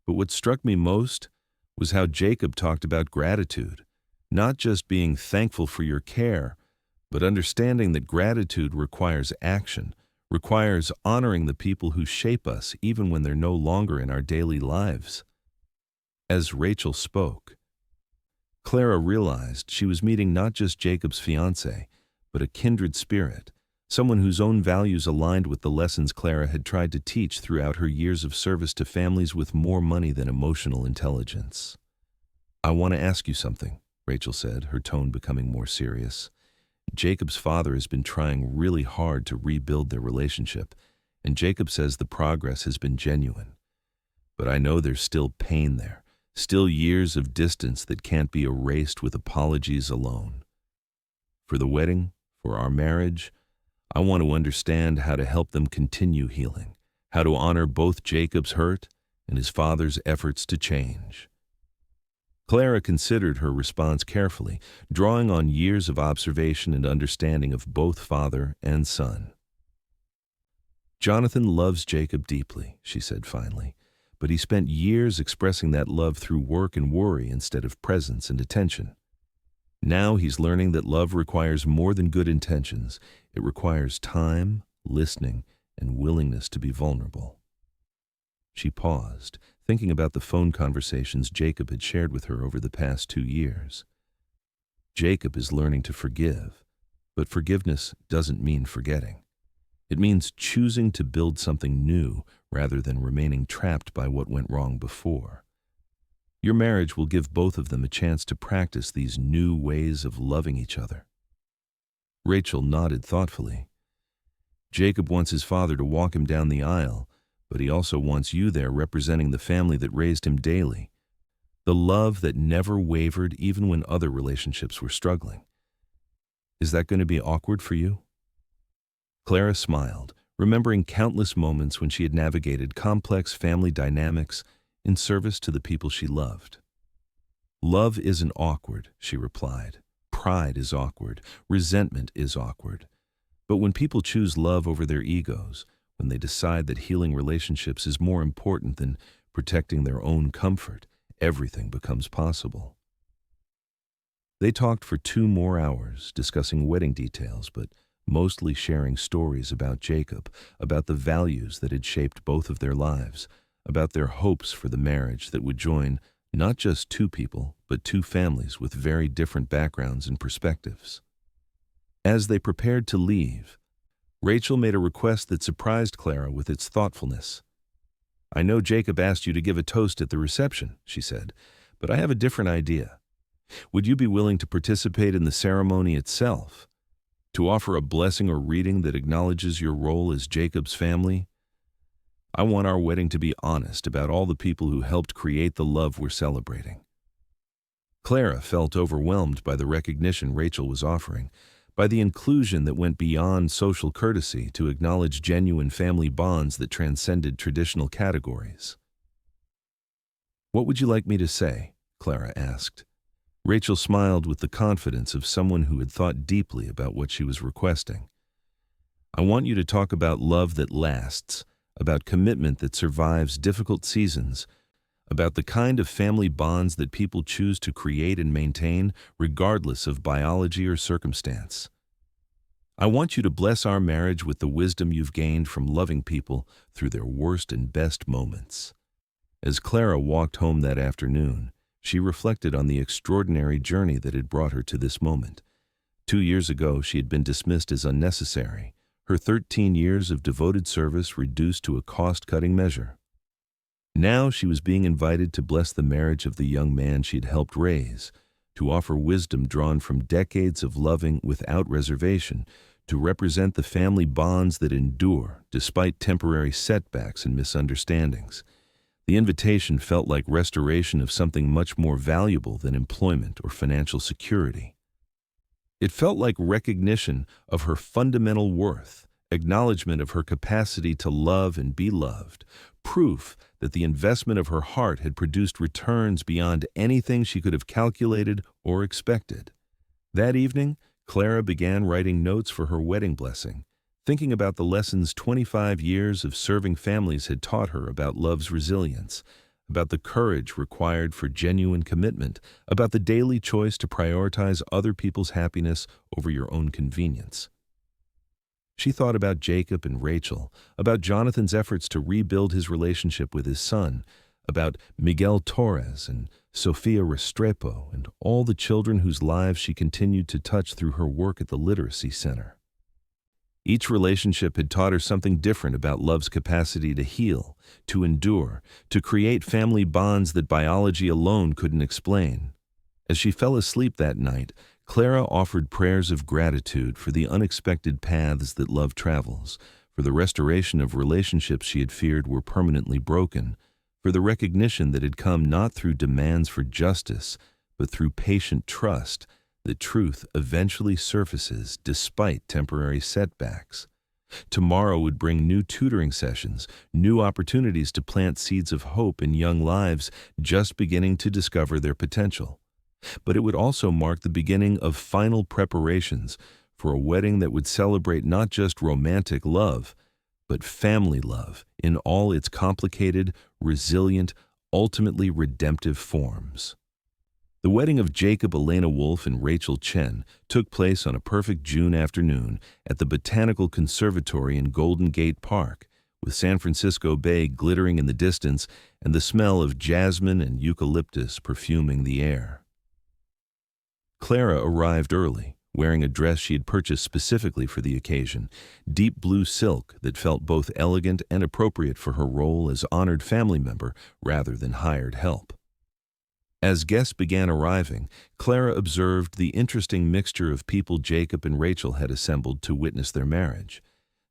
But what struck me most was how Jacob talked about gratitude, not just being thankful for your care, but understanding that gratitude requires action, requires honoring the people who shape us even when they're no longer in our daily lives. As Rachel spoke, Clara realized she was meeting not just Jacob's fiancé, but a kindred spirit, someone whose own values aligned with the lessons Clara had tried to teach throughout her years of service to families with more money than emotional intelligence. I want to ask you something, Rachel said, her tone becoming more serious. Jacob's father has been trying really hard to rebuild their relationship, and Jacob says the progress has been genuine. But I know there's still pain there, still years of distance that can't be erased with apologies alone. For the wedding, for our marriage, I want to understand how to help them continue healing, how to honor both Jacob's hurt and his father's efforts to change. Clara considered her response carefully, drawing on years of observation and understanding of both father and son. Jonathan loves Jacob deeply, she said finally, but he spent years expressing that love through work and worry instead of presence and attention. Now he's learning that love requires more than good intentions. It requires time, listening, and willingness to be vulnerable. She paused, thinking about the phone conversations Jacob had shared with her over the past 2 years. Jacob is learning to forgive, but forgiveness doesn't mean forgetting. It means choosing to build something new rather than remaining trapped by what went wrong before. Your marriage will give both of them a chance to practice these new ways of loving each other. Rachel nodded thoughtfully. Jacob wants his father to walk him down the aisle, but he also wants you there representing the family that raised him daily, the love that never wavered even when other relationships were struggling. Is that going to be awkward for you? Clara smiled, remembering countless moments when she had navigated complex family dynamics in service to the people she loved. Love isn't awkward, she replied. Pride is awkward. Resentment is awkward. But when people choose love over their egos, when they decide that healing relationships is more important than protecting their own comfort, everything becomes possible. They talked for 2 more hours, discussing wedding details, but mostly sharing stories about Jacob, about the values that had shaped both of their lives, about their hopes for the marriage that would join Not just two people, but two families with very different backgrounds and perspectives. As they prepared to leave, Rachel made a request that surprised Clara with its thoughtfulness. "I know Jacob asked you to give a toast at the reception," she said, "but I have a different idea. Would you be willing to participate in the ceremony itself? To offer a blessing or reading that acknowledges your role as Jacob's family? I want our wedding to be honest about all the people who helped create the love we're celebrating." Clara felt overwhelmed by the recognition Rachel was offering, by the inclusion that went beyond social courtesy to acknowledge genuine family bonds that transcended traditional categories. "What would you like me to say?" Clara asked. Rachel smiled with the confidence of someone who had thought deeply about what she was requesting. "I want you to talk about love that lasts, about commitment that survives difficult seasons, about the kind of family bonds that people choose to create and maintain regardless of biology or circumstance. I want you to bless our marriage with the wisdom you've gained from loving people through their worst and best moments." As Clara walked home that afternoon, she reflected on the extraordinary journey that had brought her to this moment. 2 years ago, she had been dismissed as unnecessary, her 13 years of devoted service reduced to a cost-cutting measure. Now she was being invited to bless the marriage of the young man she had helped raise, to offer wisdom drawn from decades of loving without reservation, to represent the family bonds that endure despite temporary setbacks and misunderstandings. The invitation felt like restoration of something much more valuable than employment or financial security. It felt like recognition of her fundamental worth, acknowledgement of her capacity to love and be loved, proof that the investment of her heart had produced returns beyond anything she could have calculated or expected. That evening, Clara began writing notes for her wedding blessing, thinking about the lessons 25 years of serving families had taught her about love's resilience, about the courage required for genuine commitment, about the daily choice to prioritize other people's happiness over your own convenience. She thought about Jacob and Rachel, about Jonathan's efforts to rebuild his relationship with his son, about Miguel Torres and Sofia Restrepo and all the children whose lives she continued to touch through her work at the Literacy Center. Each relationship had taught her something different about love's capacity to heal, to endure, to create family bonds that biology alone couldn't explain. As she fell asleep that night, Clara offered prayers of gratitude for the unexpected paths that love travels, for the restoration of relationships she had feared were permanently broken, for the recognition that had come not through demands for justice, but through patient trust that truth eventually surfaces despite temporary setbacks. Tomorrow would bring new tutoring sessions, new opportunities to plant seeds of hope in young lives just beginning to discover their potential. But it would also mark the beginning of final preparations for a wedding that would celebrate not just romantic love, but family love in all its complicated, resilient, ultimately redemptive forms. The wedding of Jacob Elena Wolfe and Rachel Chen took place on a perfect June afternoon at the Botanical Conservatory in Golden Gate Park, with San Francisco Bay glittering in the distance and the smell of jasmine and eucalyptus perfuming the air. Clara arrived early, wearing a dress she had purchased specifically for the occasion, deep blue silk that felt both elegant and appropriate for her role as honored family member rather than hired help. As guests began arriving, Clara observed the interesting mixture of people Jacob and Rachel had assembled to witness their marriage.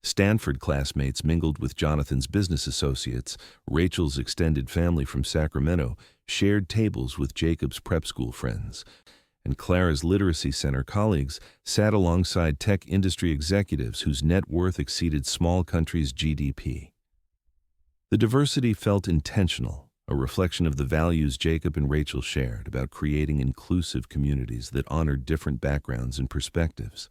Stanford classmates mingled with Jonathan's business associates. Rachel's extended family from Sacramento shared tables with Jacob's prep school friends, and Clara's Literacy Center colleagues sat alongside tech industry executives whose net worth exceeded small countries' GDP. The diversity felt intentional, a reflection of the values Jacob and Rachel shared about creating inclusive communities that honored different backgrounds and perspectives.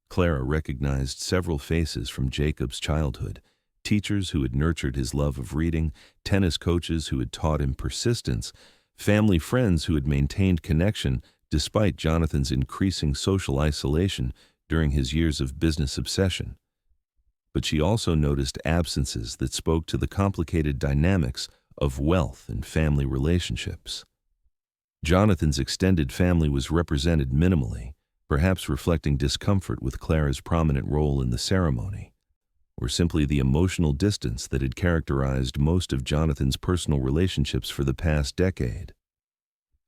Clara recognized several faces from Jacob's childhood, teachers who had nurtured his love of reading, tennis coaches who had taught him persistence, family friends who had maintained connection despite Jonathan's increasing social isolation during his years of business obsession. But she also noticed absences that spoke to the complicated dynamics of wealth and family relationships. Jonathan's extended family was represented minimally, perhaps reflecting discomfort with Clara's prominent role in the ceremony, or simply the emotional distance that had characterized most of Jonathan's personal relationships for the past decade.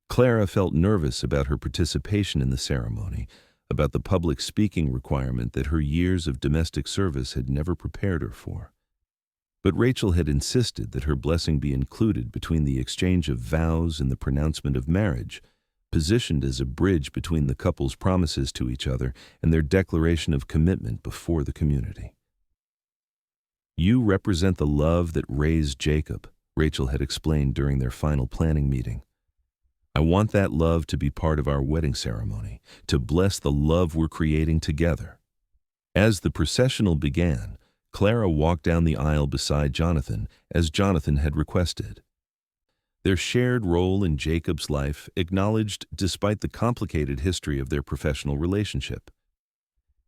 Clara felt nervous about her participation in the ceremony, about the public speaking requirement that her years of domestic service had never prepared her for. But Rachel had insisted that her blessing be included between the exchange of vows and the pronouncement of marriage, positioned as a bridge between the couple's promises to each other and their declaration of commitment before the community. "You represent the love that raised Jacob," Rachel had explained during their final planning meeting. "I want that love to be part of our wedding ceremony, to bless the love we're creating together." As the processional began, Clara walked down the aisle beside Jonathan, as Jonathan had requested. Their shared role in Jacob's life acknowledged despite the complicated history of their professional relationship.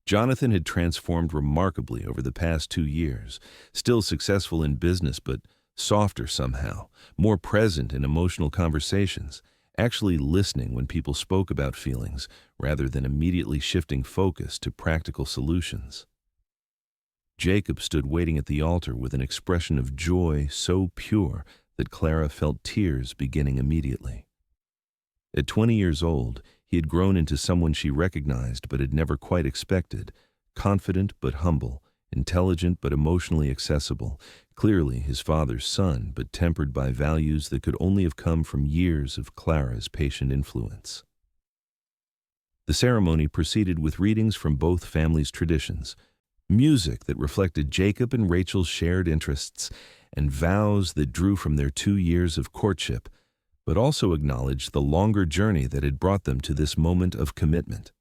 Jonathan had transformed remarkably over the past 2 years, still successful in business but softer somehow, more present in emotional conversations, actually listening when people spoke about feelings rather than immediately shifting focus to practical solutions. Jacob stood waiting at the altar with an expression of joy so pure that Clara felt tears beginning immediately. At 20 years old, he had grown into someone she recognized but had never quite expected, confident but humble, intelligent but emotionally accessible, clearly his father's son but tempered by values that could only have come from years of Clara's patient influence. The ceremony proceeded with readings from both families' traditions, music that reflected Jacob and Rachel's shared interests, and vows that drew from their 2 years of courtship, but also acknowledged the longer journey that had brought them to this moment of commitment.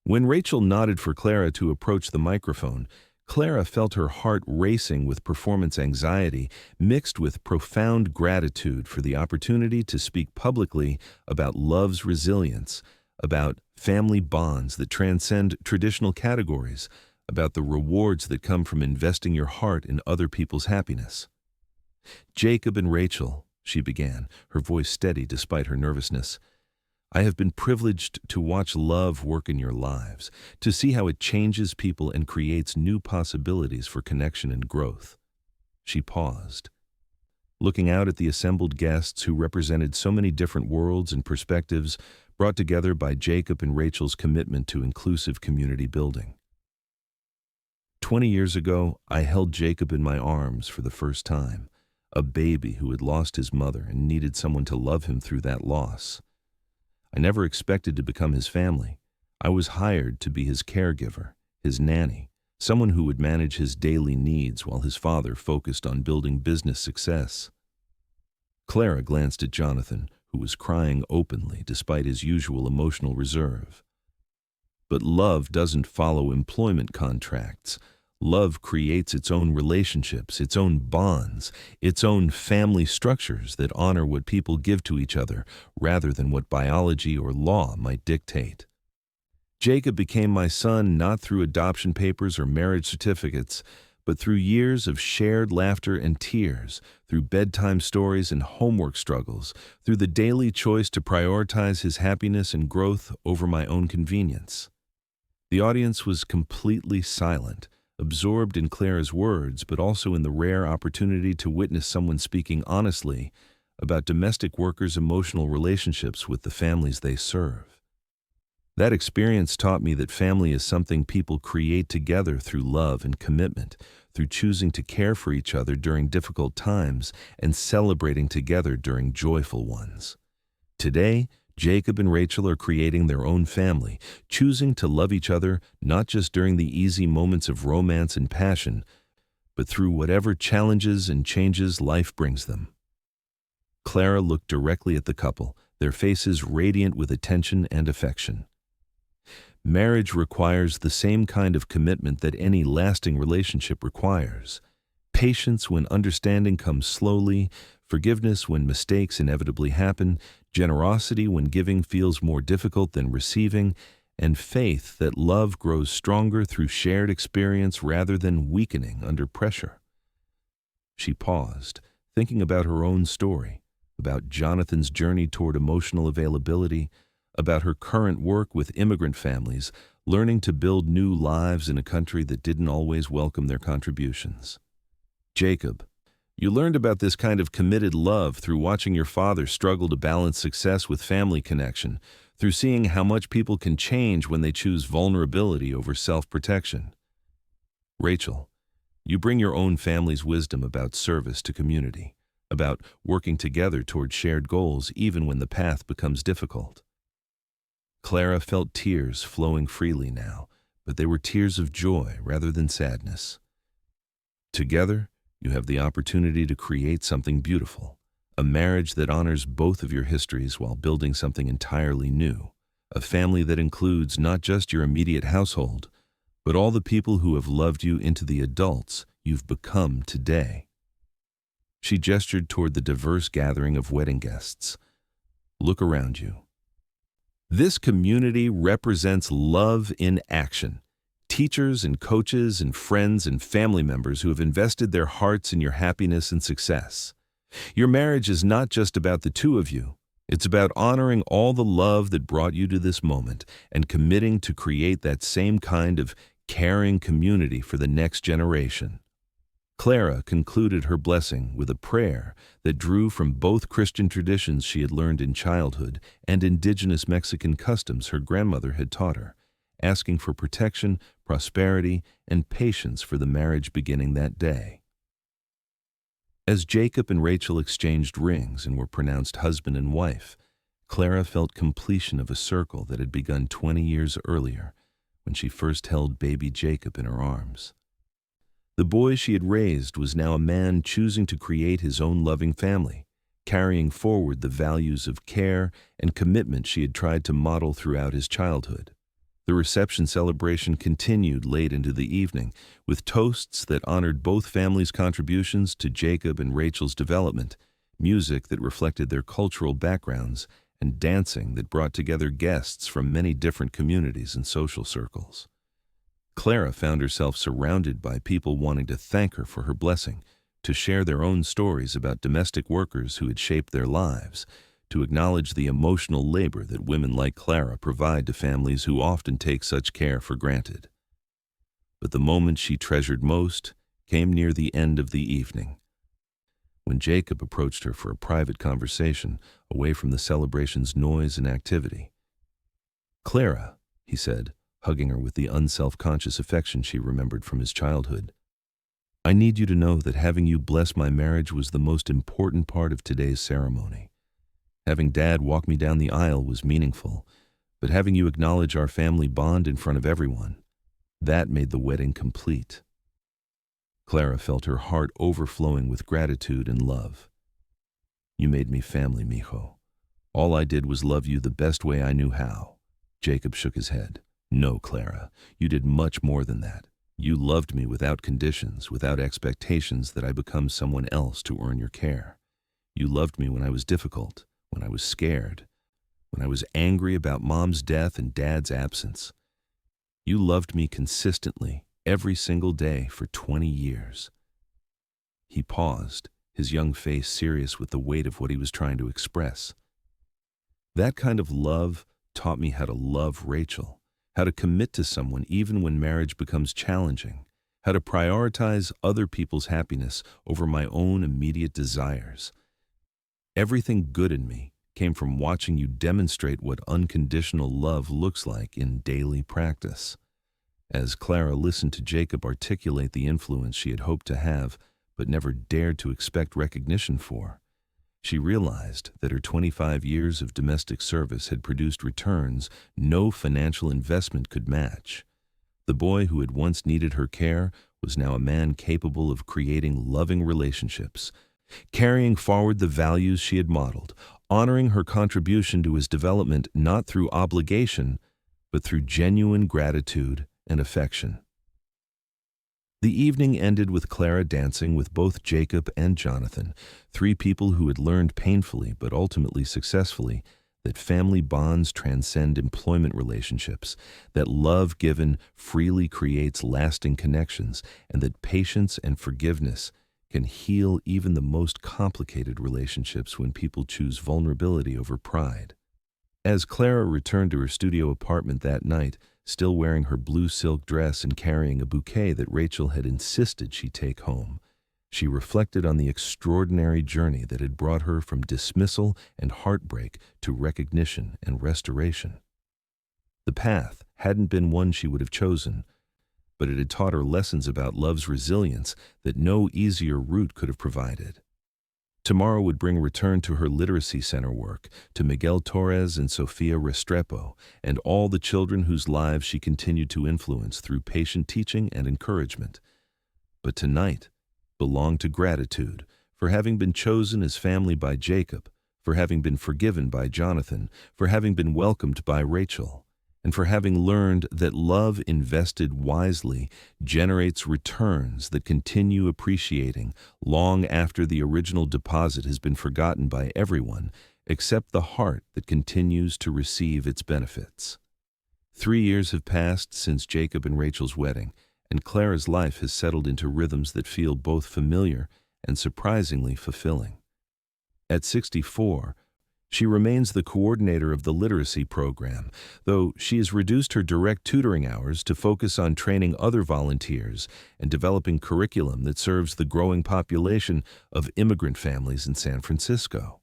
When Rachel nodded for Clara to approach the microphone, Clara felt her heart racing with performance anxiety mixed with profound gratitude for the opportunity to speak publicly about love's resilience, about family bonds that transcend traditional categories, about the rewards that come from investing your heart in other people's happiness. "Jacob and Rachel," she began, her voice steady despite her nervousness, "I have been privileged to watch love work in your lives, to see how it changes people and creates new possibilities for connection and growth." She paused, looking out at the assembled guests who represented so many different worlds and perspectives brought together by Jacob and Rachel's commitment to inclusive community building. 20 years ago, I held Jacob in my arms for the first time, a baby who had lost his mother and needed someone to love him through that loss. I never expected to become his family. I was hired to be his caregiver, his nanny, someone who would manage his daily needs while his father focused on building business success. Clara glanced at Jonathan, who was crying openly despite his usual emotional reserve. But love doesn't follow employment contracts. Love creates its own relationships, its own bonds, its own family structures that honor what people give to each other rather than what biology or law might dictate. Jacob became my son not through adoption papers or marriage certificates, but through years of shared laughter and tears, through bedtime stories and homework struggles, through the daily choice to prioritize his happiness and growth over my own convenience. The audience was completely silent, absorbed in Clara's words, but also in the rare opportunity to witness someone speaking honestly about domestic workers' emotional relationships with the families they serve. That experience taught me that family is something people create together through love and commitment, through choosing to care for each other during difficult times and celebrating together during joyful ones. Today, Jacob and Rachel are creating their own family, choosing to love each other not just during the easy moments of romance and passion, but through whatever challenges and changes life brings them. Clara looked directly at the couple, their faces radiant with attention and affection. Marriage requires the same kind of commitment that any lasting relationship requires. Patience when understanding comes slowly, forgiveness when mistakes inevitably happen, generosity when giving feels more difficult than receiving, and faith that love grows stronger through shared experience rather than weakening under pressure. She paused, thinking about her own story, about Jonathan's journey toward emotional availability, about her current work with immigrant families, learning to build new lives in a country that didn't always welcome their contributions. Jacob, you learned about this kind of committed love through watching your father struggle to balance success with family connection, through seeing how much people can change when they choose vulnerability over self-protection. Rachel, you bring your own family's wisdom about service to community, about working together toward shared goals even when the path becomes difficult. Clara felt tears flowing freely now, but they were tears of joy rather than sadness. Together, you have the opportunity to create something beautiful, a marriage that honors both of your histories while building something entirely new, a family that includes not just your immediate household, but all the people who have loved you into the adults you've become today. She gestured toward the diverse gathering of wedding guests. Look around you. This community represents love in action. Teachers and coaches and friends and family members who have invested their hearts in your happiness and success. Your marriage is not just about the two of you. It's about honoring all the love that brought you to this moment and committing to create that same kind of caring community for the next generation. Clara concluded her blessing with a prayer that drew from both Christian traditions she had learned in childhood and indigenous Mexican customs her grandmother had taught her, asking for protection, prosperity, and patience for the marriage beginning that day. As Jacob and Rachel exchanged rings and were pronounced husband and wife, Clara felt completion of a circle that had begun 20 years earlier when she first held baby Jacob in her arms. The boy she had raised was now a man choosing to create his own loving family, carrying forward the values of care and commitment she had tried to model throughout his childhood. The reception celebration continued late into the evening, with toasts that honored both families' contributions to Jacob and Rachel's development, music that reflected their cultural backgrounds, and dancing that brought together guests from many different communities and social circles. Clara found herself surrounded by people wanting to thank her for her blessing, to share their own stories about domestic workers who had shaped their lives, to acknowledge the emotional labor that women like Clara provide to families who often take such care for granted. But the moment she treasured most came near the end of the evening, when Jacob approached her for a private conversation away from the celebration's noise and activity. "Clara," he said, hugging her with the unself-conscious affection she remembered from his childhood, "I need you to know that having you bless my marriage was the most important part of today's ceremony. Having Dad walk me down the aisle was meaningful, but having you acknowledge our family bond in front of everyone, that made the wedding complete." Clara felt her heart overflowing with gratitude and love. "You made me family, mijo. All I did was love you the best way I knew how." Jacob shook his head. "No, Clara, you did much more than that. You loved me without conditions, without expectations that I become someone else to earn your care. You loved me when I was difficult, when I was scared, when I was angry about Mom's death and Dad's absence. You loved me consistently, every single day for 20 years. He paused, his young face serious with the weight of what he was trying to express. "That kind of love taught me how to love Rachel, how to commit to someone even when marriage becomes challenging, how to prioritize other people's happiness over my own immediate desires. Everything good in me came from watching you demonstrate what unconditional love looks like in daily practice." As Clara listened to Jacob articulate the influence she had hoped to have but never dared to expect recognition for, she realized that her 25 years of domestic service had produced returns no financial investment could match. The boy who had once needed her care was now a man capable of creating loving relationships, carrying forward the values she had modeled, honoring her contribution to his development not through obligation, but through genuine gratitude and affection. The evening ended with Clara dancing with both Jacob and Jonathan, three people who had learned painfully but ultimately successfully that family bonds transcend employment relationships, that love given freely creates lasting connections, and that patience and forgiveness can heal even the most complicated relationships when people choose vulnerability over pride. As Clara returned to her studio apartment that night, still wearing her blue silk dress and carrying a bouquet that Rachel had insisted she take home, she reflected on the extraordinary journey that had brought her from dismissal and heartbreak to recognition and restoration. The path hadn't been one she would have chosen, but it had taught her lessons about love's resilience that no easier route could have provided. Tomorrow would bring return to her literacy center work, to Miguel Torres and Sofia Restrepo, and all the children whose lives she continued to influence through patient teaching and encouragement. But tonight belonged to gratitude for having been chosen as family by Jacob, for having been forgiven by Jonathan, for having been welcomed by Rachel, and for having learned that love invested wisely generates returns that continue appreciating long after the original deposit has been forgotten by everyone except the heart that continues to receive its benefits. 3 years have passed since Jacob and Rachel's wedding, and Clara's life has settled into rhythms that feel both familiar and surprisingly fulfilling. At 64, she remains the coordinator of the literacy program, though she has reduced her direct tutoring hours to focus on training other volunteers and developing curriculum that serves the growing population of immigrant families in San Francisco.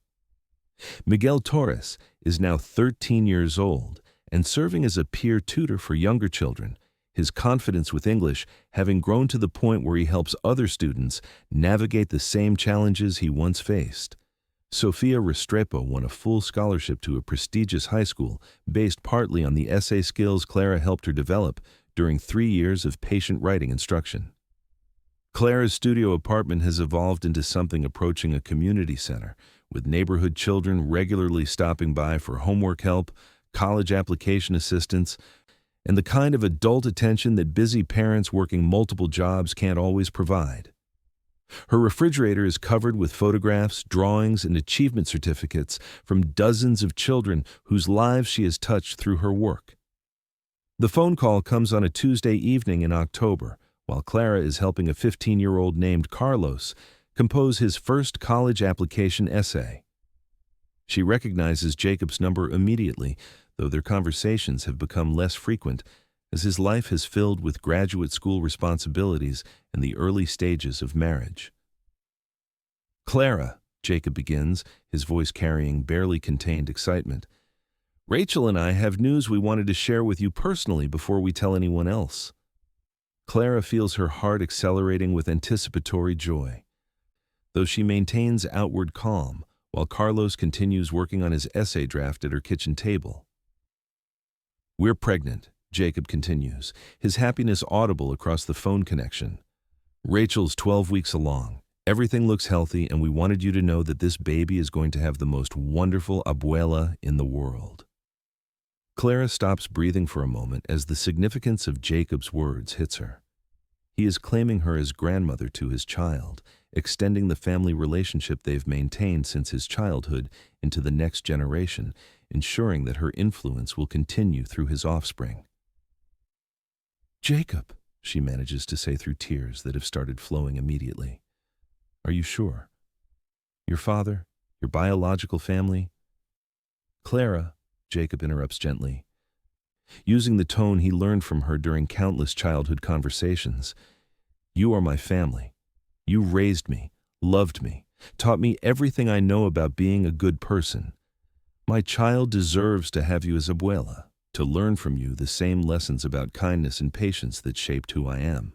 Miguel Torres is now 13 years old and serving as a peer tutor for younger children, his confidence with English having grown to the point where he helps other students navigate the same challenges he once faced. Sofia Restrepo won a full scholarship to a prestigious high school based partly on the essay skills Clara helped her develop during 3 years of patient writing instruction. Clara's studio apartment has evolved into something approaching a community center, with neighborhood children regularly stopping by for homework help, college application assistance, and the kind of adult attention that busy parents working multiple jobs can't always provide. Her refrigerator is covered with photographs, drawings, and achievement certificates from dozens of children whose lives she has touched through her work. The phone call comes on a Tuesday evening in October, while Clara is helping a 15-year-old named Carlos compose his first college application essay. She recognizes Jacob's number immediately, though their conversations have become less frequent as his life has filled with graduate school responsibilities and the early stages of marriage. "Clara," Jacob begins, his voice carrying barely contained excitement, "Rachel and I have news we wanted to share with you personally before we tell anyone else." Clara feels her heart accelerating with anticipatory joy, though she maintains outward calm while Carlos continues working on his essay draft at her kitchen table. "We're pregnant," Jacob continues, his happiness audible across the phone connection. "Rachel's 12 weeks along. Everything looks healthy, and we wanted you to know that this baby is going to have the most wonderful abuela in the world." Clara stops breathing for a moment as the significance of Jacob's words hits her. He is claiming her as grandmother to his child, extending the family relationship they've maintained since his childhood into the next generation, ensuring that her influence will continue through his offspring. "Jacob," she manages to say through tears that have started flowing immediately. "Are you sure? Your father, your biological family?" "Clara," Jacob interrupts gently, using the tone he learned from her during countless childhood conversations. "You are my family. You raised me, loved me, taught me everything I know about being a good person. My child deserves to have you as abuela, to learn from you the same lessons about kindness and patience that shaped who I am."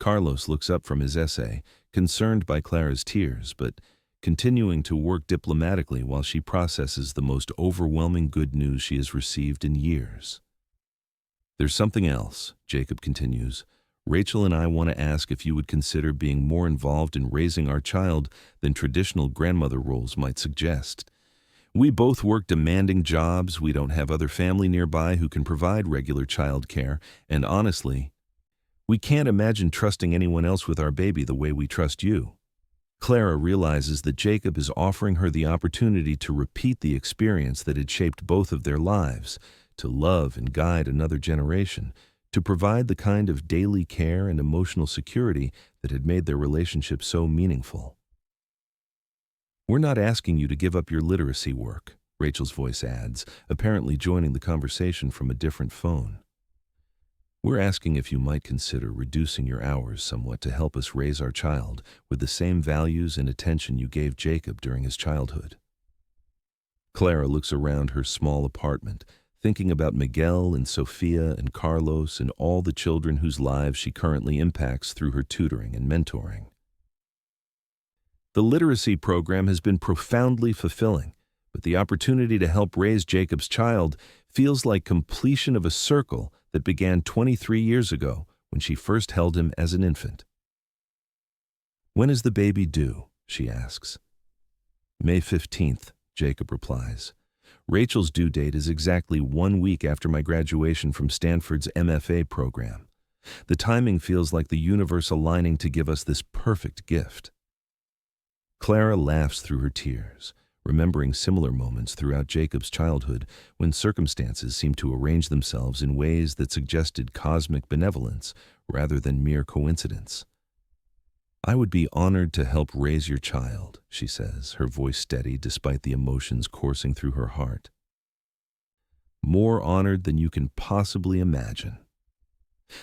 Carlos looks up from his essay, concerned by Clara's tears, but continuing to work diplomatically while she processes the most overwhelming good news she has received in years. "There's something else," Jacob continues. "Rachel and I want to ask if you would consider being more involved in raising our child than traditional grandmother roles might suggest. We both work demanding jobs, we don't have other family nearby who can provide regular child care, and honestly, we can't imagine trusting anyone else with our baby the way we trust you." Clara realizes that Jacob is offering her the opportunity to repeat the experience that had shaped both of their lives, to love and guide another generation, to provide the kind of daily care and emotional security that had made their relationship so meaningful. "We're not asking you to give up your literacy work," Rachel's voice adds, apparently joining the conversation from a different phone. "We're asking if you might consider reducing your hours somewhat to help us raise our child with the same values and attention you gave Jacob during his childhood." Clara looks around her small apartment, thinking about Miguel and Sofia and Carlos and all the children whose lives she currently impacts through her tutoring and mentoring. The literacy program has been profoundly fulfilling, but the opportunity to help raise Jacob's child feels like completion of a circle that began 23 years ago when she first held him as an infant. "When is the baby due?" she asks. "May 15th, Jacob replies. "Rachel's due date is exactly 1 week after my graduation from Stanford's MFA program. The timing feels like the universe aligning to give us this perfect gift." Clara laughs through her tears, remembering similar moments throughout Jacob's childhood when circumstances seemed to arrange themselves in ways that suggested cosmic benevolence rather than mere coincidence. "I would be honored to help raise your child," she says, her voice steady despite the emotions coursing through her heart. "More honored than you can possibly imagine."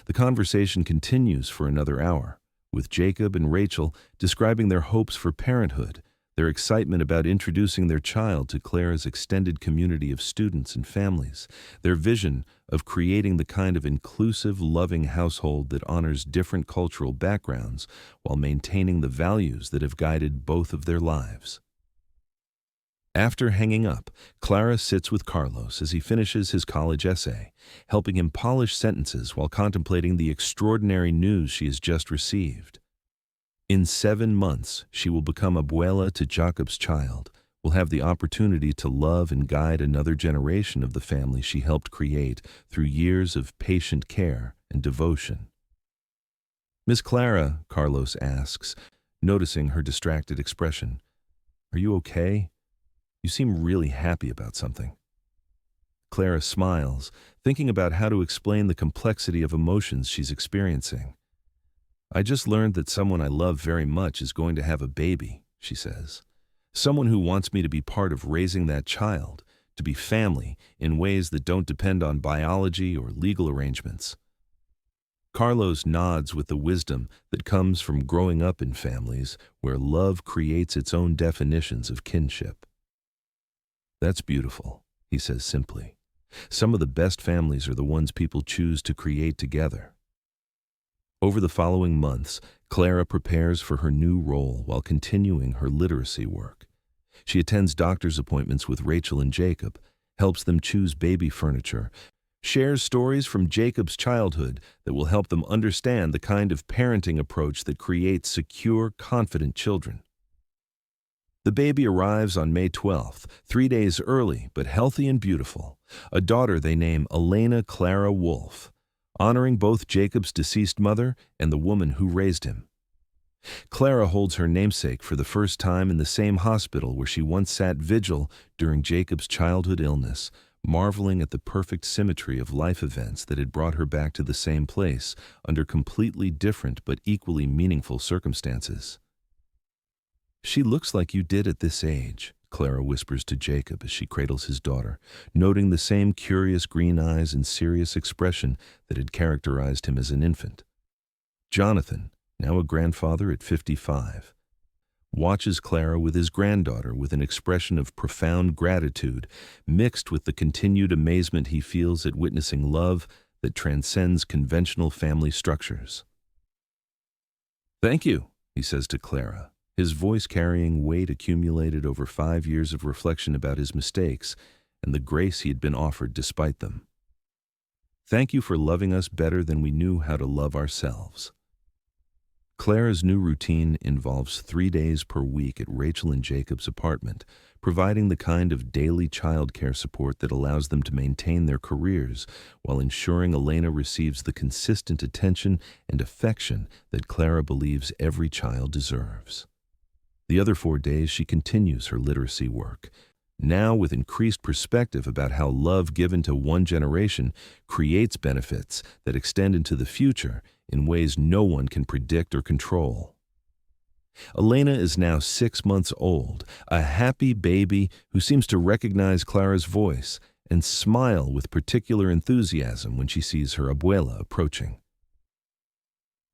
The conversation continues for another hour, with Jacob and Rachel describing their hopes for parenthood, their excitement about introducing their child to Clara's extended community of students and families, their vision of creating the kind of inclusive, loving household that honors different cultural backgrounds while maintaining the values that have guided both of their lives. After hanging up, Clara sits with Carlos as he finishes his college essay, helping him polish sentences while contemplating the extraordinary news she has just received. In 7 months, she will become abuela to Jacob's child, will have the opportunity to love and guide another generation of the family she helped create through years of patient care and devotion. "Miss Clara," Carlos asks, noticing her distracted expression, "are you okay? You seem really happy about something." Clara smiles, thinking about how to explain the complexity of emotions she's experiencing. "I just learned that someone I love very much is going to have a baby," she says. "Someone who wants me to be part of raising that child, to be family in ways that don't depend on biology or legal arrangements." Carlos nods with the wisdom that comes from growing up in families where love creates its own definitions of kinship. "That's beautiful," he says simply. "Some of the best families are the ones people choose to create together." Over the following months, Clara prepares for her new role while continuing her literacy work. She attends doctor's appointments with Rachel and Jacob, helps them choose baby furniture, shares stories from Jacob's childhood that will help them understand the kind of parenting approach that creates secure, confident children. The baby arrives on May 12th, 3 days early but healthy and beautiful, a daughter they name Elena Clara Wolf, honoring both Jacob's deceased mother and the woman who raised him. Clara holds her namesake for the first time in the same hospital where she once sat vigil during Jacob's childhood illness, marveling at the perfect symmetry of life events that had brought her back to the same place under completely different but equally meaningful circumstances. "She looks like you did at this age," Clara whispers to Jacob as she cradles his daughter, noting the same curious green eyes and serious expression that had characterized him as an infant. Jonathan, now a grandfather at 55, watches Clara with his granddaughter with an expression of profound gratitude mixed with the continued amazement he feels at witnessing love that transcends conventional family structures. "Thank you," he says to Clara, his voice carrying weight accumulated over 5 years of reflection about his mistakes and the grace he had been offered despite them. "Thank you for loving us better than we knew how to love ourselves." Clara's new routine involves 3 days per week at Rachel and Jacob's apartment, providing the kind of daily childcare support that allows them to maintain their careers while ensuring Elena receives the consistent attention and affection that Clara believes every child deserves. The other 4 days she continues her literacy work, now with increased perspective about how love given to one generation creates benefits that extend into the future in ways no one can predict or control. Elena is now 6 months old, a happy baby who seems to recognize Clara's voice and smile with particular enthusiasm when she sees her abuela approaching.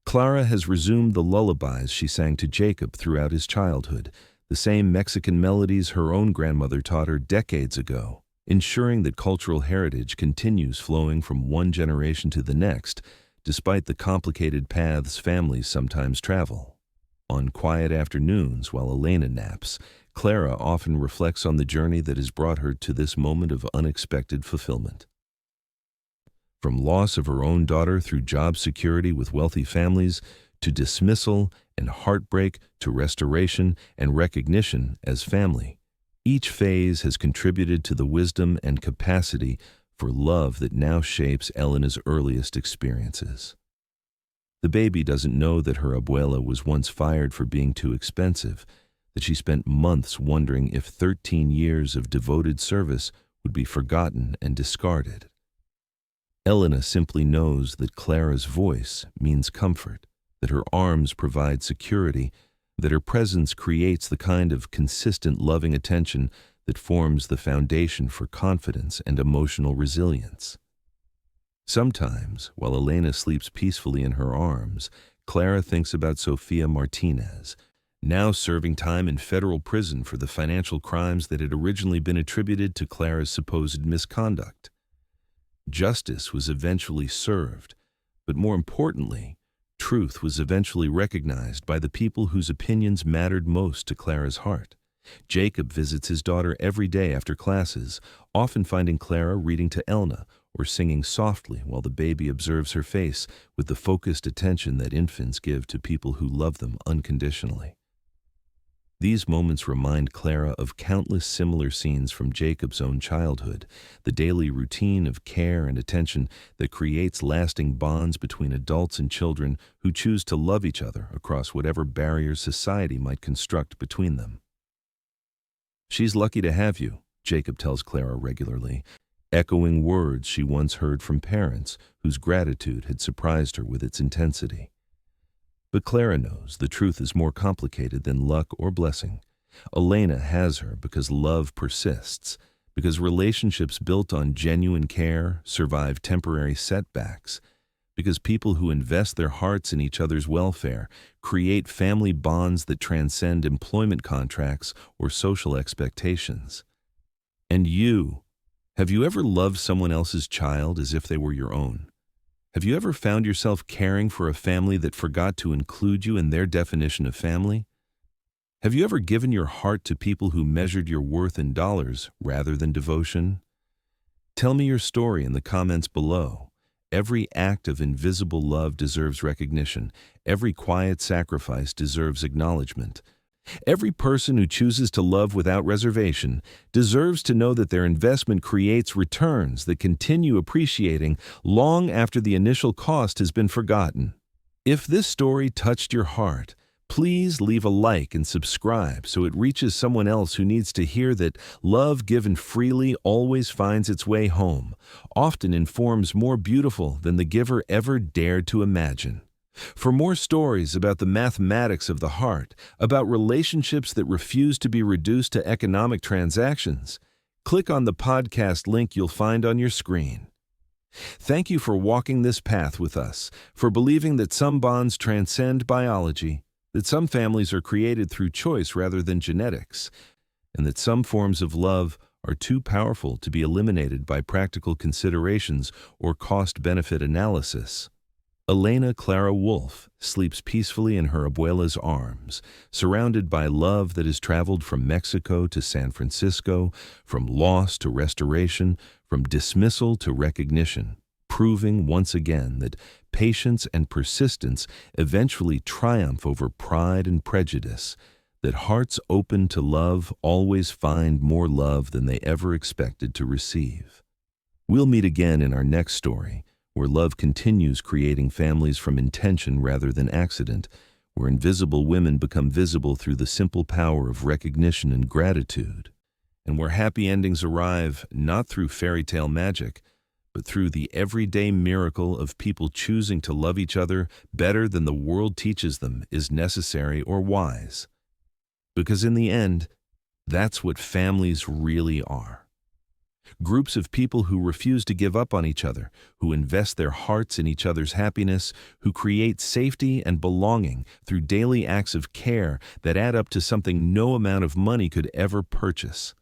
Clara has resumed the lullabies she sang to Jacob throughout his childhood, the same Mexican melodies her own grandmother taught her decades ago, ensuring that cultural heritage continues flowing from one generation to the next, despite the complicated paths families sometimes travel. On quiet afternoons while Elena naps, Clara often reflects on the journey that has brought her to this moment of unexpected fulfillment. From loss of her own daughter through job security with wealthy families, to dismissal and heartbreak, to restoration and recognition as family, each phase has contributed to the wisdom and capacity for love that now shapes Elena's earliest experiences. The baby doesn't know that her abuela was once fired for being too expensive, that she spent months wondering if 13 years of devoted service would be forgotten and discarded. Elena simply knows that Clara's voice means comfort, that her arms provide security, that her presence creates the kind of consistent loving attention that forms the foundation for confidence and emotional resilience. Sometimes, while Elena sleeps peacefully in her arms, Clara thinks about Sofia Martinez, now serving time in federal prison for the financial crimes that had originally been attributed to Clara's supposed misconduct. Justice was eventually served, but more importantly, truth was eventually recognized by the people whose opinions mattered most to Clara's heart. Jacob visits his daughter every day after classes, often finding Clara reading to Elna or singing softly while the baby observes her face with the focused attention that infants give to people who love them unconditionally. These moments remind Clara of countless similar scenes from Jacob's own childhood, the daily routine of care and attention that creates lasting bonds between adults and children who choose to love each other across whatever barriers society might construct between them. "She's lucky to have you," Jacob tells Clara regularly, echoing words she once heard from parents whose gratitude had surprised her with its intensity. But Clara knows the truth is more complicated than luck or blessing. Elena has her because love persists, because relationships built on genuine care survive temporary setbacks, because people who invest their hearts in each other's welfare create family bonds that transcend employment contracts or social expectations. And you, have you ever loved someone else's child as if they were your own? Have you ever found yourself caring for a family that forgot to include you in their definition of family? Have you ever given your heart to people who measured your worth in dollars rather than devotion? Tell me your story in the comments below. Every act of invisible love deserves recognition. Every quiet sacrifice deserves acknowledgement. Every person who chooses to love without reservation deserves to know that their investment creates returns that continue appreciating long after the initial cost has been forgotten. If this story touched your heart, please leave a like and subscribe so it reaches someone else who needs to hear that love given freely always finds its way home, often in forms more beautiful than the giver ever dared to imagine. For more stories about the mathematics of the heart, about relationships that refuse to be reduced to economic transactions, click on the podcast link you'll find on your screen. Thank you for walking this path with us, for believing that some bonds transcend biology, that some families are created through choice rather than genetics, and that some forms of love are too powerful to be eliminated by practical considerations or cost-benefit analysis. Elena Clara Wolf sleeps peacefully in her abuela's arms, surrounded by love that has traveled from Mexico to San Francisco, from loss to restoration, from dismissal to recognition, proving once again that patience and persistence eventually triumph over pride and prejudice, that hearts open to love always find more love than they ever expected to receive. We'll meet again in our next story, where love continues creating families from intention rather than accident, where invisible women become visible through the simple power of recognition and gratitude. and where happy endings arrive not through fairy tale magic, but through the everyday miracle of people choosing to love each other better than the world teaches them is necessary or wise. Because in the end, that's what families really are. Groups of people who refuse to give up on each other, who invest their hearts in each other's happiness, who create safety and belonging through daily acts of care that add up to something no amount of money could ever purchase.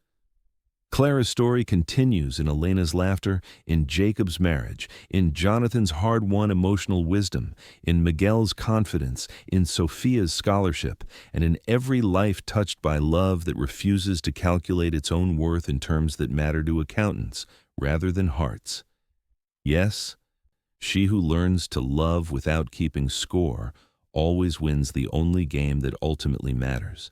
Clara's story continues in Elena's laughter, in Jacob's marriage, in Jonathan's hard-won emotional wisdom, in Miguel's confidence, in Sophia's scholarship, and in every life touched by love that refuses to calculate its own worth in terms that matter to accountants rather than hearts. Yes, she who learns to love without keeping score always wins the only game that ultimately matters.